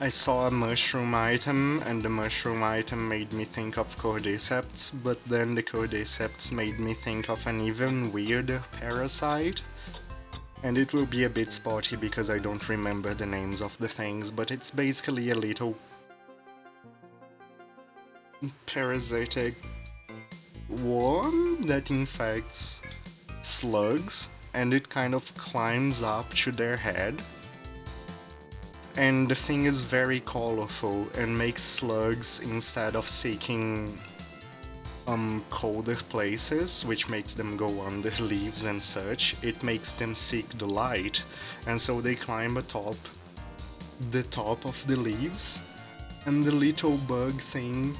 a mushroom item, and the mushroom item made me think of cordyceps, but then the cordyceps made me think of an even weirder parasite. And it will be a bit spotty because I don't remember the names of the things, but it's basically a little parasitic worm that infects slugs, and it kind of climbs up to their head. And the thing is very colorful and makes slugs, instead of seeking colder places, which makes them go under leaves and such, it makes them seek the light, and so they climb atop the top of the leaves, and the little bug thing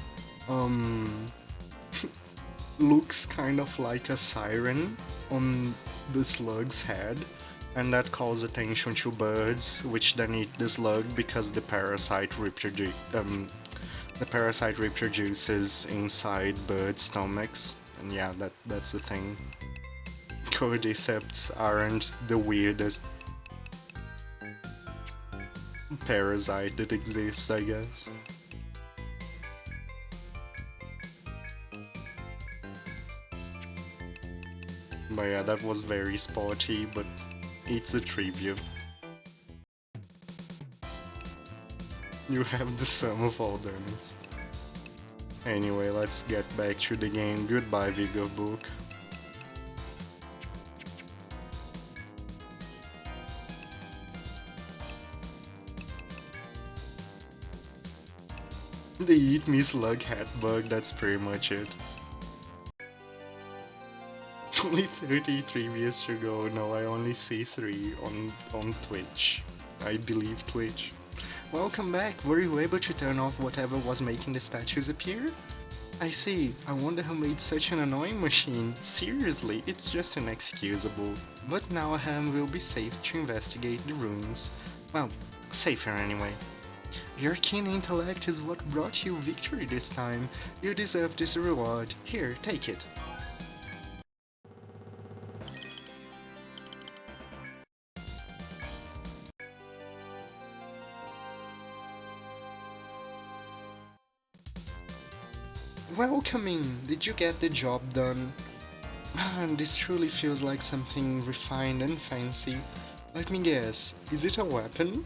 looks kind of like a siren on the slug's head, and that calls attention to birds, which then eat the slug because the parasite reproduces inside bird stomachs. And yeah, that's the thing. Cordyceps aren't the weirdest parasite that exists, I guess. But yeah, that was very sporty, but it's a tribute. You have the sum of all damage. Anyway, let's get back to the game. Goodbye, Vigor Book. They eat me slug hat bug, that's pretty much it. Only 33 views to go. No, I only see 3 on Twitch. I believe Twitch. Welcome back. Were you able to turn off whatever was making the statues appear? I see. I wonder who made such an annoying machine. Seriously, it's just inexcusable. But now Ham will be safe to investigate the ruins. Well, safer anyway. Your keen intellect is what brought you victory this time. You deserve this reward. Here, take it. Welcoming! Did you get the job done? Man, this truly feels like something refined and fancy. Let me guess, is it a weapon?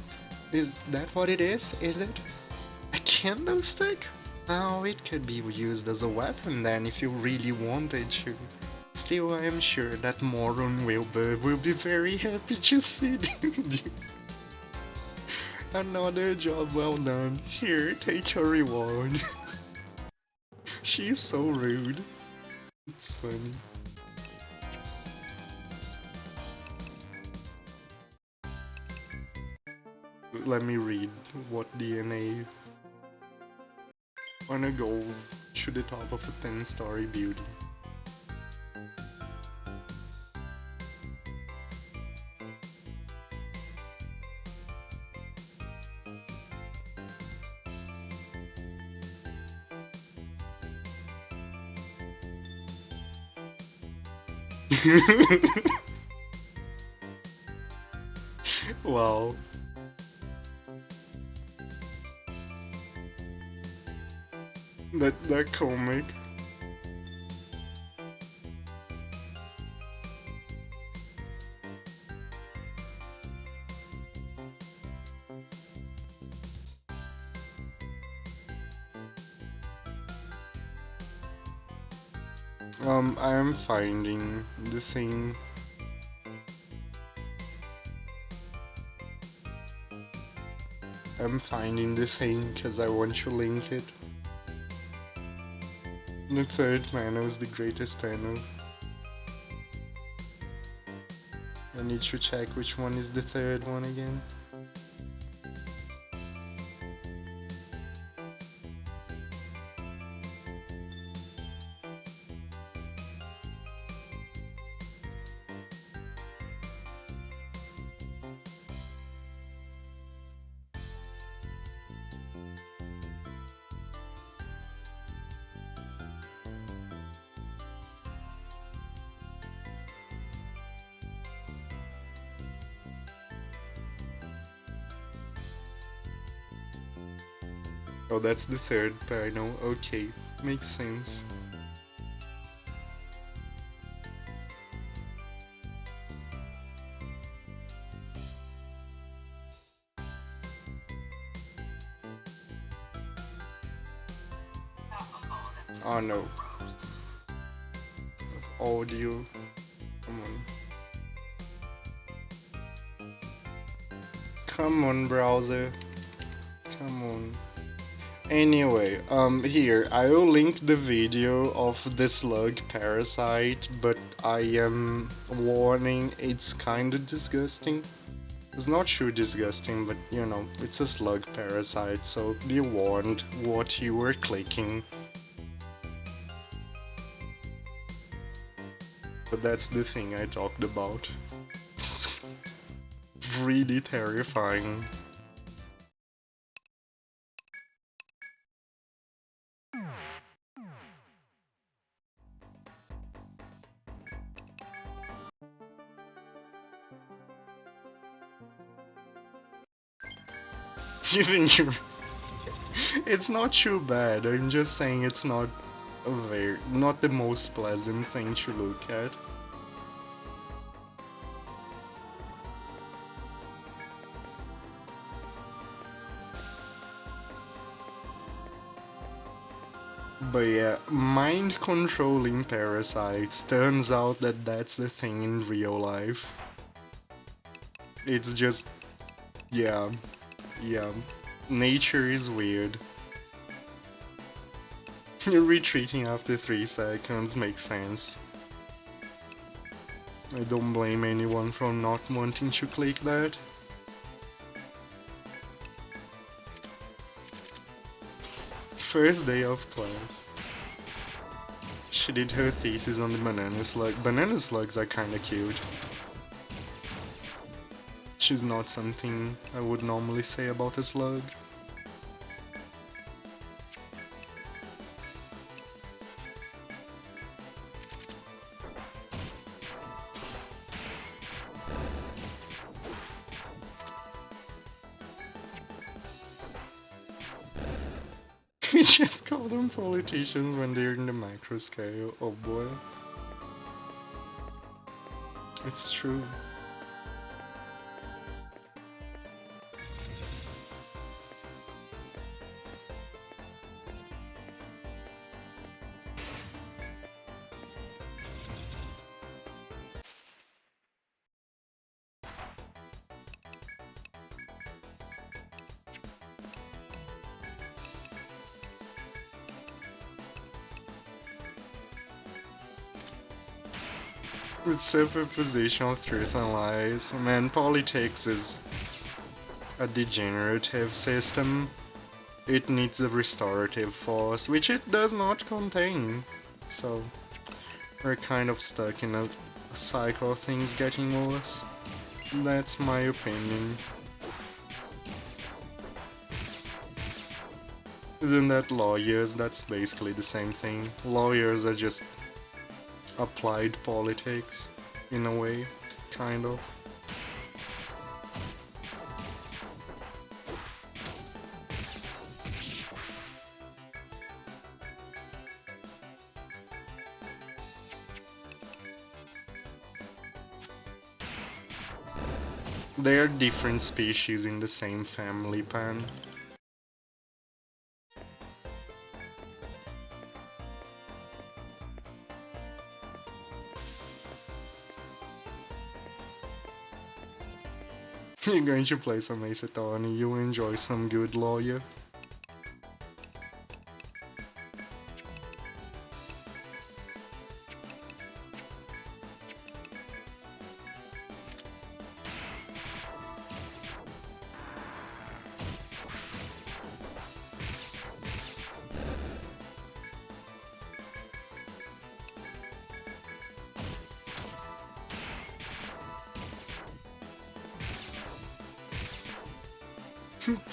Is that what it is it? A candlestick? Oh, it could be used as a weapon then if you really wanted to. Still, I am sure that Moron Wilbur will be very happy to see you. Another job well done. Here, take your reward. She's so rude. It's funny. Let me read what DNA. Wanna go to the top of a 10-story building. Wow. That comic. I am finding the thing. I'm finding the thing because I want to link it. The third panel is the greatest panel. I need to check which one is the third one again. Oh, that's the third panel. Okay, makes sense. Oh no. Audio. Come on. Come on, browser. Come on. Anyway, here, I will link the video of the slug parasite, but I am warning, it's kinda disgusting. It's not too disgusting, but you know, it's a slug parasite, so be warned what you were clicking. But that's the thing I talked about. It's really terrifying. Even you. It's not too bad, I'm just saying it's not not the most pleasant thing to look at. But yeah, mind controlling parasites. Turns out that that's the thing in real life. It's just, yeah, yeah. Nature is weird. Retreating after 3 seconds makes sense. I don't blame anyone for not wanting to click that. First day of class. She did her thesis on the banana slug. Banana slugs are kinda cute. Which is not something I would normally say about a slug. We just call them politicians when they're in the macro scale. Oh boy. It's true. With superposition of truth and lies, man, politics is a degenerative system. It needs a restorative force, which it does not contain. So, we're kind of stuck in a cycle of things getting worse. That's my opinion. Isn't that lawyers? That's basically the same thing. Lawyers are just applied politics, in a way, kind of. They are different species in the same family, Pan. You're going to play some Ace Attorney, you'll enjoy some good lawyer.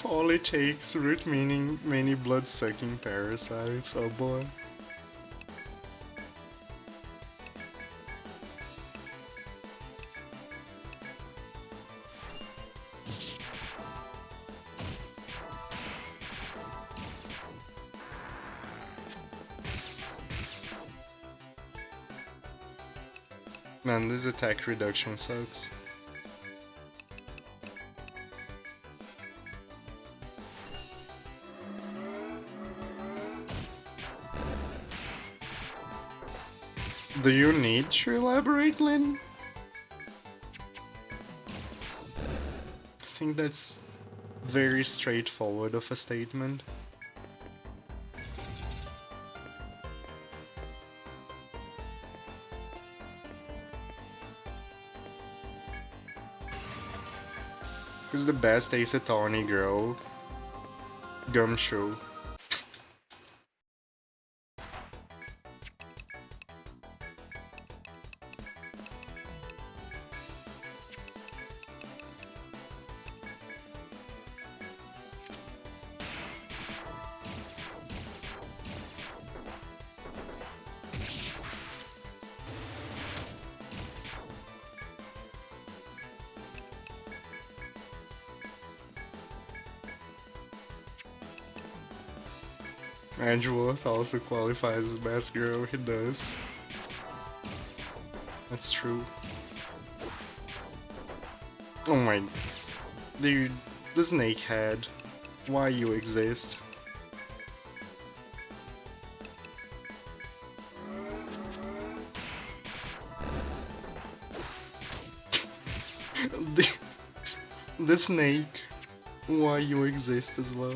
Politics, root meaning many blood-sucking parasites, oh boy. Man, this attack reduction sucks. Do you need to elaborate, Lynn? I think that's very straightforward of a statement. Who's the best Ace Attorney girl? Gumshoe. Edgeworth also qualifies as best girl, he does. That's true. Oh my... Dude, the snakehead. Why you exist? The snake. Why you exist as well.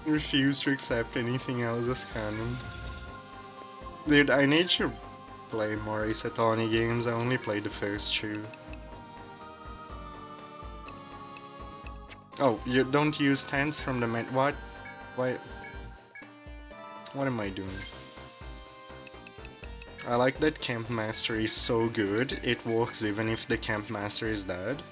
Refuse to accept anything else as canon. Dude, I need to play more Ace Attorney games. I only played the first two. Oh, you don't use tents from the main. What? Why? What am I doing? I like that Camp Master is so good. It works even if the Camp Master is dead.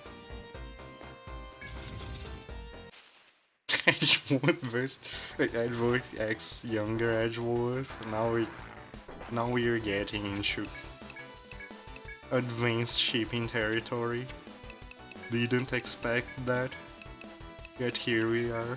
Edgeworth versus Edgeworth X younger Edgeworth. Now we're getting into advanced shipping territory. Didn't expect that. Yet here we are.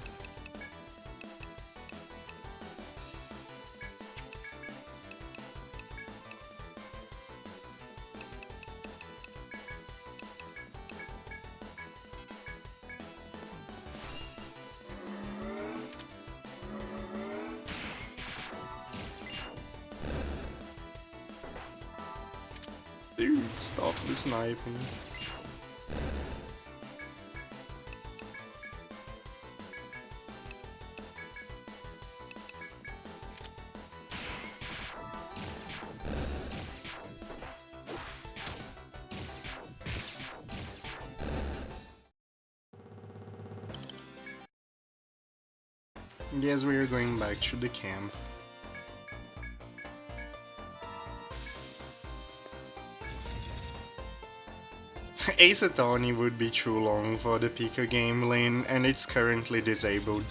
Dude, stop the sniping. Yes, we are going back to the camp. Ace Attorney would be too long for the Pika game lane, and it's currently disabled.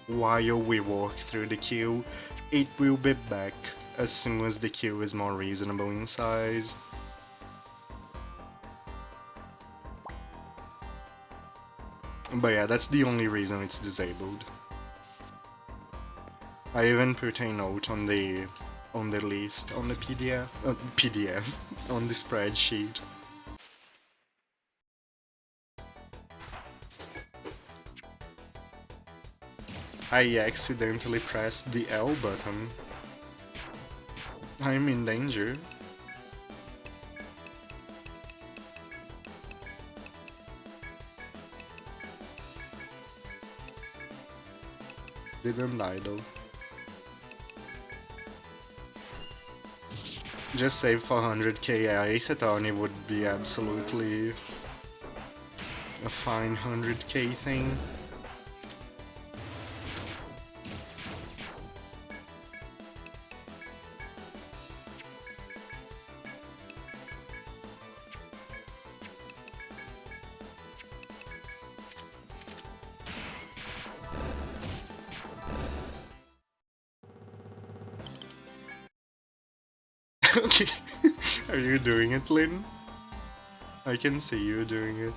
While we walk through the queue, it will be back as soon as the queue is more reasonable in size. But yeah, that's the only reason it's disabled. I even put a note on the list, on the PDF, on the spreadsheet. I accidentally pressed the L button. I'm in danger. Didn't die though. Just save 400k, yeah, Ace Attorney would be absolutely a fine 100k thing. Okay, are you doing it, Lynn? I can see you doing it.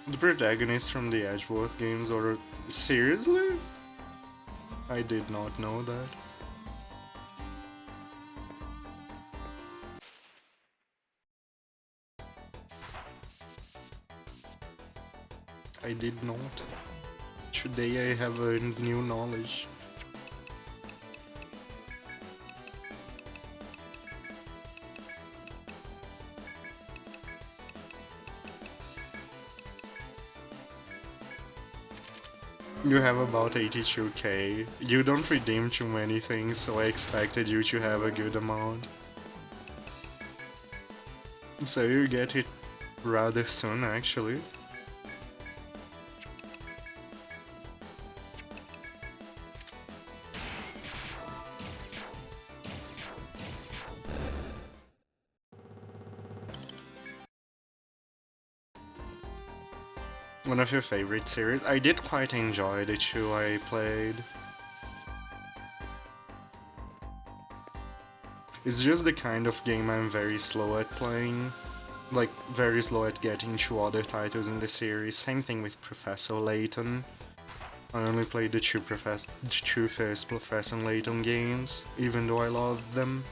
The protagonist from the Edgeworth games, or seriously? I did not know that. I did not. Today I have a new knowledge. You have about 82k. You don't redeem too many things, so I expected you to have a good amount. So you get it rather soon, actually. One of your favorite series? I did quite enjoy the two I played. It's just the kind of game I'm very slow at playing. like very slow at getting to other titles in the series. Same thing with Professor Layton. I only played the two first Professor Layton games, even though I love them.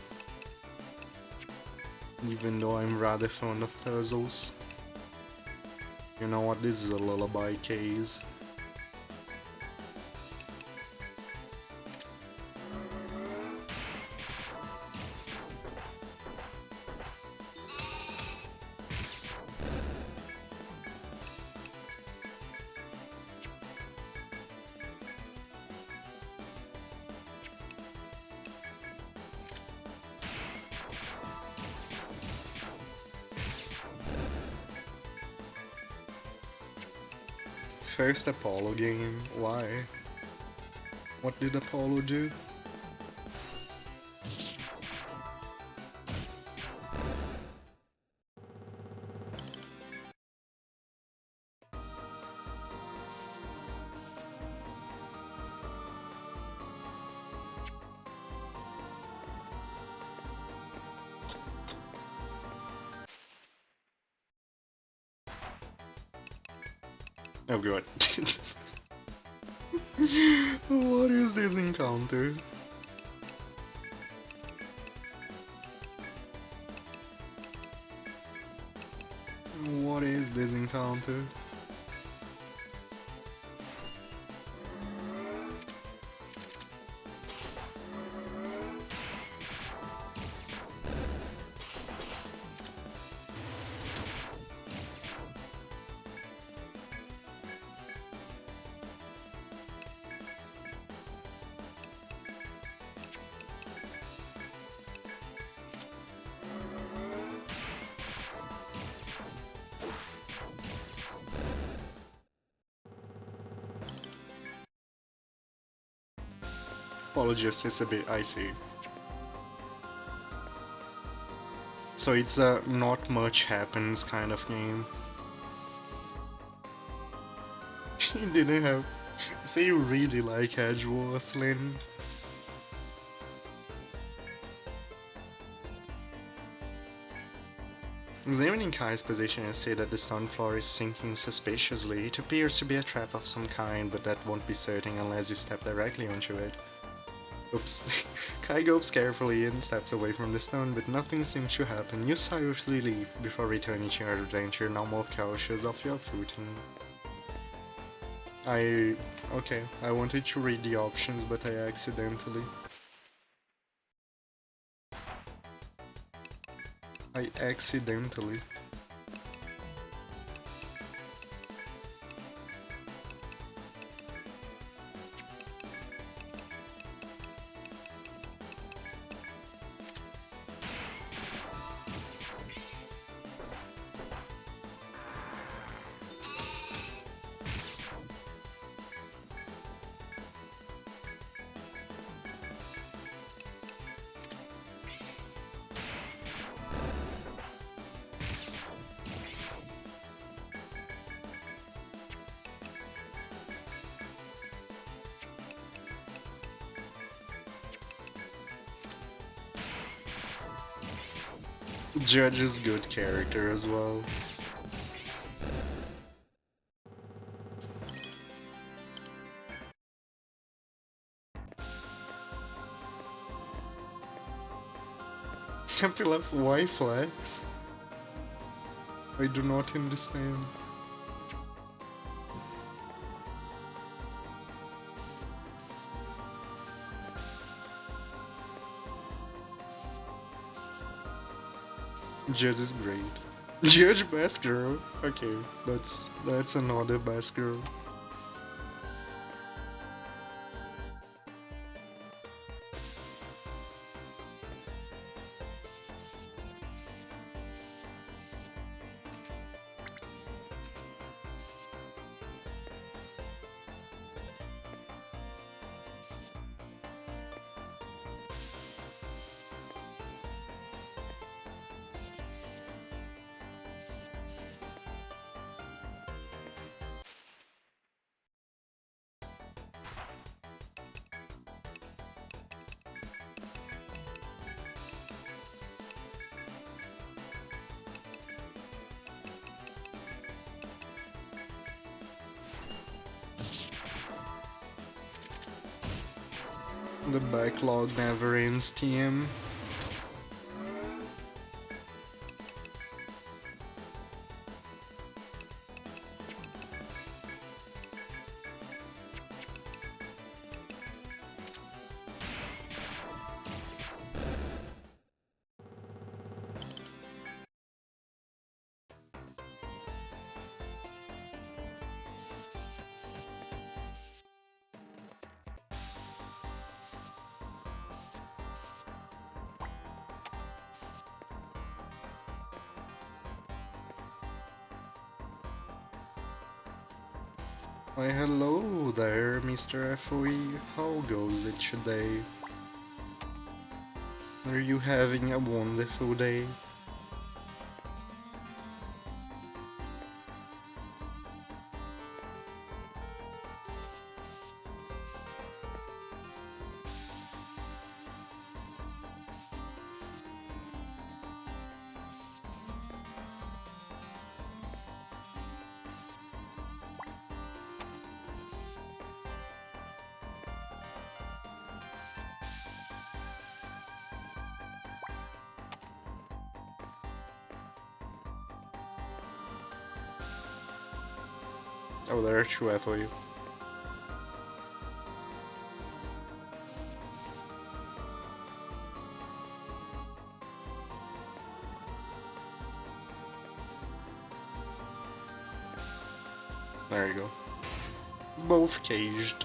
Even though I'm rather fond of puzzles. You know what, this is a lullaby case. First Apollo game, why? What did Apollo do? Oh god. What is this encounter? What is this encounter? Apologies, it's a bit icy. So it's a not much happens kind of game. You didn't have... Say you really like Edgeworth, Lynn. Examining Kai's position, I see that the stone floor is sinking suspiciously. It appears to be a trap of some kind, but that won't be certain unless you step directly onto it. Oops. Kai gulps carefully and steps away from the stone, but nothing seems to happen. You sigh with relief before returning to your adventure, now more cautious of your footing. Okay, I wanted to read the options, but I accidentally. Judge is good character as well. Happy left Y flags? I do not understand. Judge is great. Judge best girl? Okay, that's another best girl. The backlog never ends, TM. Why hello there, Mr. FOE. How goes it today? Are you having a wonderful day? Oh, there are two FOE. There you go. Both caged.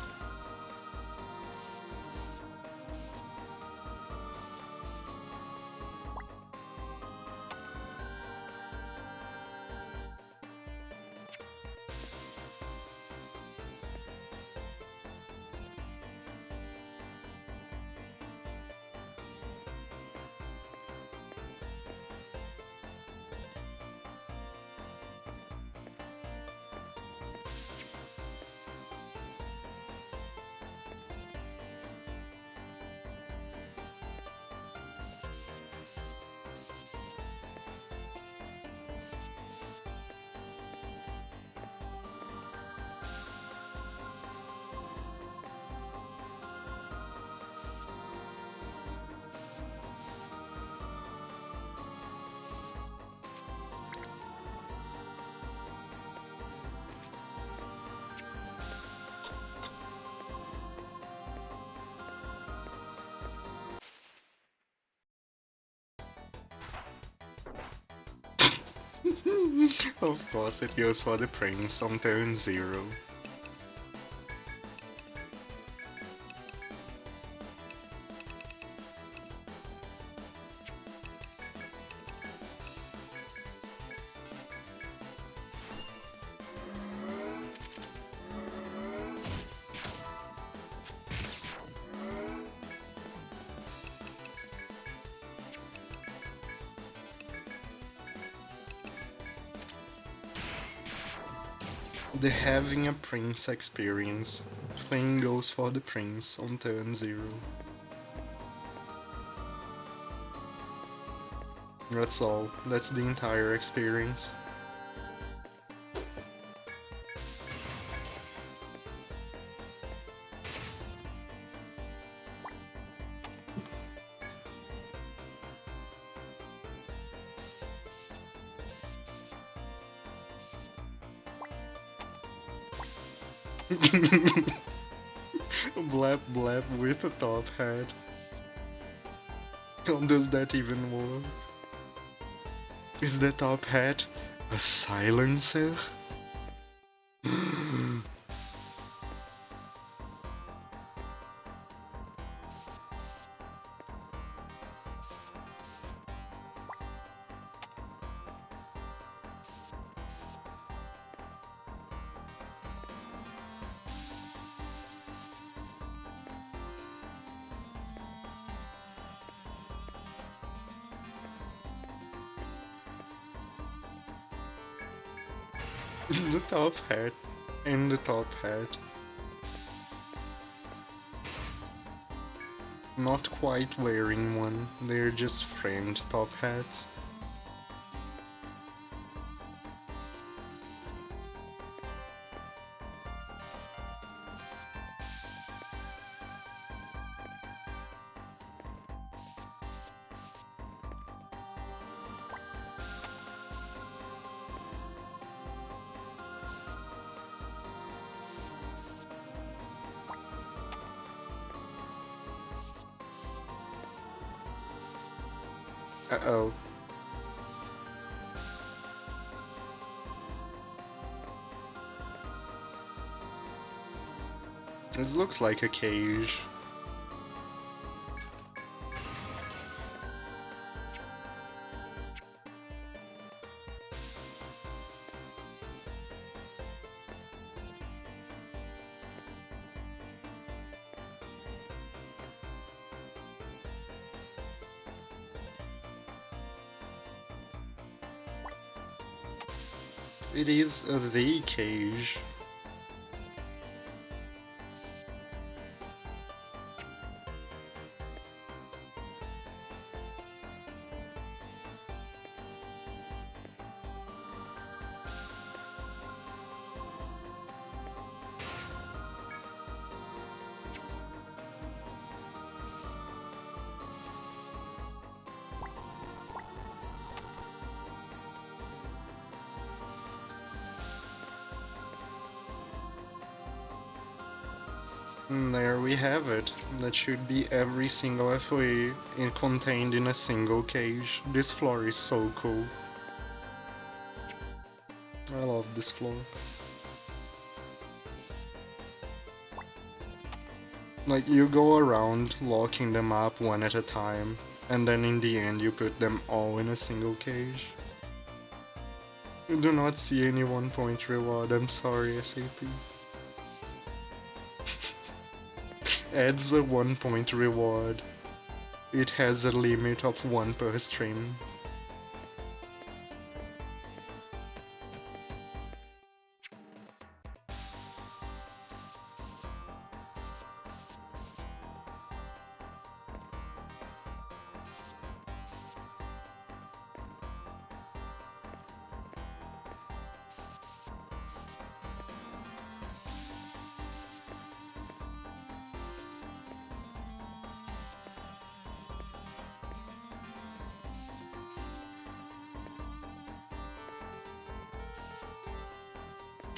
Of course it goes for the prince on turn 0. The having a prince experience. Thing goes for the prince on turn 0. That's all. That's the entire experience. Blap blap with a top hat. How does that even work? Is the top hat a silencer? The top hat and the top hat. Not quite wearing one, they're just framed top hats. Uh-oh. This looks like a cage. It is the cage. And there we have it. That should be every single FOE contained in a single cage. This floor is so cool. I love this floor. Like, you go around locking them up one at a time, and then in the end you put them all in a single cage. You do not see any 1-point reward, I'm sorry, SAP. Adds a 1-point reward. It has a limit of 1 per stream.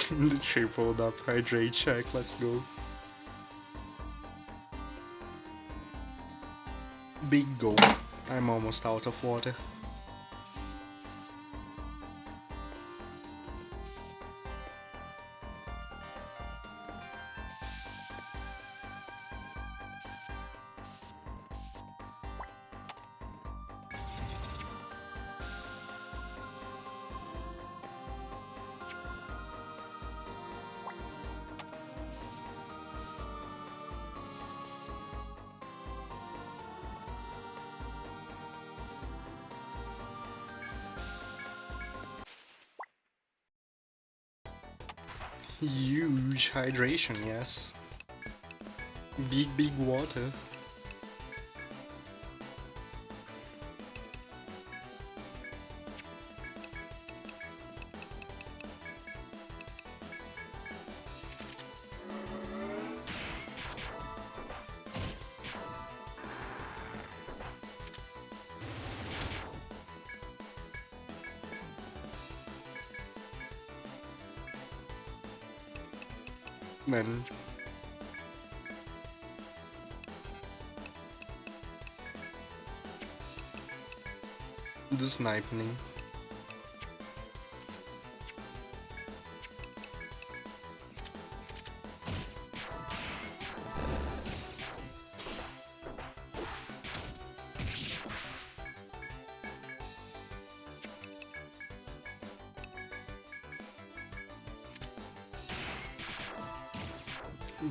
The tripled up hydrate check, let's go. Big goal. I'm almost out of water. Huge hydration, yes. Big water. Then the sniping.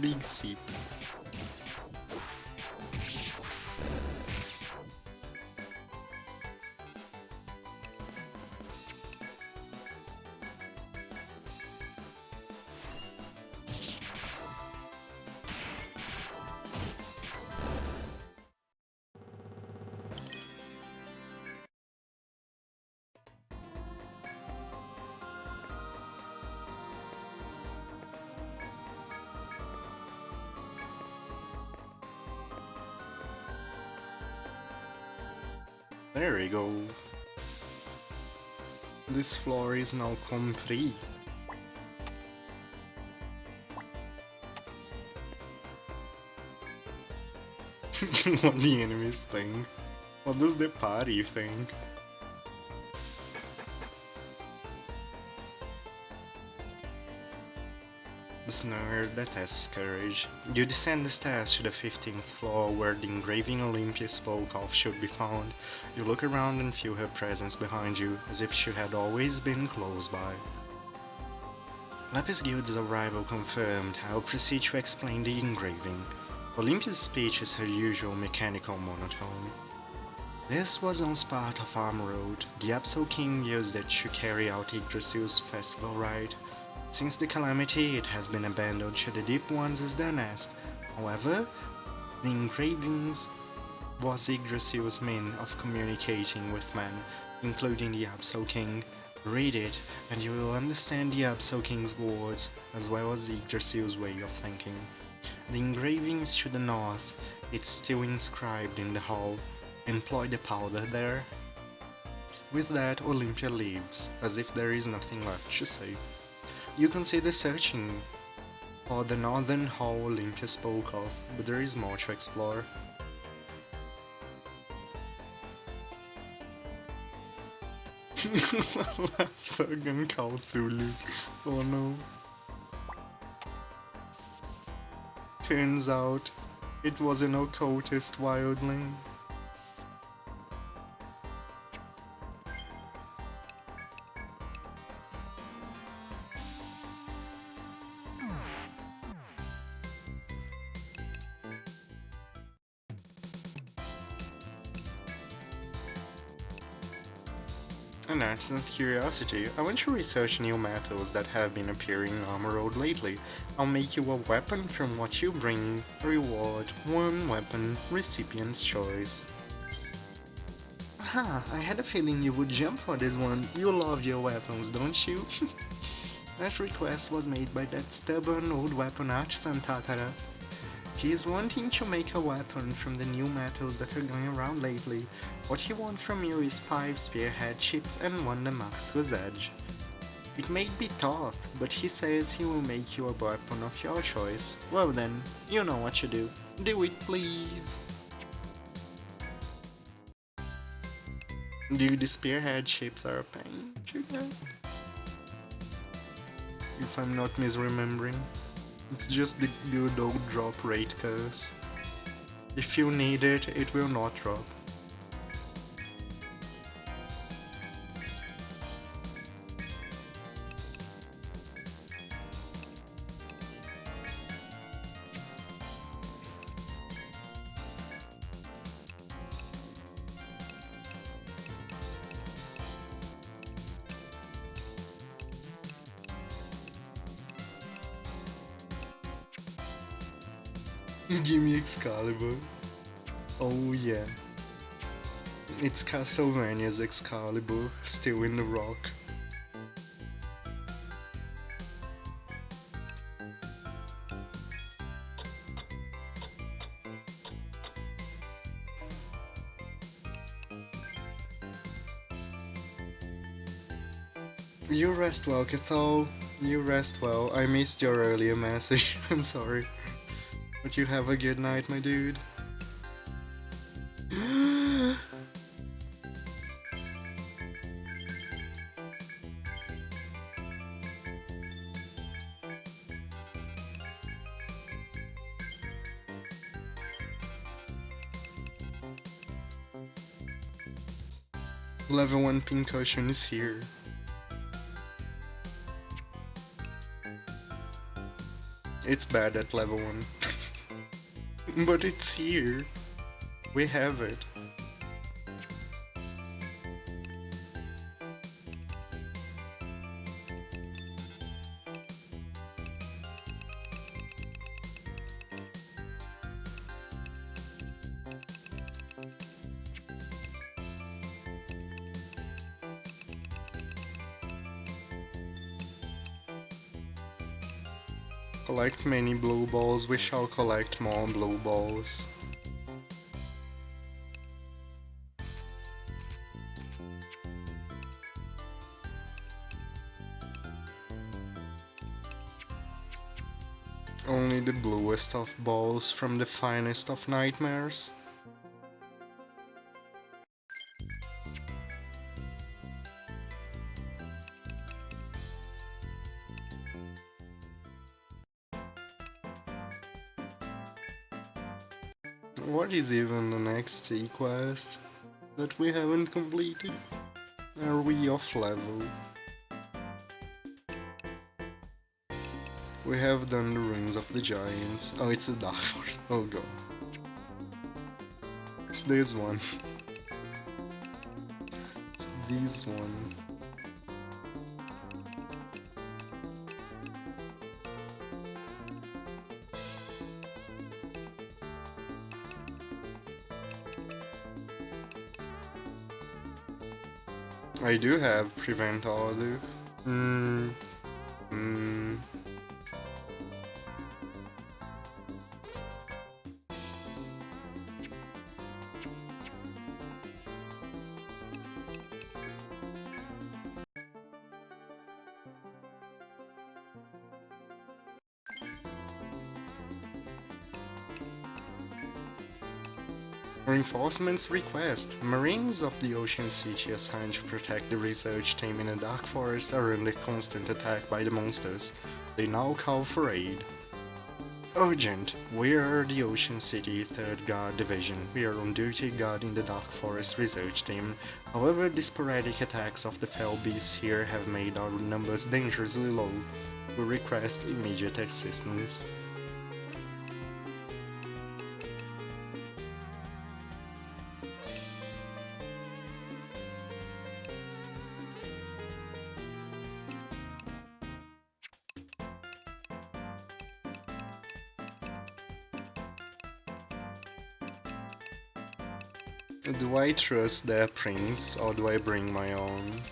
Big sip. There we go. This floor is now complete. What the enemies think. What does the party think? The snare detests courage. You descend the stairs to the 15th floor where the engraving Olympia spoke of should be found. You look around and feel her presence behind you, as if she had always been close by. Lapis Guild's arrival confirmed. I'll proceed to explain the engraving. Olympia's speech is her usual mechanical monotone. This was once part of Armroad. The Absol King used it to carry out Yggdrasil's festival rite. Since the calamity, it has been abandoned to the Deep Ones as their nest. However, the engravings was Yggdrasil's means of communicating with men, including the Absol King. Read it, and you will understand the Absol King's words, as well as Yggdrasil's way of thinking. The engravings to the north, it's still inscribed in the hall. Employ the powder there. With that, Olympia leaves, as if there is nothing left to say. You consider searching for the northern hall Olympia spoke of, but there is more to explore. Fucking Cthulhu. Oh no. Turns out, it was an occultist wildling. An artisan's curiosity, I want to research new metals that have been appearing in Armoroad lately. I'll make you a weapon from what you bring. Reward, 1 weapon, recipient's choice. Aha, I had a feeling you would jump for this one. You love your weapons, don't you? That request was made by that stubborn old weapon artisan Tatara. He is wanting to make a weapon from the new metals that are going around lately. What he wants from you is 5 spearhead chips and 1 Damascus edge. It may be tough, but he says he will make you a weapon of your choice. Well then, you know what to do. Do it, please! Dude, the spearhead chips are a pain to get. If I'm not misremembering. It's just the good old drop rate curse. If you need it, it will not drop. Give me Excalibur. Oh yeah. It's Castlevania's Excalibur, still in the rock. You rest well, Cathal. You rest well. I missed your earlier message. I'm sorry. But you have a good night, my dude. Level 1 pincushion is here. It's bad at level 1. But it's here. We have it. Collect many blue balls, we shall collect more blue balls. Only the bluest of balls from the finest of nightmares. What is even the next sea quest that we haven't completed? Are we off level? We have done the Ruins of the Giants. Oh, it's the Dark Forest. Oh god. It's this one. It's this one. I do have Prevent Order. Hmm. Hmm. Reinforcements request. Marines of the Ocean City assigned to protect the research team in the Dark Forest are under constant attack by the monsters. They now call for aid. Urgent! We are the Ocean City 3rd Guard Division. We are on duty guarding the Dark Forest research team. However, the sporadic attacks of the fell beasts here have made our numbers dangerously low. We request immediate assistance. Do I trust their prince, or do I bring my own?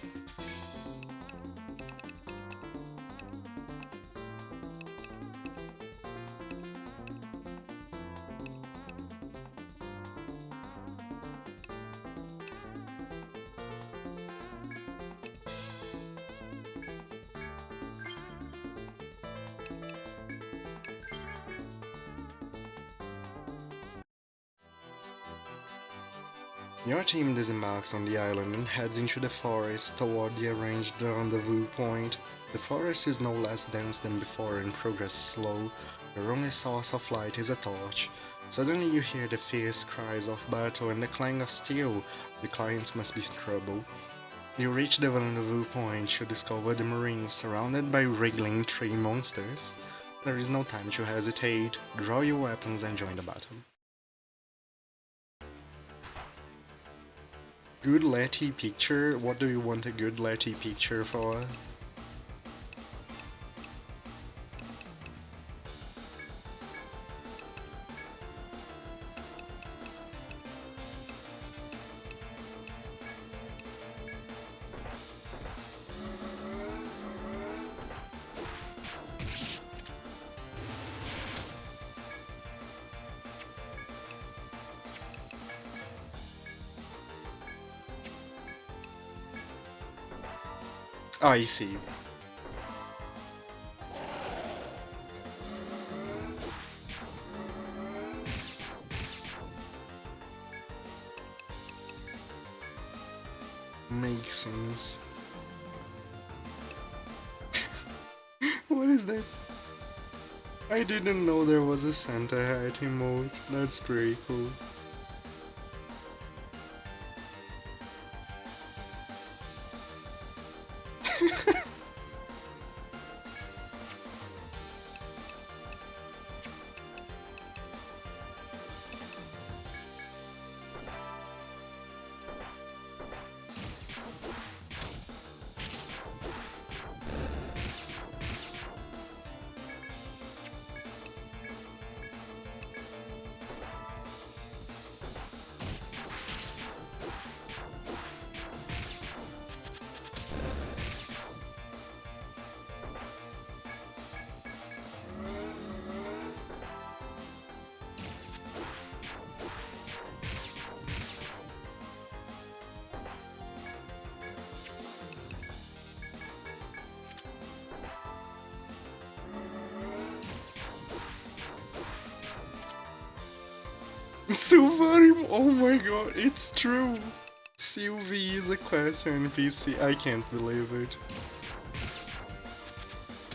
Your team disembarks on the island and heads into the forest toward the arranged rendezvous point. The forest is no less dense than before and progress slow. Your only source of light is a torch. Suddenly you hear the fierce cries of battle and the clang of steel. The clients must be in trouble. You reach the rendezvous point to discover the marines surrounded by wriggling tree monsters. There is no time to hesitate. Draw your weapons and join the battle. Good Letty picture? What do you want a good Letty picture for? I see. Makes sense. What is that? I didn't know there was a Santa hat emote. That's pretty cool. Silvarim, oh my god, it's true! Sylvie is a quest NPC, I can't believe it.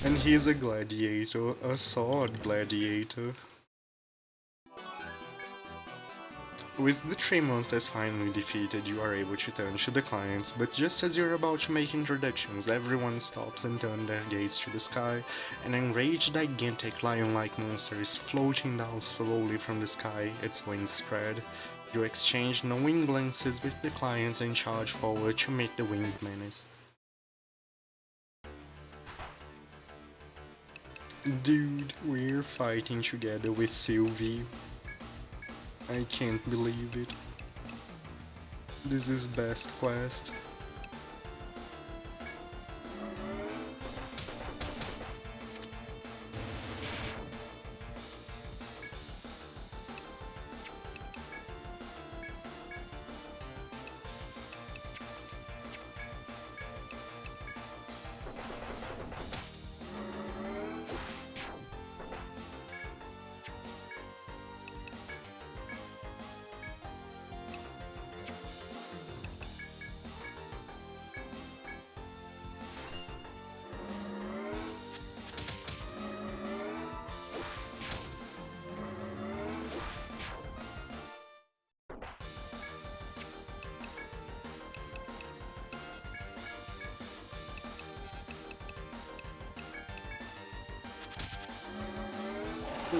And he's a gladiator, a sword gladiator. With the 3 monsters finally defeated, you are able to turn to the clients, but just as you're about to make introductions, everyone stops and turns their gaze to the sky. An enraged, gigantic lion-like monster is floating down slowly from the sky, its wings spread. You exchange knowing glances with the clients and charge forward to meet the winged menace. Dude, we're fighting together with Sylvie. I can't believe it. This is best quest.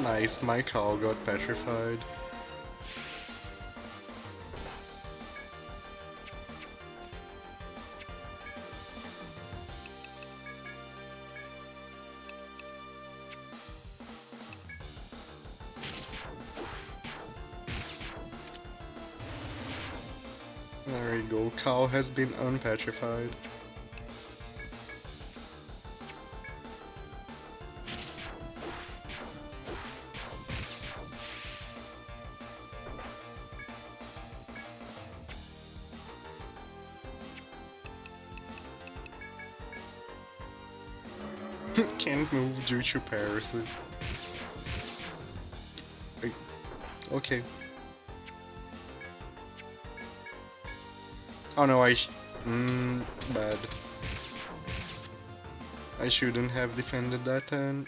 Nice, my cow got petrified. There we go, cow has been unpetrified. Can't move due to paralysis. Okay. Oh no, bad. I shouldn't have defended that turn.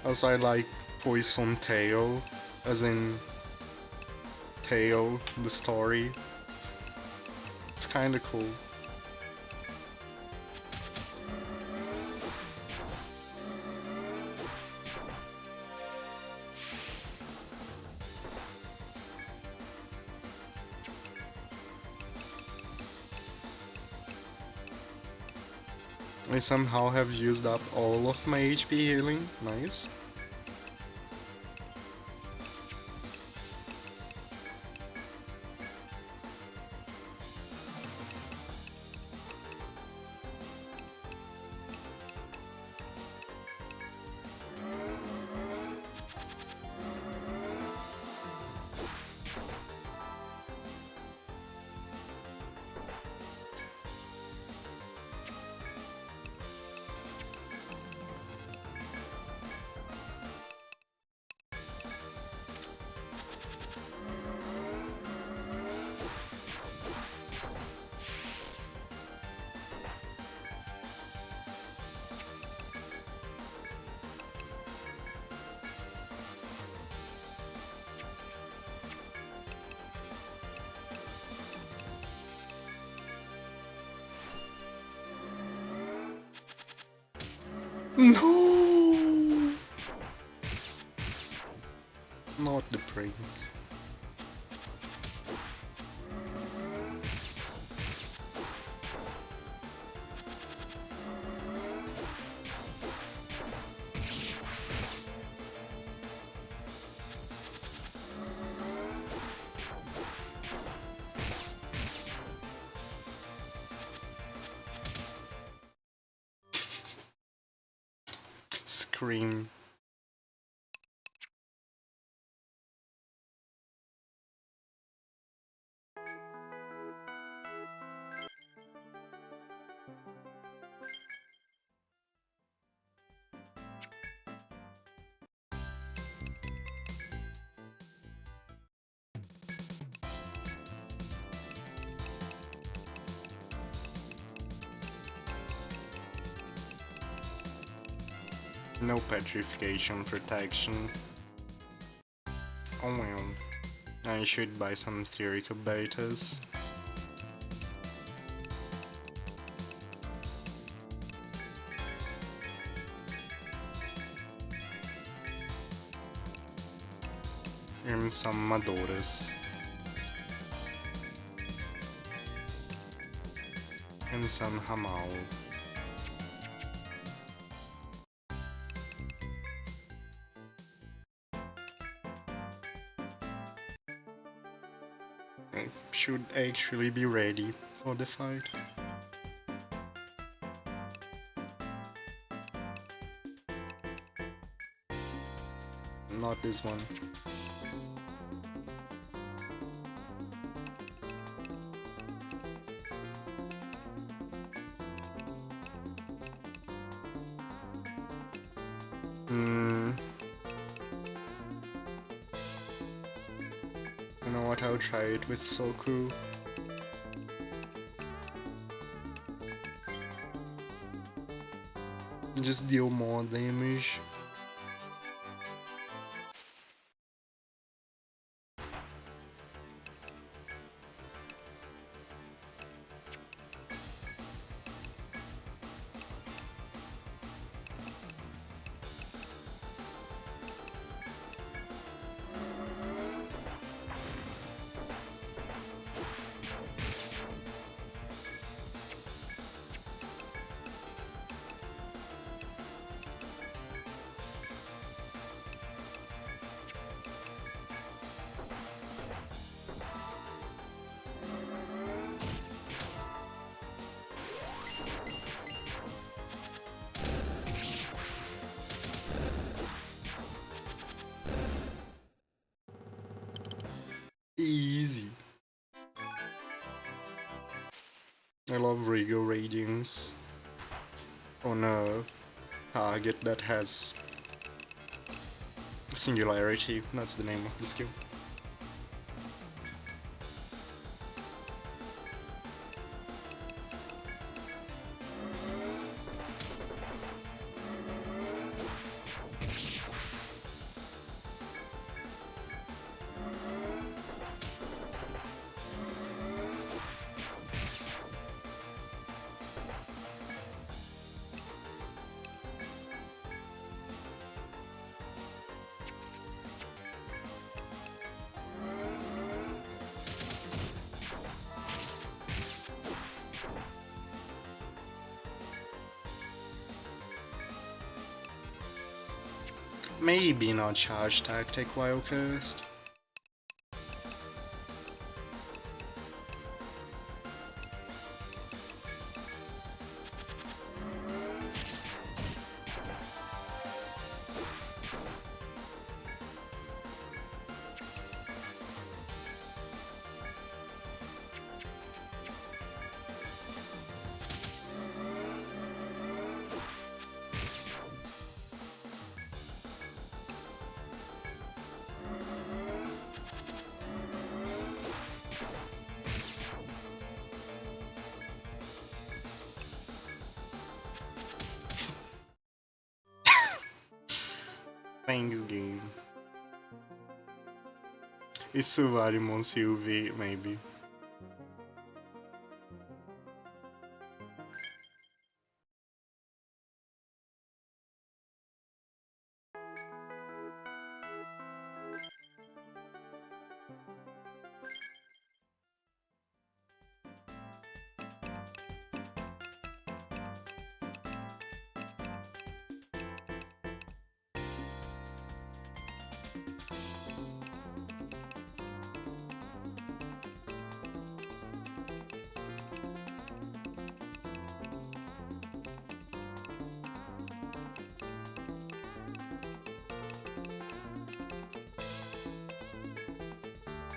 Also, I like Poison Tail, as in Tale, the story. It's kinda cool. I somehow have used up all of my HP healing. Nice. No! Not the prince. Scream. No petrification protection. Oh well. I should buy some theoretical betas. And some Madoras. And some Hamal. I should actually be ready for the fight. Not this one. You know what, I'll try it with Soku. Just deal more damage. Easy. I love Regal Radiance on a target that has Singularity. That's the name of the skill. Maybe not charge tactic while cursed. Thanks, game. Isso vale Monsilvi, maybe.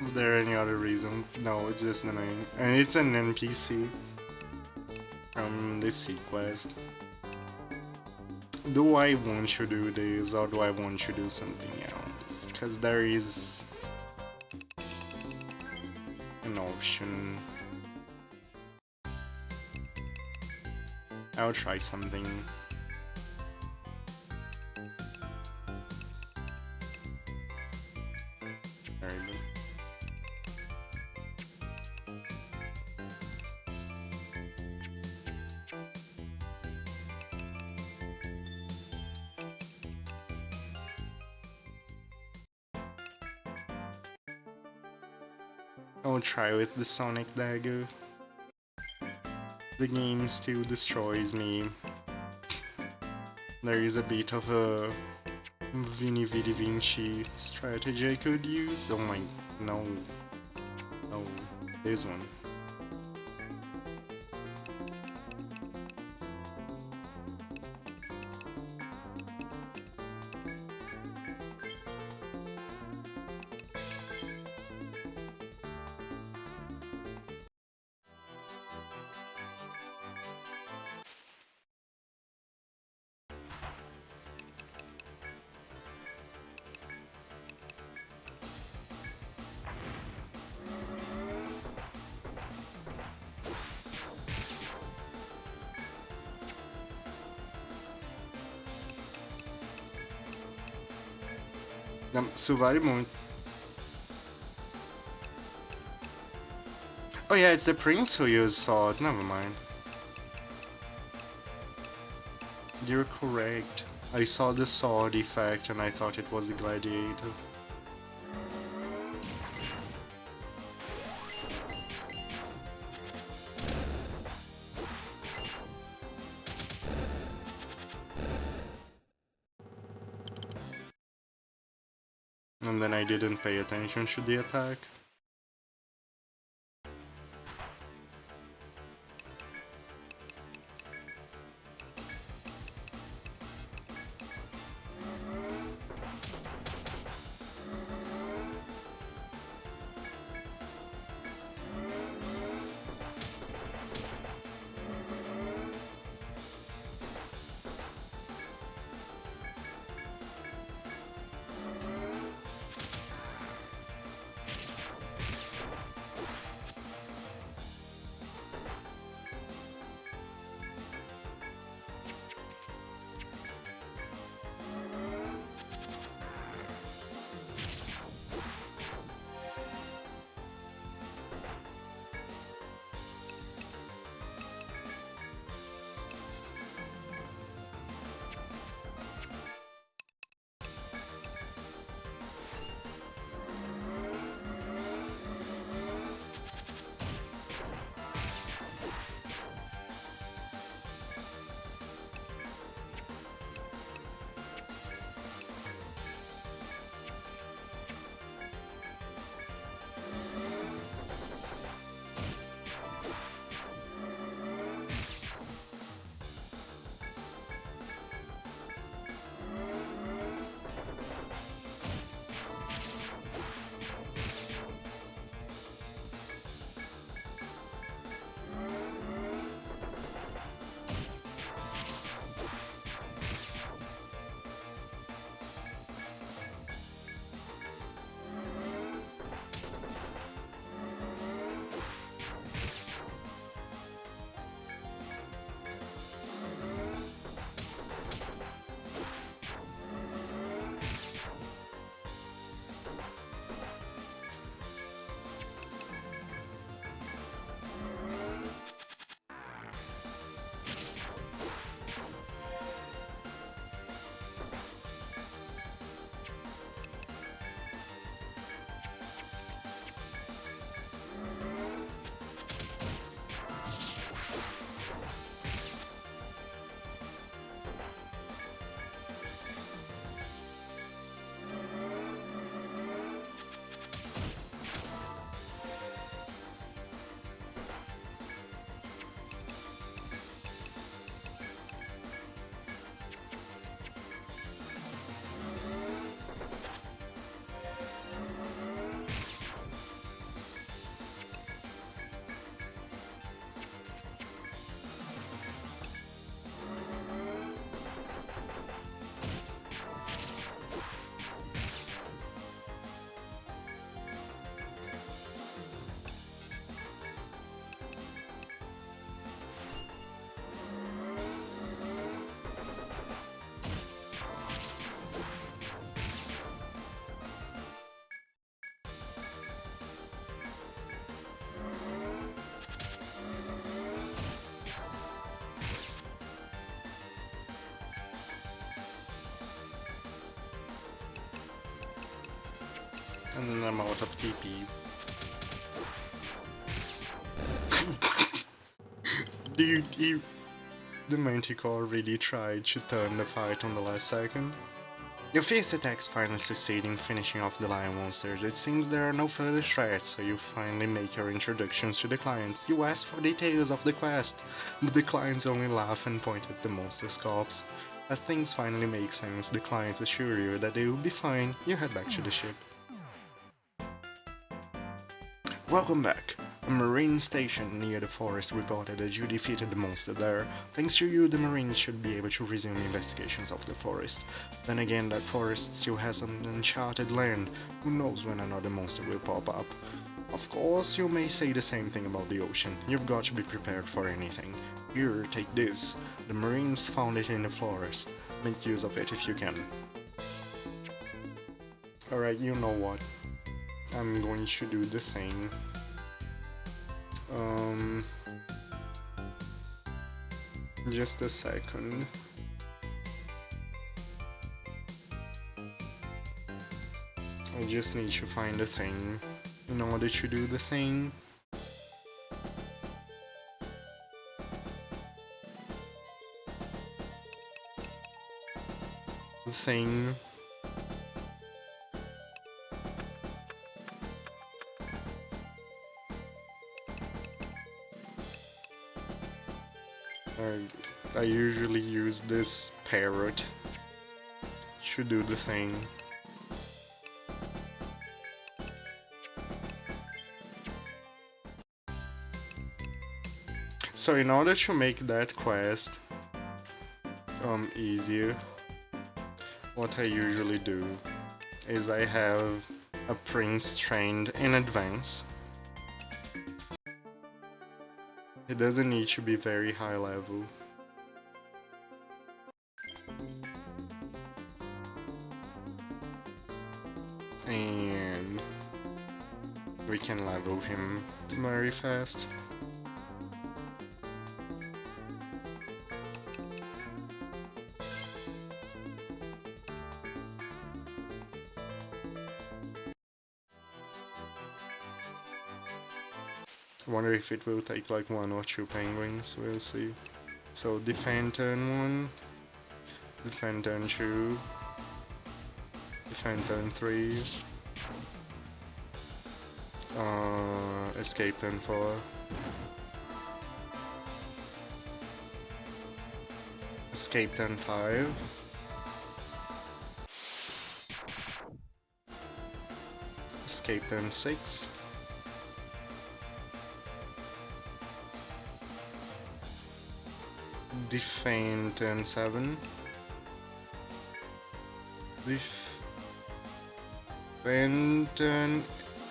Is there any other reason? No, it's just the name. And it's an NPC from the Sequest. Do I want to do this or do I want to do something else? Because there is an option. I'll try something. I'll try with the Sonic Dagger. The game still destroys me. There is a bit of a Vini Vidi Vinci strategy I could use. Oh my, no. No, this one. Isso vale muito. Oh yeah, it's the prince who used swords, never mind. You're correct. I saw the sword effect and I thought it was a gladiator. And then I didn't pay attention to the attack. And then I'm out of TP. Dude, the Manticore really tried to turn the fight on the last second. Your fierce attacks finally succeeding finishing off the lion monsters. It seems there are no further threats, so you finally make your introductions to the clients. You ask for details of the quest, but the clients only laugh and point at the monster's corpse. As things finally make sense, the clients assure you that they will be fine. You head back to the ship. Welcome back. A marine station near the forest reported that you defeated the monster there. Thanks to you, the marines should be able to resume investigations of the forest. Then again, that forest still has some uncharted land. Who knows when another monster will pop up. Of course, you may say the same thing about the ocean. You've got to be prepared for anything. Here, take this. The marines found it in the forest. Make use of it if you can. Alright, you know what? I'm going to do the thing. Just a second. I just need to find the thing in order to do the thing. The thing. I usually use this parrot to do the thing. So in order to make that quest easier, what I usually do is I have a prince trained in advance. It doesn't need to be very high level. And we can level him very fast. I wonder if it will take like 1 or 2 penguins, we'll see. So defend turn 1, defend turn 2, defend turn 3, escape turn 4, escape turn 5, escape turn 6, defend turn 7, defend turn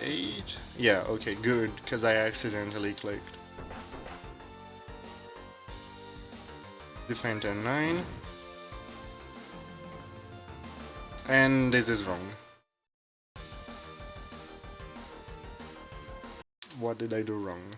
8? Yeah, okay, good, because I accidentally clicked. Defend turn 9. And this is wrong. What did I do wrong?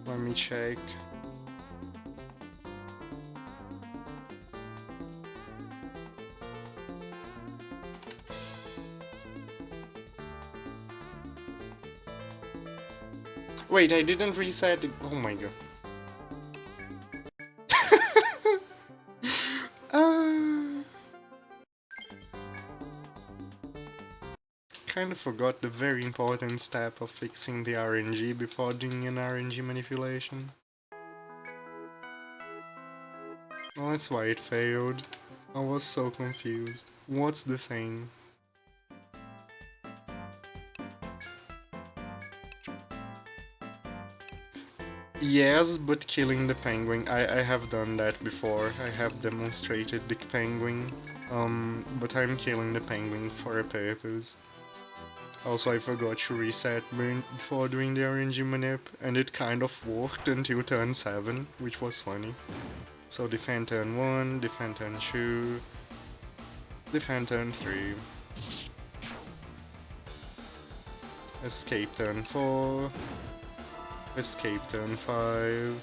Let me check. Wait, I didn't reset it. Oh my god. Kinda forgot the very important step of fixing the RNG before doing an RNG manipulation. Oh, that's why it failed. I was so confused. What's the thing? Yes, but killing the penguin. I have done that before. I have demonstrated the penguin. But I'm killing the penguin for a purpose. Also, I forgot to reset before doing the RNG manip, and it kind of worked until turn 7, which was funny. So defend turn 1, defend turn 2, defend turn 3, escape turn 4, escape turn 5,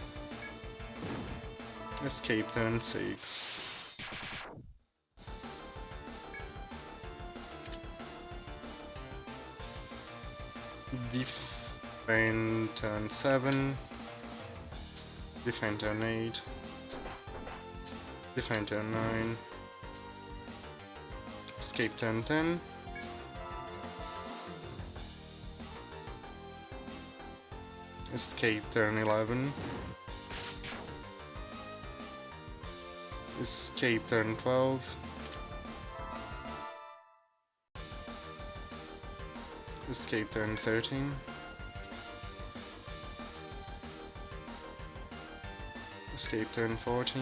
escape turn 6. Defend turn 7, defend turn 8, defend turn 9, escape turn 10, escape turn 11, escape turn 12, escape turn 13, escape turn 14,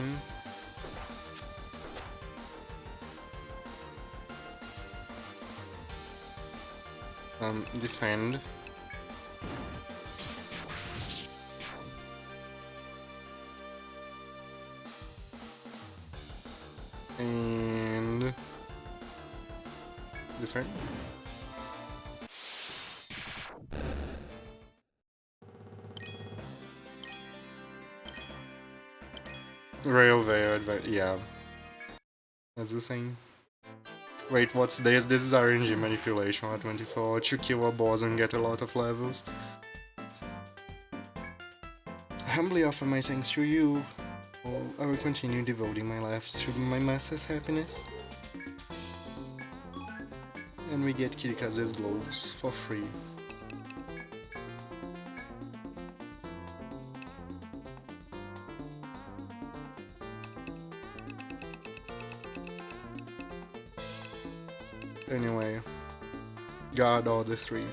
defend, and defend. Railway advance, yeah, that's the thing. Wait, what's this? This is RNG manipulation at 24 to kill a boss and get a lot of levels. Humbly offer my thanks to you. I will continue devoting my life to my master's happiness. And we get Kirikaze's globes for free. Anyway, got all the 3.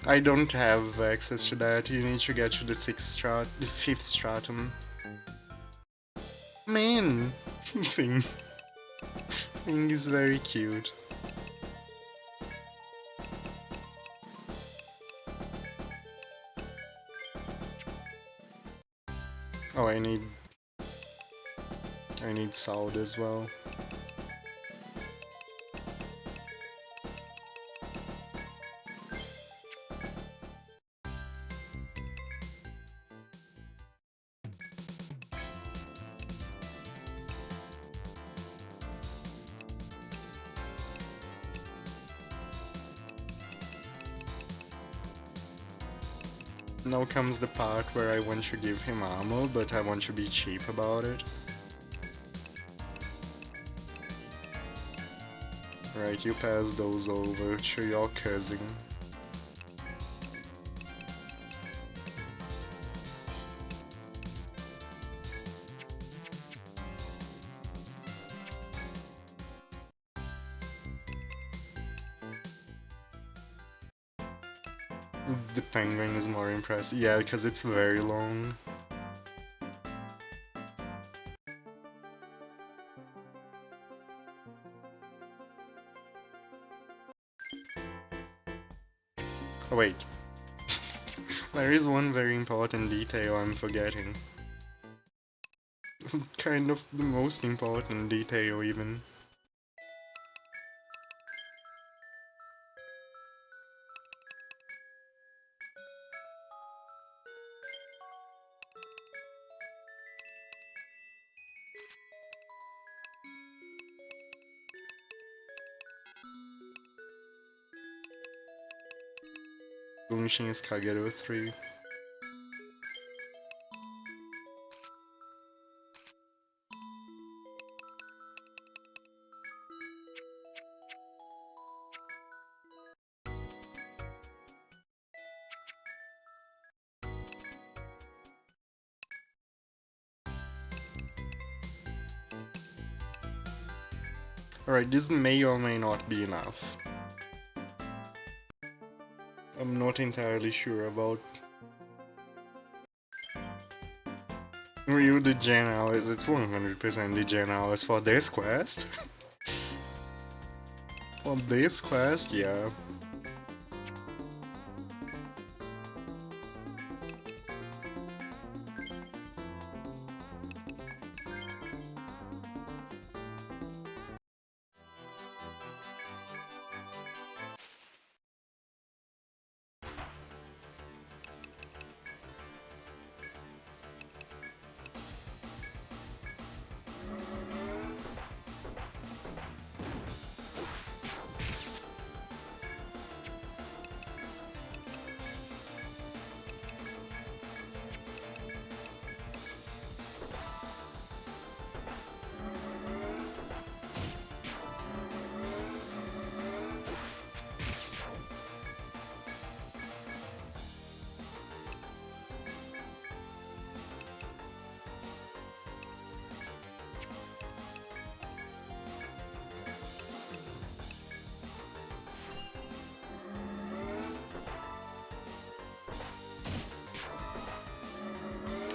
I don't have access to that, you need to get to the 5th stratum. Man! Thing is very cute. Oh, I need salt as well. Now comes the part where I want to give him ammo, but I want to be cheap about it. Right, you pass those over to your cousin. The penguin is more impressive. Yeah, because it's very long. Oh, wait. There is one very important detail I'm forgetting. Kind of the most important detail, even. Bunshin is Kagero 3. Alright, this may or may not be enough. I'm not entirely sure about the gen hours. It's 100% the gen hours for this quest. For this quest, yeah.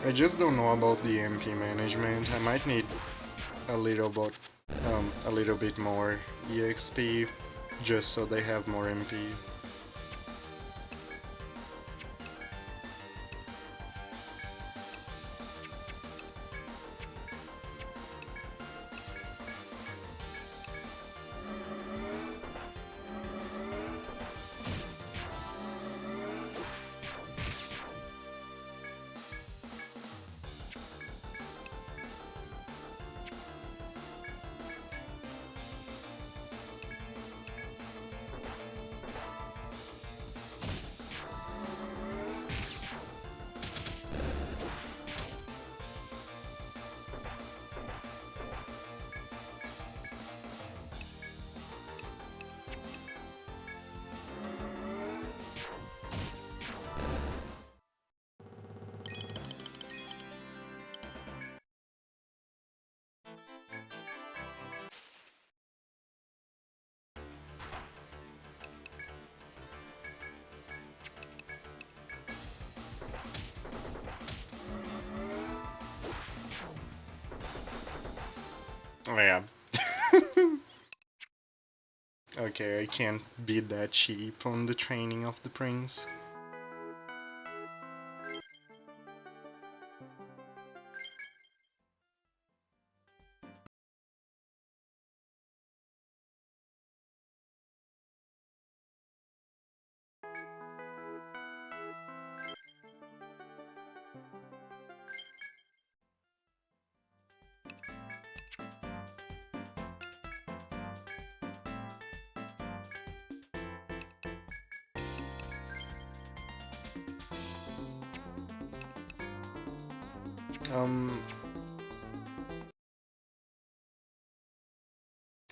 I just don't know about the MP management. I might need a little bit more EXP just so they have more MP. Oh yeah. Okay, I can't be that cheap on the training of the prince.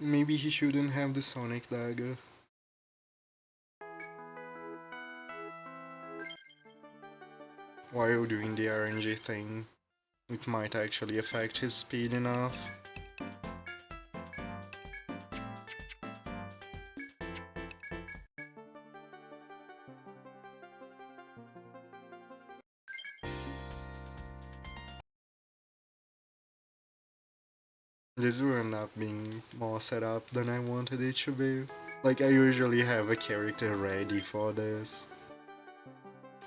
Maybe he shouldn't have the Sonic Dagger. While doing the RNG thing, it might actually affect his speed enough. This will end up being more set up than I wanted it to be. Like, I usually have a character ready for this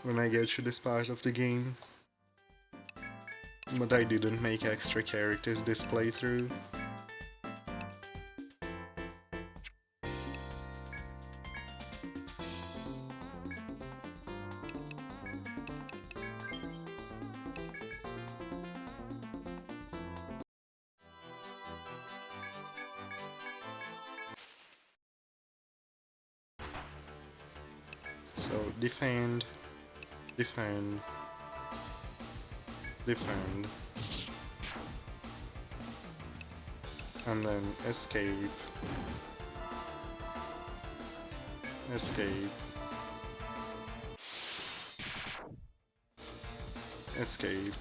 when I get to this part of the game. But I didn't make extra characters this playthrough. So, defend, defend, defend, and then escape, escape, escape,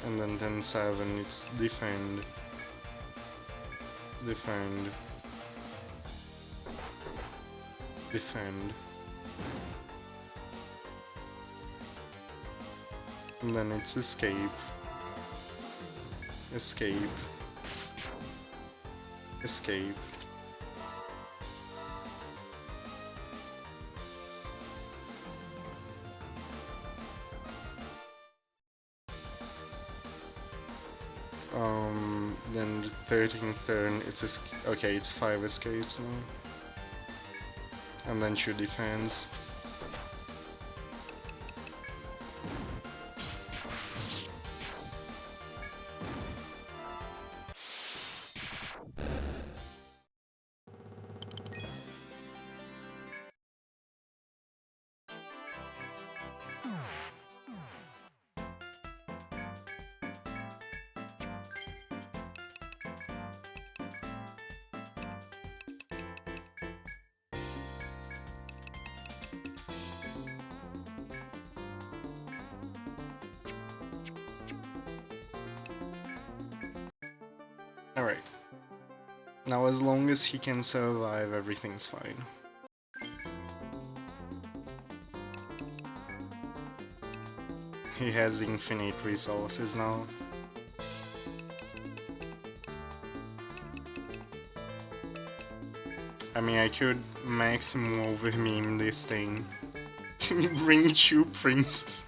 and then 10-7 it's defend, Defend. Defend. And then it's escape. Escape. Escape. Then the 13th turn, okay, it's 5 escapes now. And then 2 defense. Alright. Now as long as he can survive, everything's fine. He has infinite resources now. I mean, I could maximum over meme this thing. Bring 2 princes.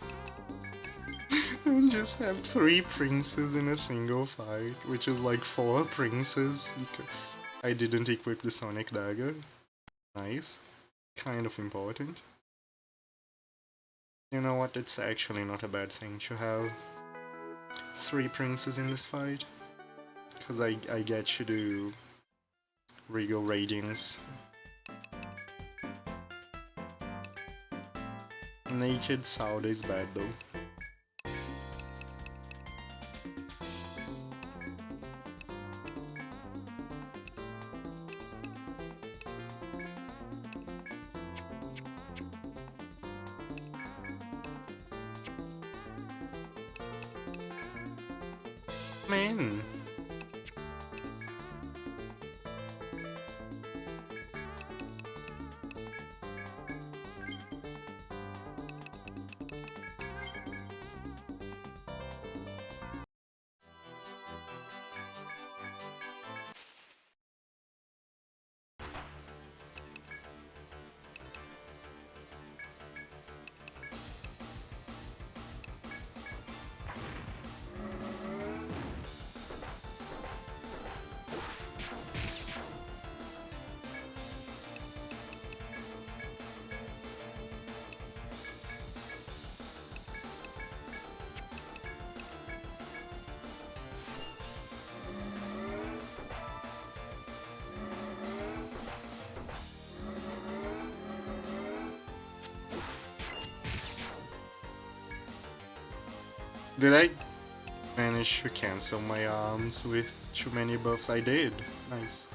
And just have 3 princes in a single fight, which is like 4 princes. I didn't equip the Sonic Dagger. Nice. Kind of important. You know what, it's actually not a bad thing to have 3 princes in this fight. Because I get to do Regal Radiance. Naked Sauda is bad though. Man. Did I manage to cancel my arms with too many buffs? I did. Nice.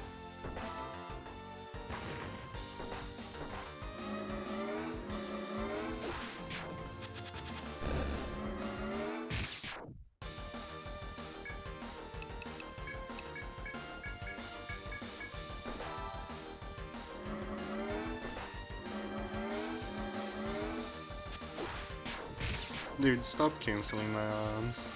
Dude, stop canceling my arms.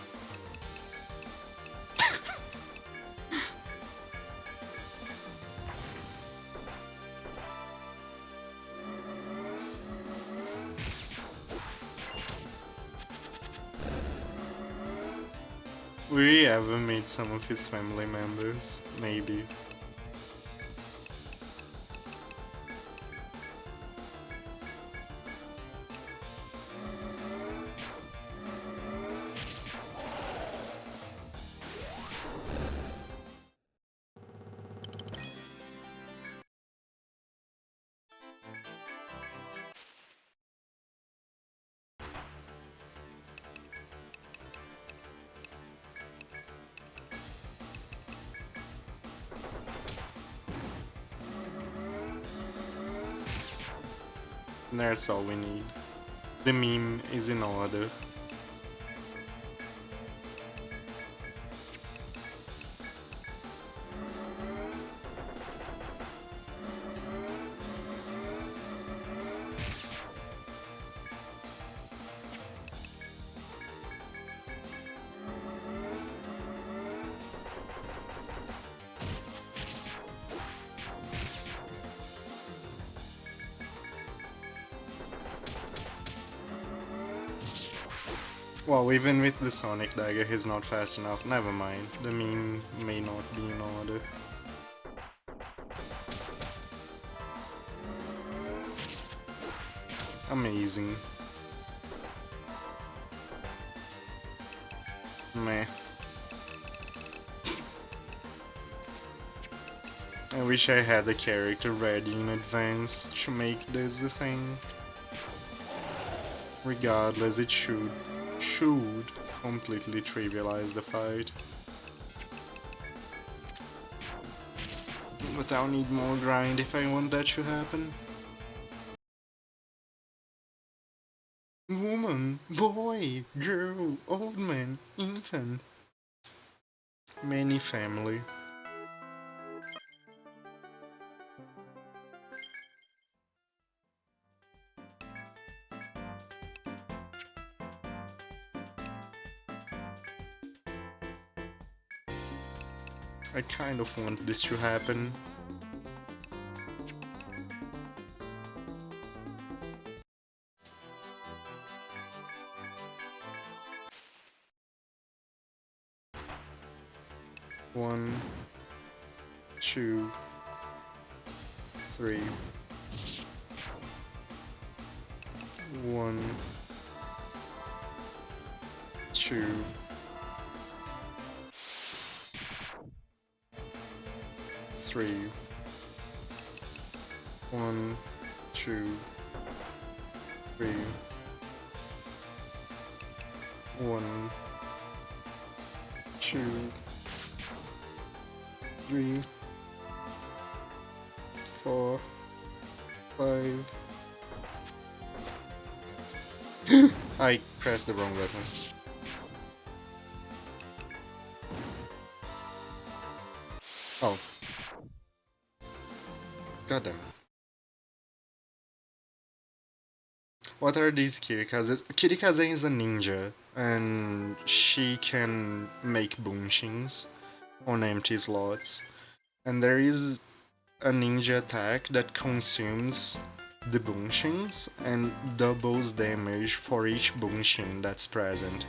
Will we ever meet some of his family members? Maybe. That's all we need. The meme is in order. Well, even with the Sonic Dagger, he's not fast enough. Never mind. The meme may not be in order. Amazing. Meh. I wish I had the character ready in advance to make this a thing. Regardless, it should completely trivialize the fight. But I'll need more grind if I want that to happen. Woman, boy, girl, old man, infant. Many family. I kind of want this to happen. One, two, three. One, two. Three. One, two, three. One, two, three, 4, 5. I pressed the wrong button. Oh. Goddamn. What are these Kirikaze? Kirikaze is a ninja, and she can make bunshins on empty slots. And there is a ninja attack that consumes the bunshins and doubles damage for each bunshin that's present.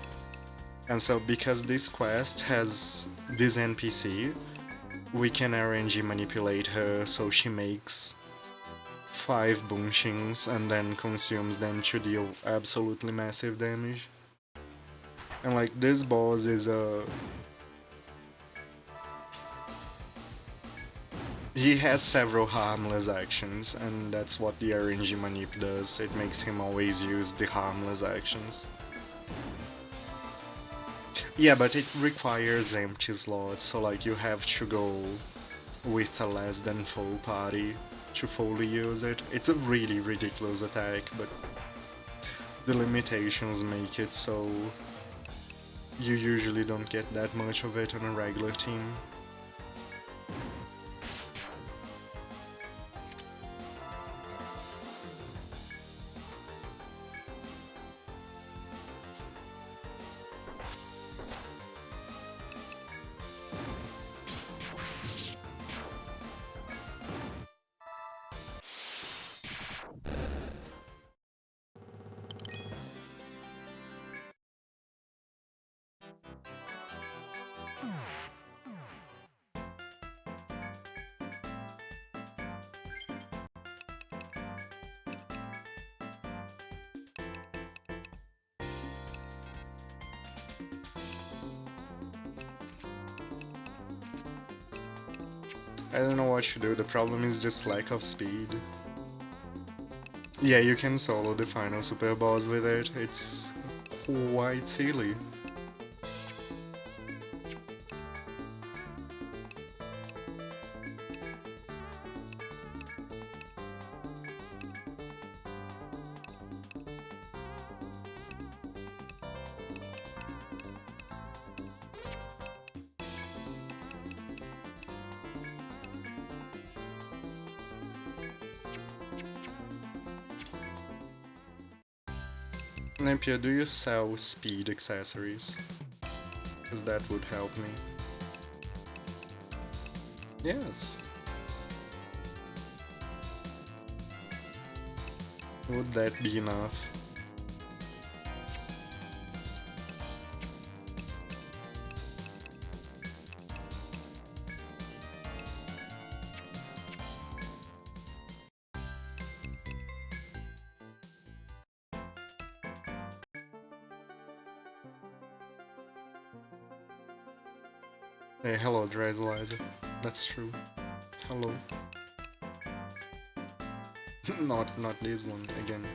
And so because this quest has this NPC, we can RNG manipulate her so she makes 5 bunshins and then consumes them to deal absolutely massive damage. And like this boss is a... He has several harmless actions, and that's what the RNG manip does. It makes him always use the harmless actions. Yeah, but it requires empty slots, so like you have to go with a less than full party to fully use it. It's a really ridiculous attack, but the limitations make it so you usually don't get that much of it on a regular team. I don't know what to do, the problem is just lack of speed. Yeah, you can solo the final super boss with it, it's quite silly. Napier, do you sell speed accessories? Because that would help me. Yes. Would that be enough? Hey, hello, Drazelizer. That's true. Hello. Not this one again.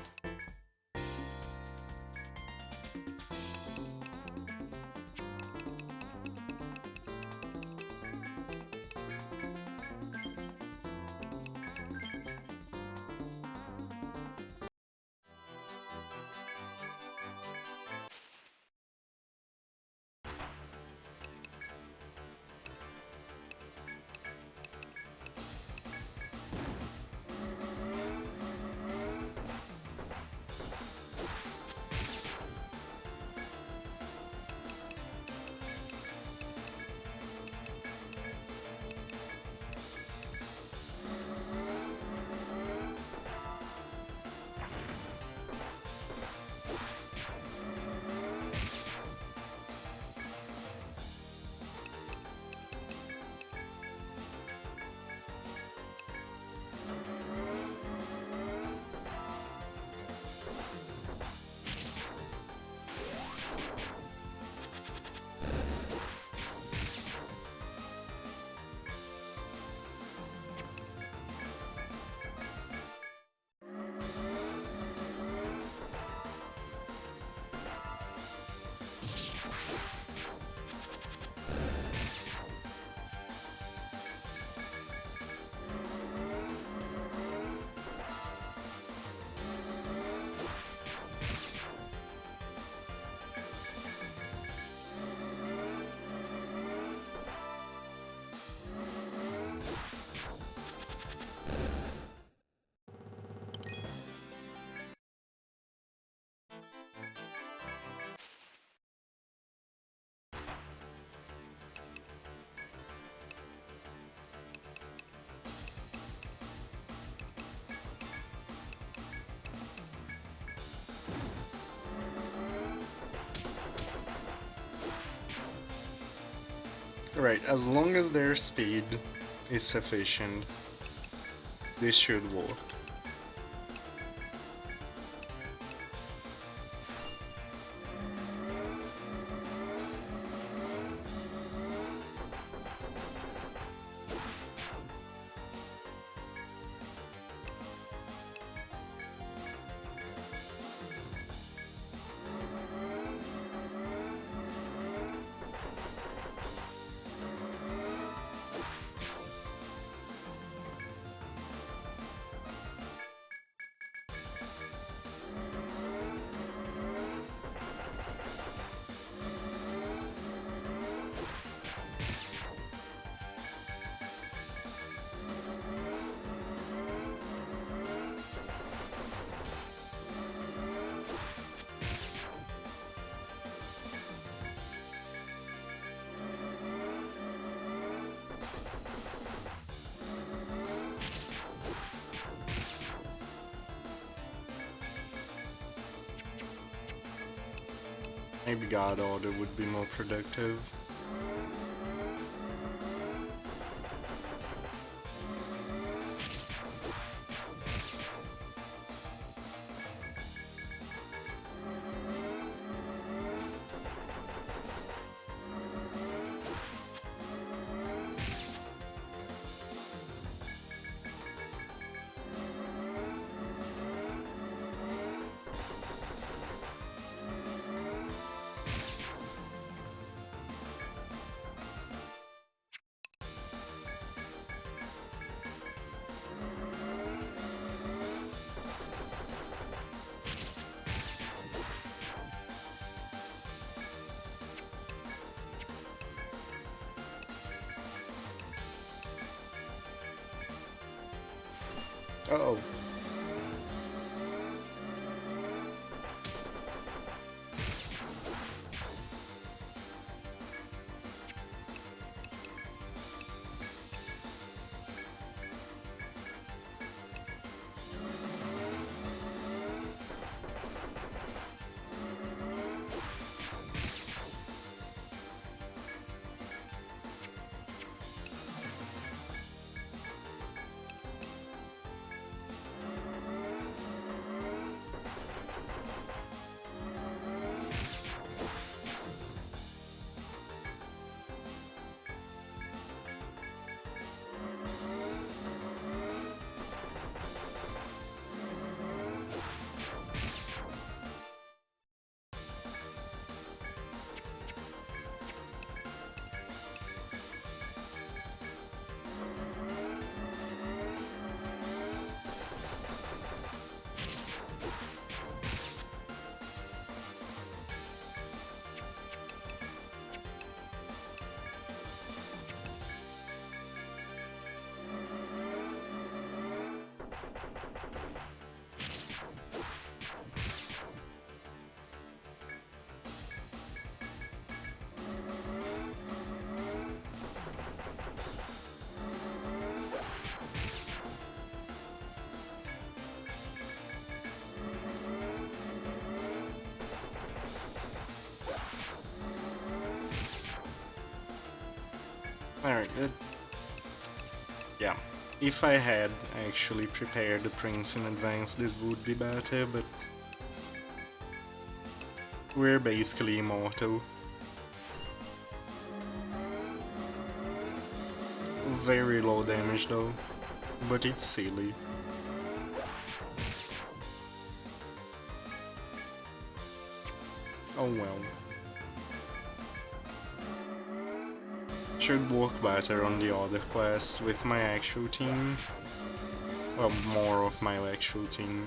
Right, as long as their speed is sufficient, this should work. Maybe God Order would be more productive. Uh-oh. Alright, yeah. If I had actually prepared the prints in advance, this would be better, but we're basically immortal. Very low damage though, but it's silly. Oh well. Should work better on the other quests with my actual team. Well, more of my actual team.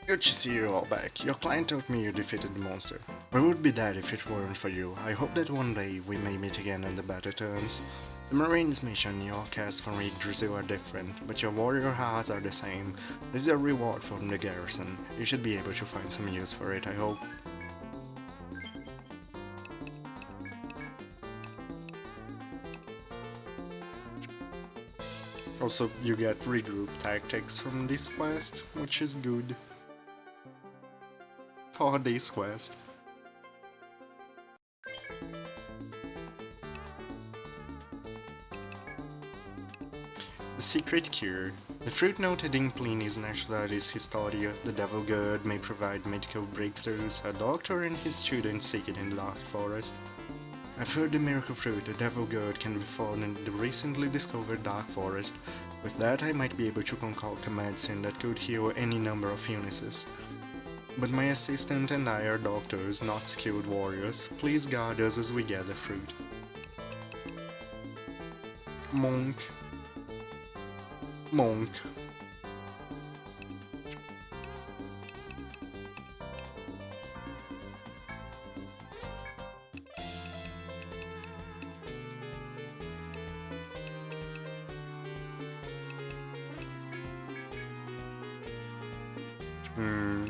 Good to see you all back. Your client told me you defeated the monster. We would be dead if it weren't for you. I hope that one day we may meet again under better terms. The Marines mission your cast from Yggdrasil are different, but your warrior hearts are the same. This is a reward from the garrison. You should be able to find some use for it, I hope. Also, you get regroup tactics from this quest, which is good. For this quest. The Secret Cure. The fruit noted in Pliny's Naturalis Historia, the devil god may provide medical breakthroughs. A doctor and his students seek it in the dark forest. I've heard the miracle fruit, the devil god, can be found in the recently discovered dark forest. With that, I might be able to concoct a medicine that could heal any number of illnesses. But my assistant and I are doctors, not skilled warriors. Please guard us as we gather fruit. Monk. Monk. Hmm.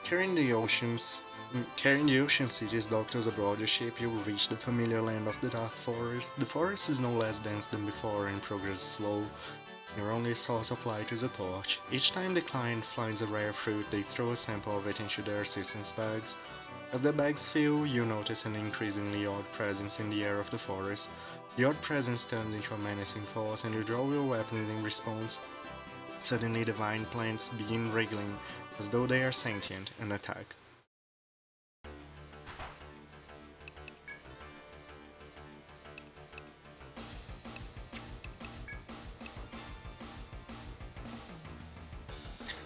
Carrying the ocean cities doctors aboard your ship, you'll reach the familiar land of the Dark Forest. The forest is no less dense than before and progress is slow. Your only source of light is a torch. Each time the client finds a rare fruit, they throw a sample of it into their assistance bags. As the bags fill, you notice an increasingly odd presence in the air of the forest. The odd presence turns into a menacing force, and you draw your weapons in response. Suddenly, the vine plants begin wriggling as though they are sentient and attack.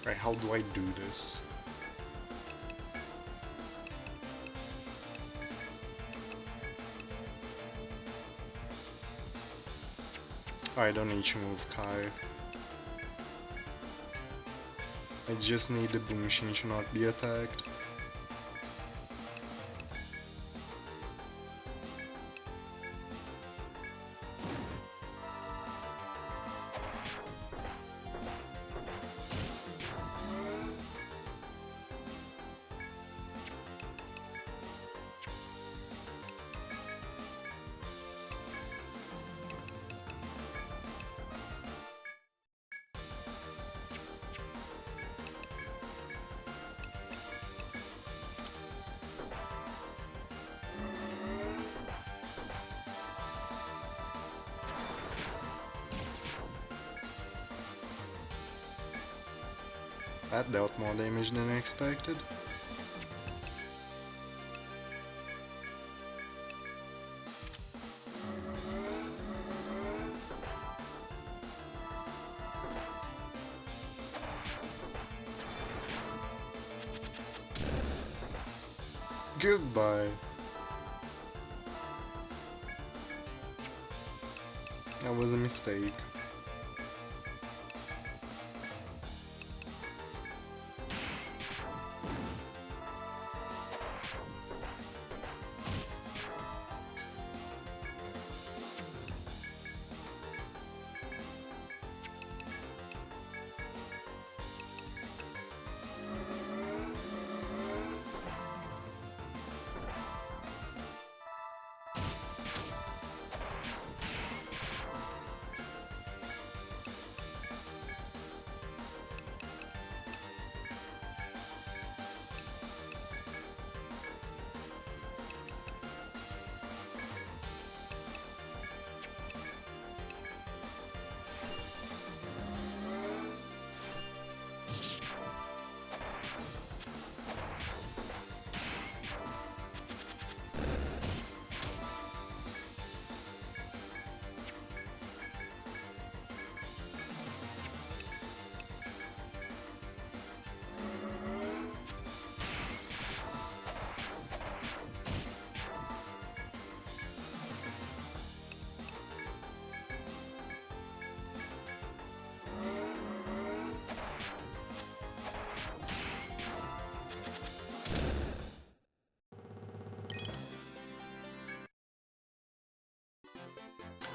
Right, how do I do this? I don't need to move Kai. I just need the boom machine to not be attacked. That dealt more damage than I expected. Goodbye. That was a mistake.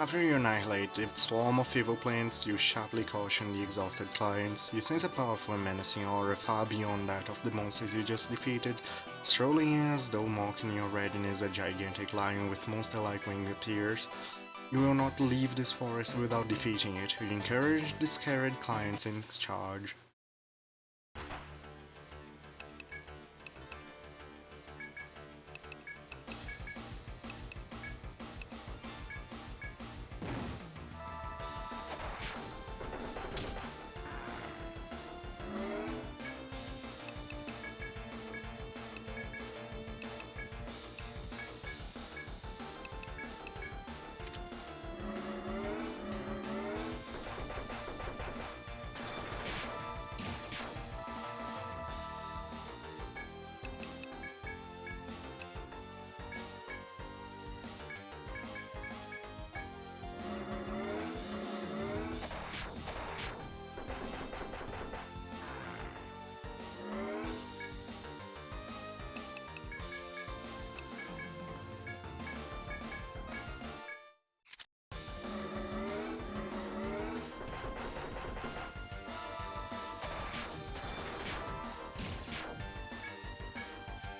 After you annihilate the swarm of evil plants, you sharply caution the exhausted clients. You sense a powerful and menacing aura far beyond that of the monsters you just defeated. Strolling in as though mocking your readiness, a gigantic lion with monster-like wings appears. You will not leave this forest without defeating it. You encourage the scared clients in charge.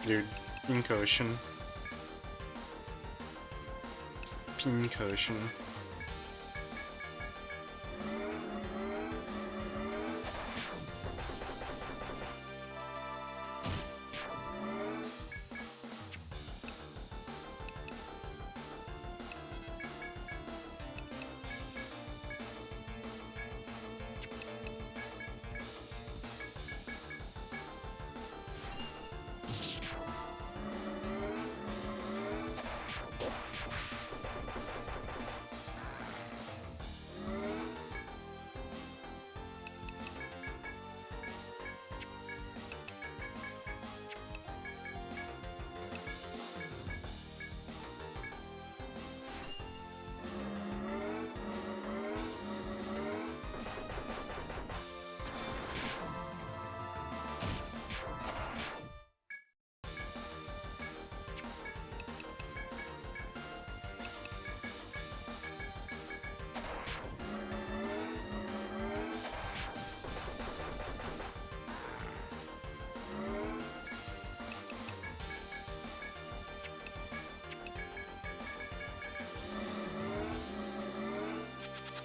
Dude, incursion. Pincussion.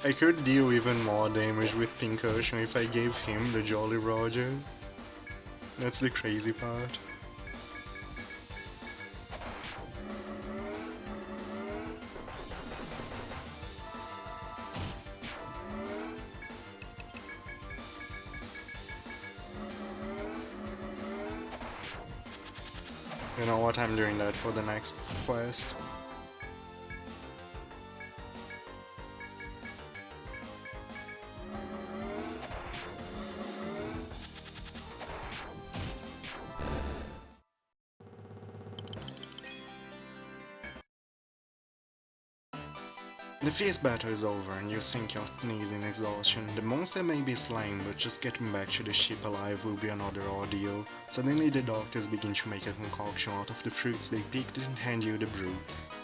I could deal even more damage with Pincushion if I gave him the Jolly Roger. That's the crazy part. You know what, I'm doing that for the next quest. The fierce battle is over and you sink your knees in exhaustion. The monster may be slain, but just getting back to the ship alive will be another ordeal. Suddenly the doctors begin to make a concoction out of the fruits they picked and hand you the brew.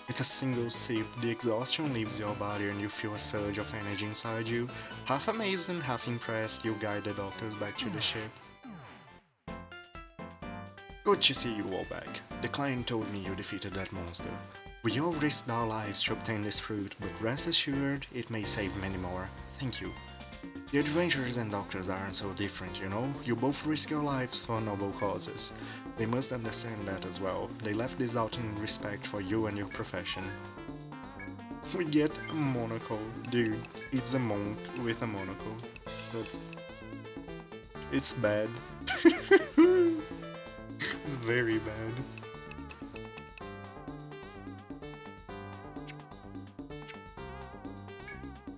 With a single sip, the exhaustion leaves your body and you feel a surge of energy inside you. Half amazed and half impressed, you guide the doctors back to the ship. Good to see you all back. The client told me you defeated that monster. We all risked our lives to obtain this fruit, but rest assured, it may save many more. Thank you. The adventurers and doctors aren't so different, you know? You both risk your lives for noble causes. They must understand that as well. They left this out in respect for you and your profession. We get a monocle. Dude, it's a monk with a monocle. It's bad. It's very bad.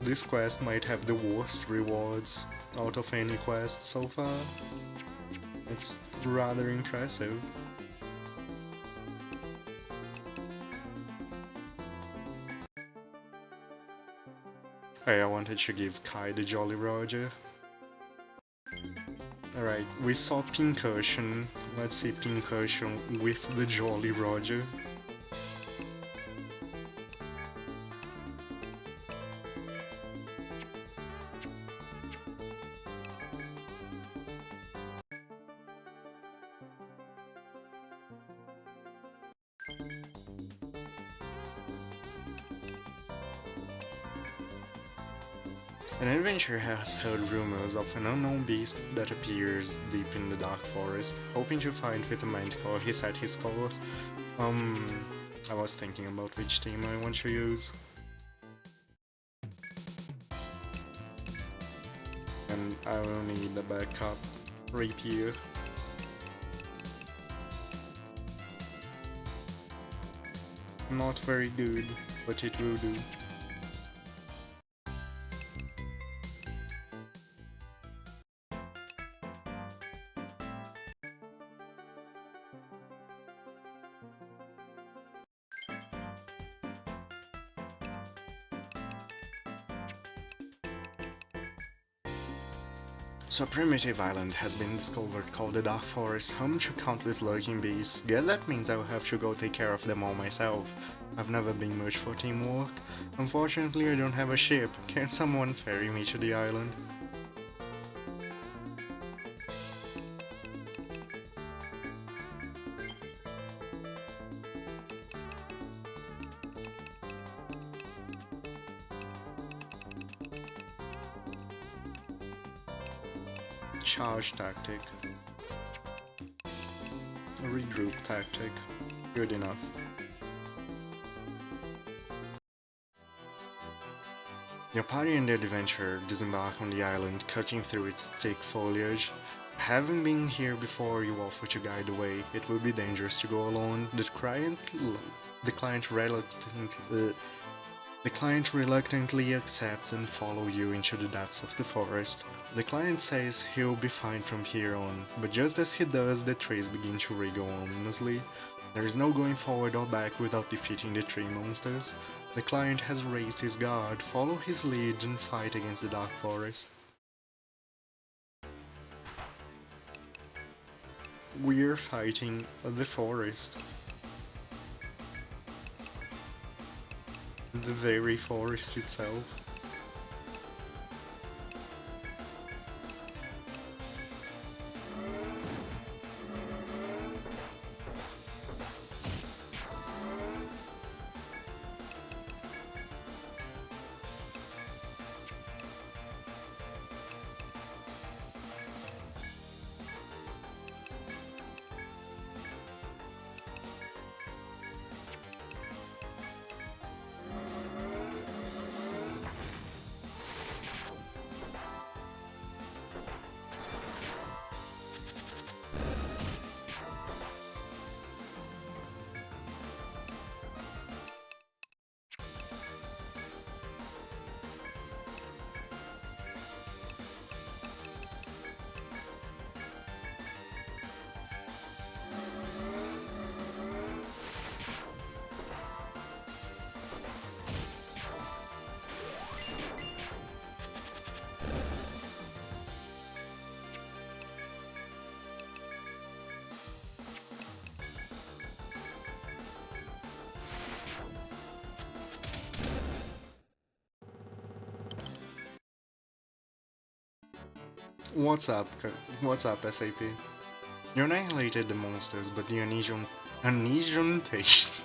This quest might have the worst rewards out of any quest so far. It's rather impressive. Hey, I wanted to give Kai the Jolly Roger. Alright, we saw Pincushion. Let's see Pincushion with the Jolly Roger. An adventurer has heard rumors of an unknown beast that appears deep in the dark forest. Hoping to find with a manticore, he set his course. I was thinking about which team I want to use. And I will need a backup rapier. Not very good, but it will do. So a primitive island has been discovered called the Dark Forest, home to countless lurking beasts. Guess that means I will have to go take care of them all myself. I've never been much for teamwork. Unfortunately, I don't have a ship. Can someone ferry me to the island? Charge tactic. A regroup tactic. Good enough. Your party and the adventurer disembark on the island, cutting through its thick foliage. Having been here before, you offer to guide the way. It will be dangerous to go alone. The client reluctantly accepts and follows you into the depths of the forest. The client says he'll be fine from here on, but just as he does, the trees begin to wriggle ominously. There is no going forward or back without defeating the tree monsters. The client has raised his guard, follow his lead and fight against the dark forest. We're fighting the forest. The very forest itself. What's up? What's up, SAP? You annihilated the monsters, but the uneasy tension,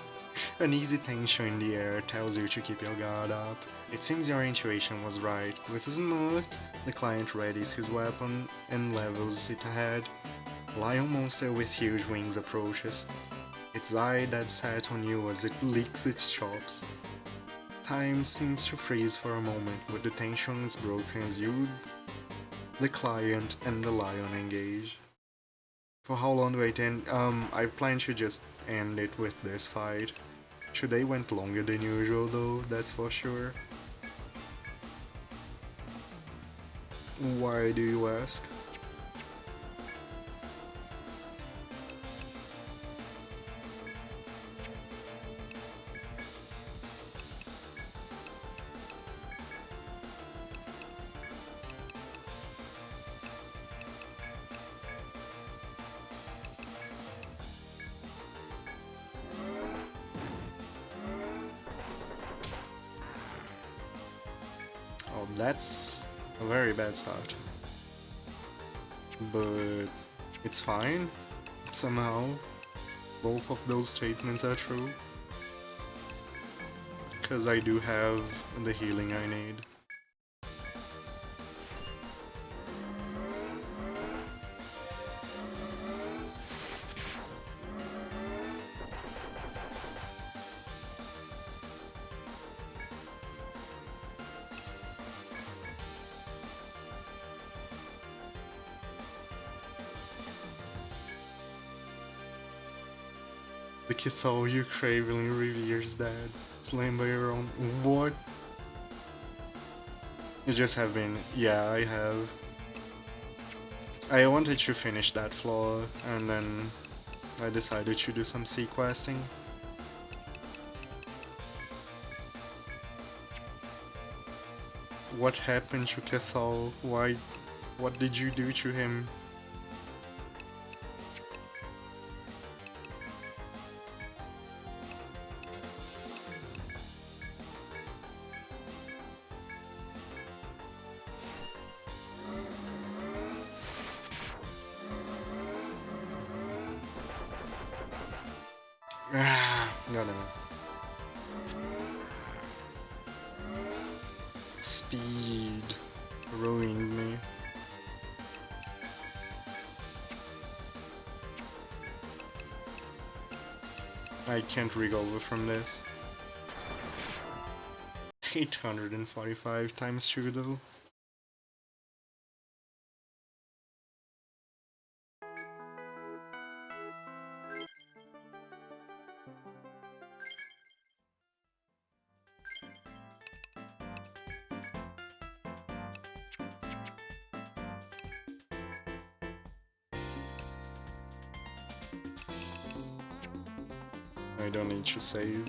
uneasy tension in the air tells you to keep your guard up. It seems your intuition was right. With a smirk, the client readies his weapon and levels it ahead. A lion monster with huge wings approaches, its eye dead set on you as it licks its chops. Time seems to freeze for a moment, but the tension is broken as you, the client, and the lion engage. For how long do I end? I plan to just end it with this fight. Today went longer than usual though, that's for sure. Why do you ask? Oh, that's a very bad start. But it's fine. Somehow, both of those statements are true. Because I do have the healing I need. The Cathol you cravenly reveres dead, slain by your own. What? You just have been. Yeah, I have. I wanted to finish that floor, and then I decided to do some sequesting. What happened to Cathol? Why? What did you do to him? Ah, got him. Speed ruined me. I can't recover from this. 845 times 2 though. I don't need to save.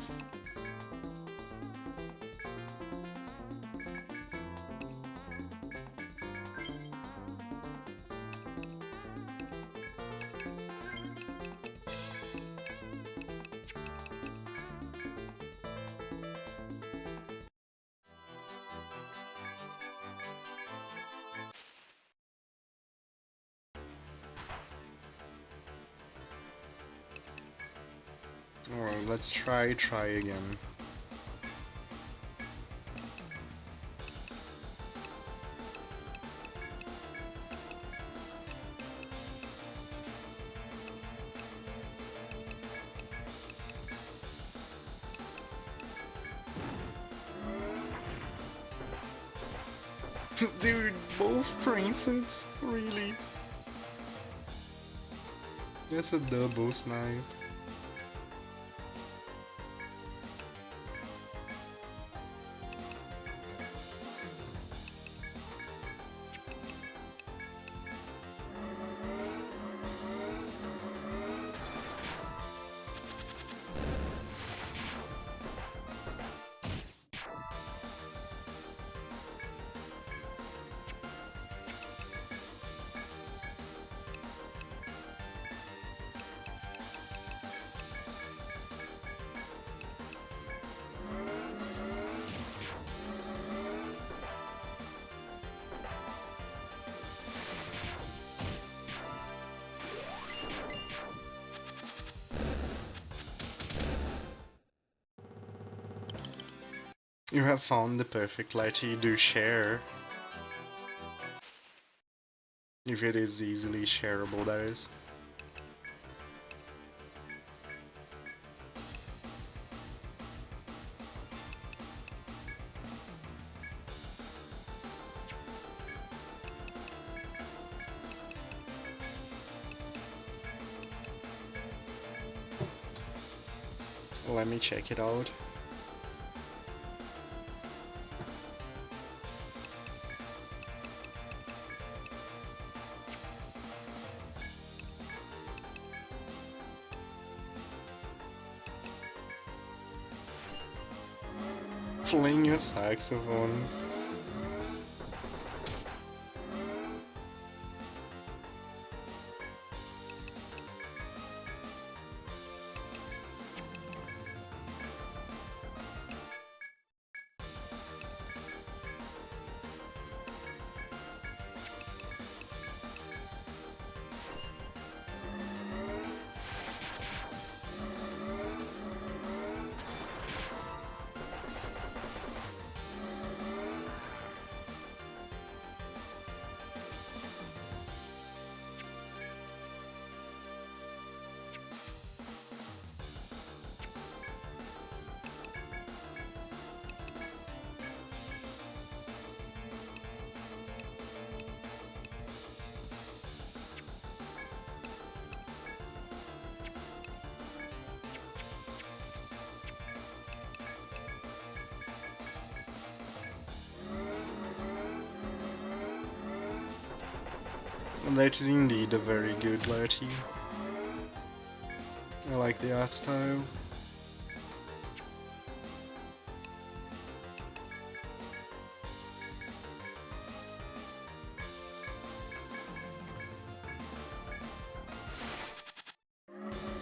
Alright, let's try again. Dude, both princes? Really? That's a double snipe. You have found the perfect letty do share. If it is easily shareable, that is. Let me check it out. Playing a saxophone. That is indeed a very good letty. I like the art style.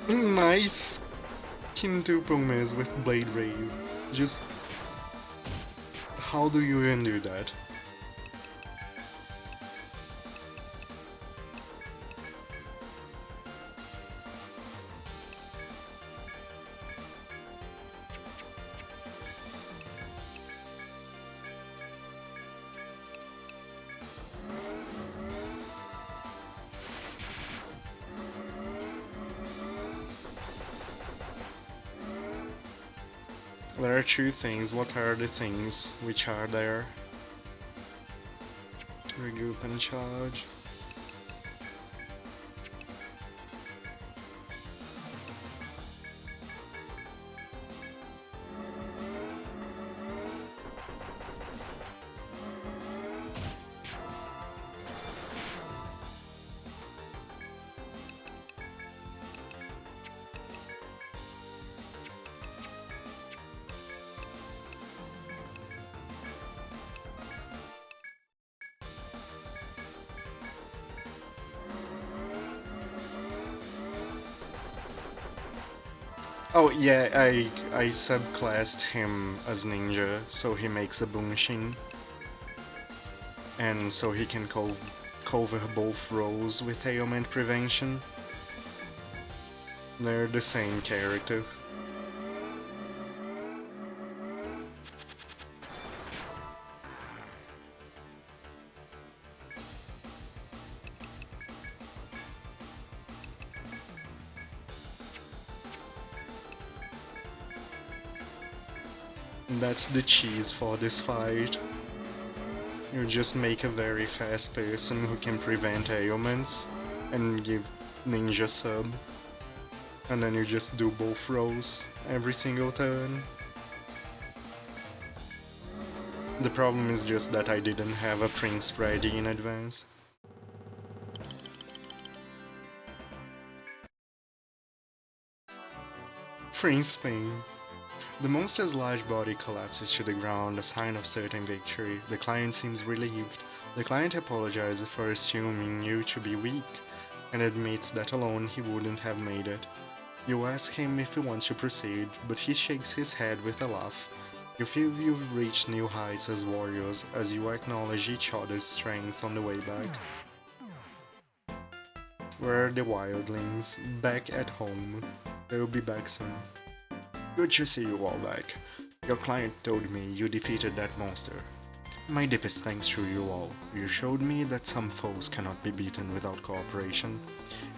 Nice quintuple miss with Blade Rave. Just how do you even do that? There are two things. What are the things which are there? Regroup and charge. Oh yeah, I subclassed him as ninja, so he makes a bunshin, and so he can cover both roles with ailment prevention. They're the same character. That's the cheese for this fight. You just make a very fast person who can prevent ailments and give ninja sub. And then you just do both roles every single turn. The problem is just that I didn't have a prince ready in advance. Prince thing. The monster's large body collapses to the ground, a sign of certain victory. The client seems relieved. The client apologizes for assuming you to be weak, and admits that alone he wouldn't have made it. You ask him if he wants to proceed, but he shakes his head with a laugh. You feel you've reached new heights as warriors, as you acknowledge each other's strength on the way back. Where are the wildlings? Back at home. They'll be back soon. Good to see you all back. Your client told me you defeated that monster. My deepest thanks to you all. You showed me that some foes cannot be beaten without cooperation.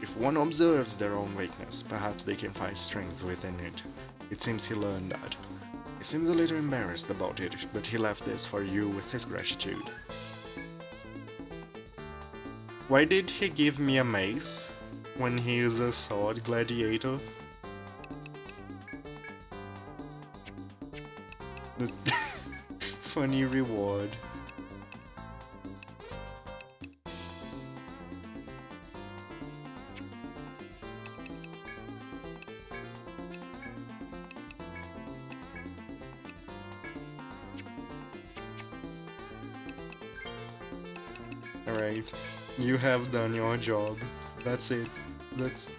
If one observes their own weakness, perhaps they can find strength within it. It seems he learned that. He seems a little embarrassed about it, but he left this for you with his gratitude. Why did he give me a mace when he is a sword gladiator? The funny reward. Alright, you have done your job. That's it. That's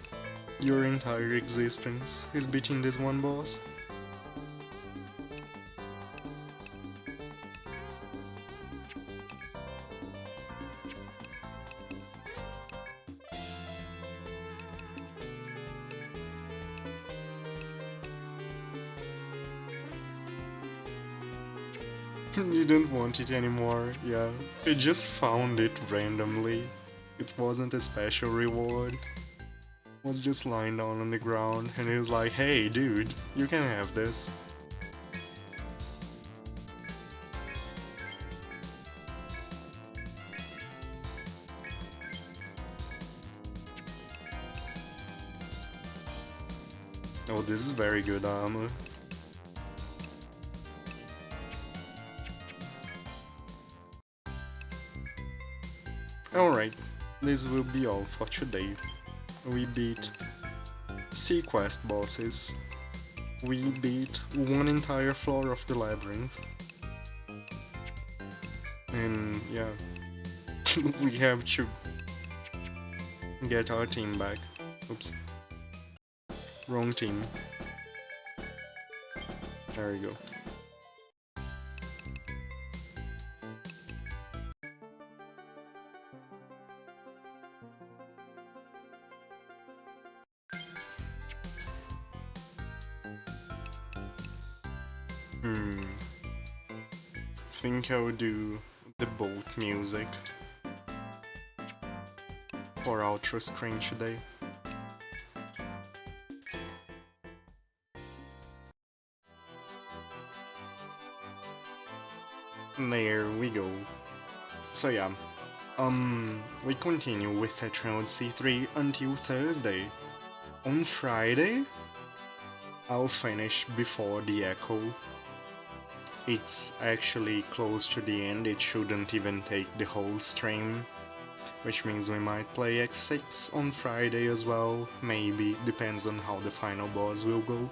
your entire existence is beating this one boss. You don't want it anymore, yeah. I just found it randomly. It wasn't a special reward. It was just lying down on the ground and he was like, hey dude, you can have this. Oh, this is very good armor. Alright, this will be all for today. We beat sea quest bosses. We beat one entire floor of the labyrinth. And yeah, we have to get our team back. Oops. Wrong team. There we go. Think I'll do the boat music for outro screen today. There we go. So yeah, we continue with Etrian Odyssey 3 until Thursday. On Friday, I'll finish before the Echo. It's actually close to the end, it shouldn't even take the whole stream, which means we might play X6 on Friday as well, maybe, depends on how the final boss will go,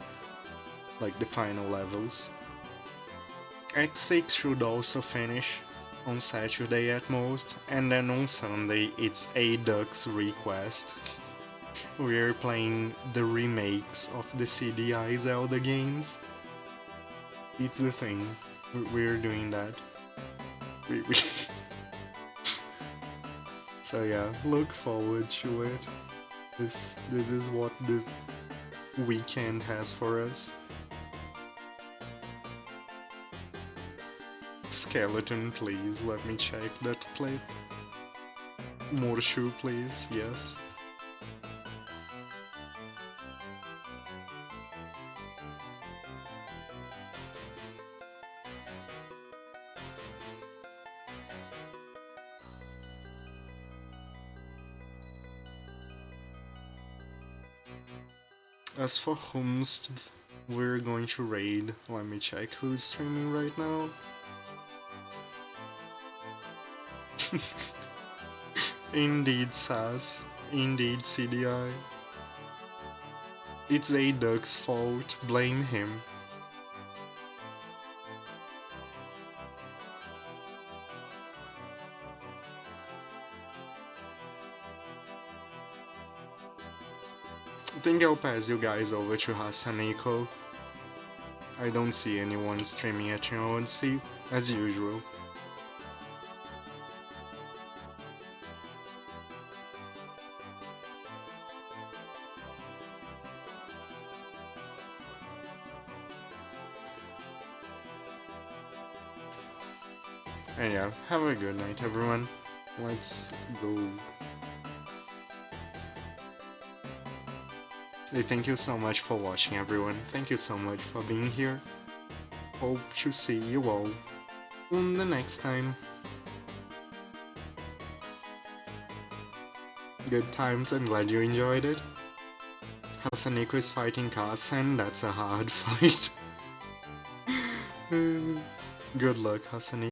like the final levels. X6 should also finish on Saturday at most, and then on Sunday it's A Duck's request. We're playing the remakes of the CDI Zelda games. It's the thing. We're doing that. We So yeah, look forward to it. This is what the weekend has for us. Skeleton, please, let me check that clip. Morshu, please, yes. As for whomst we're going to raid, let me check who's streaming right now. Indeed Sass, indeed CDI. It's A Duck's fault, blame him. I think I'll pass you guys over to Hasaneko. I don't see anyone streaming at your Odyssey, as usual. And yeah, have a good night, everyone. Let's go. Hey, thank you so much for watching, everyone. Thank you so much for being here. Hope to see you all the next time. Good times, I'm glad you enjoyed it. Hasaneko is fighting Kasen, that's a hard fight. Good luck, Hasaneko.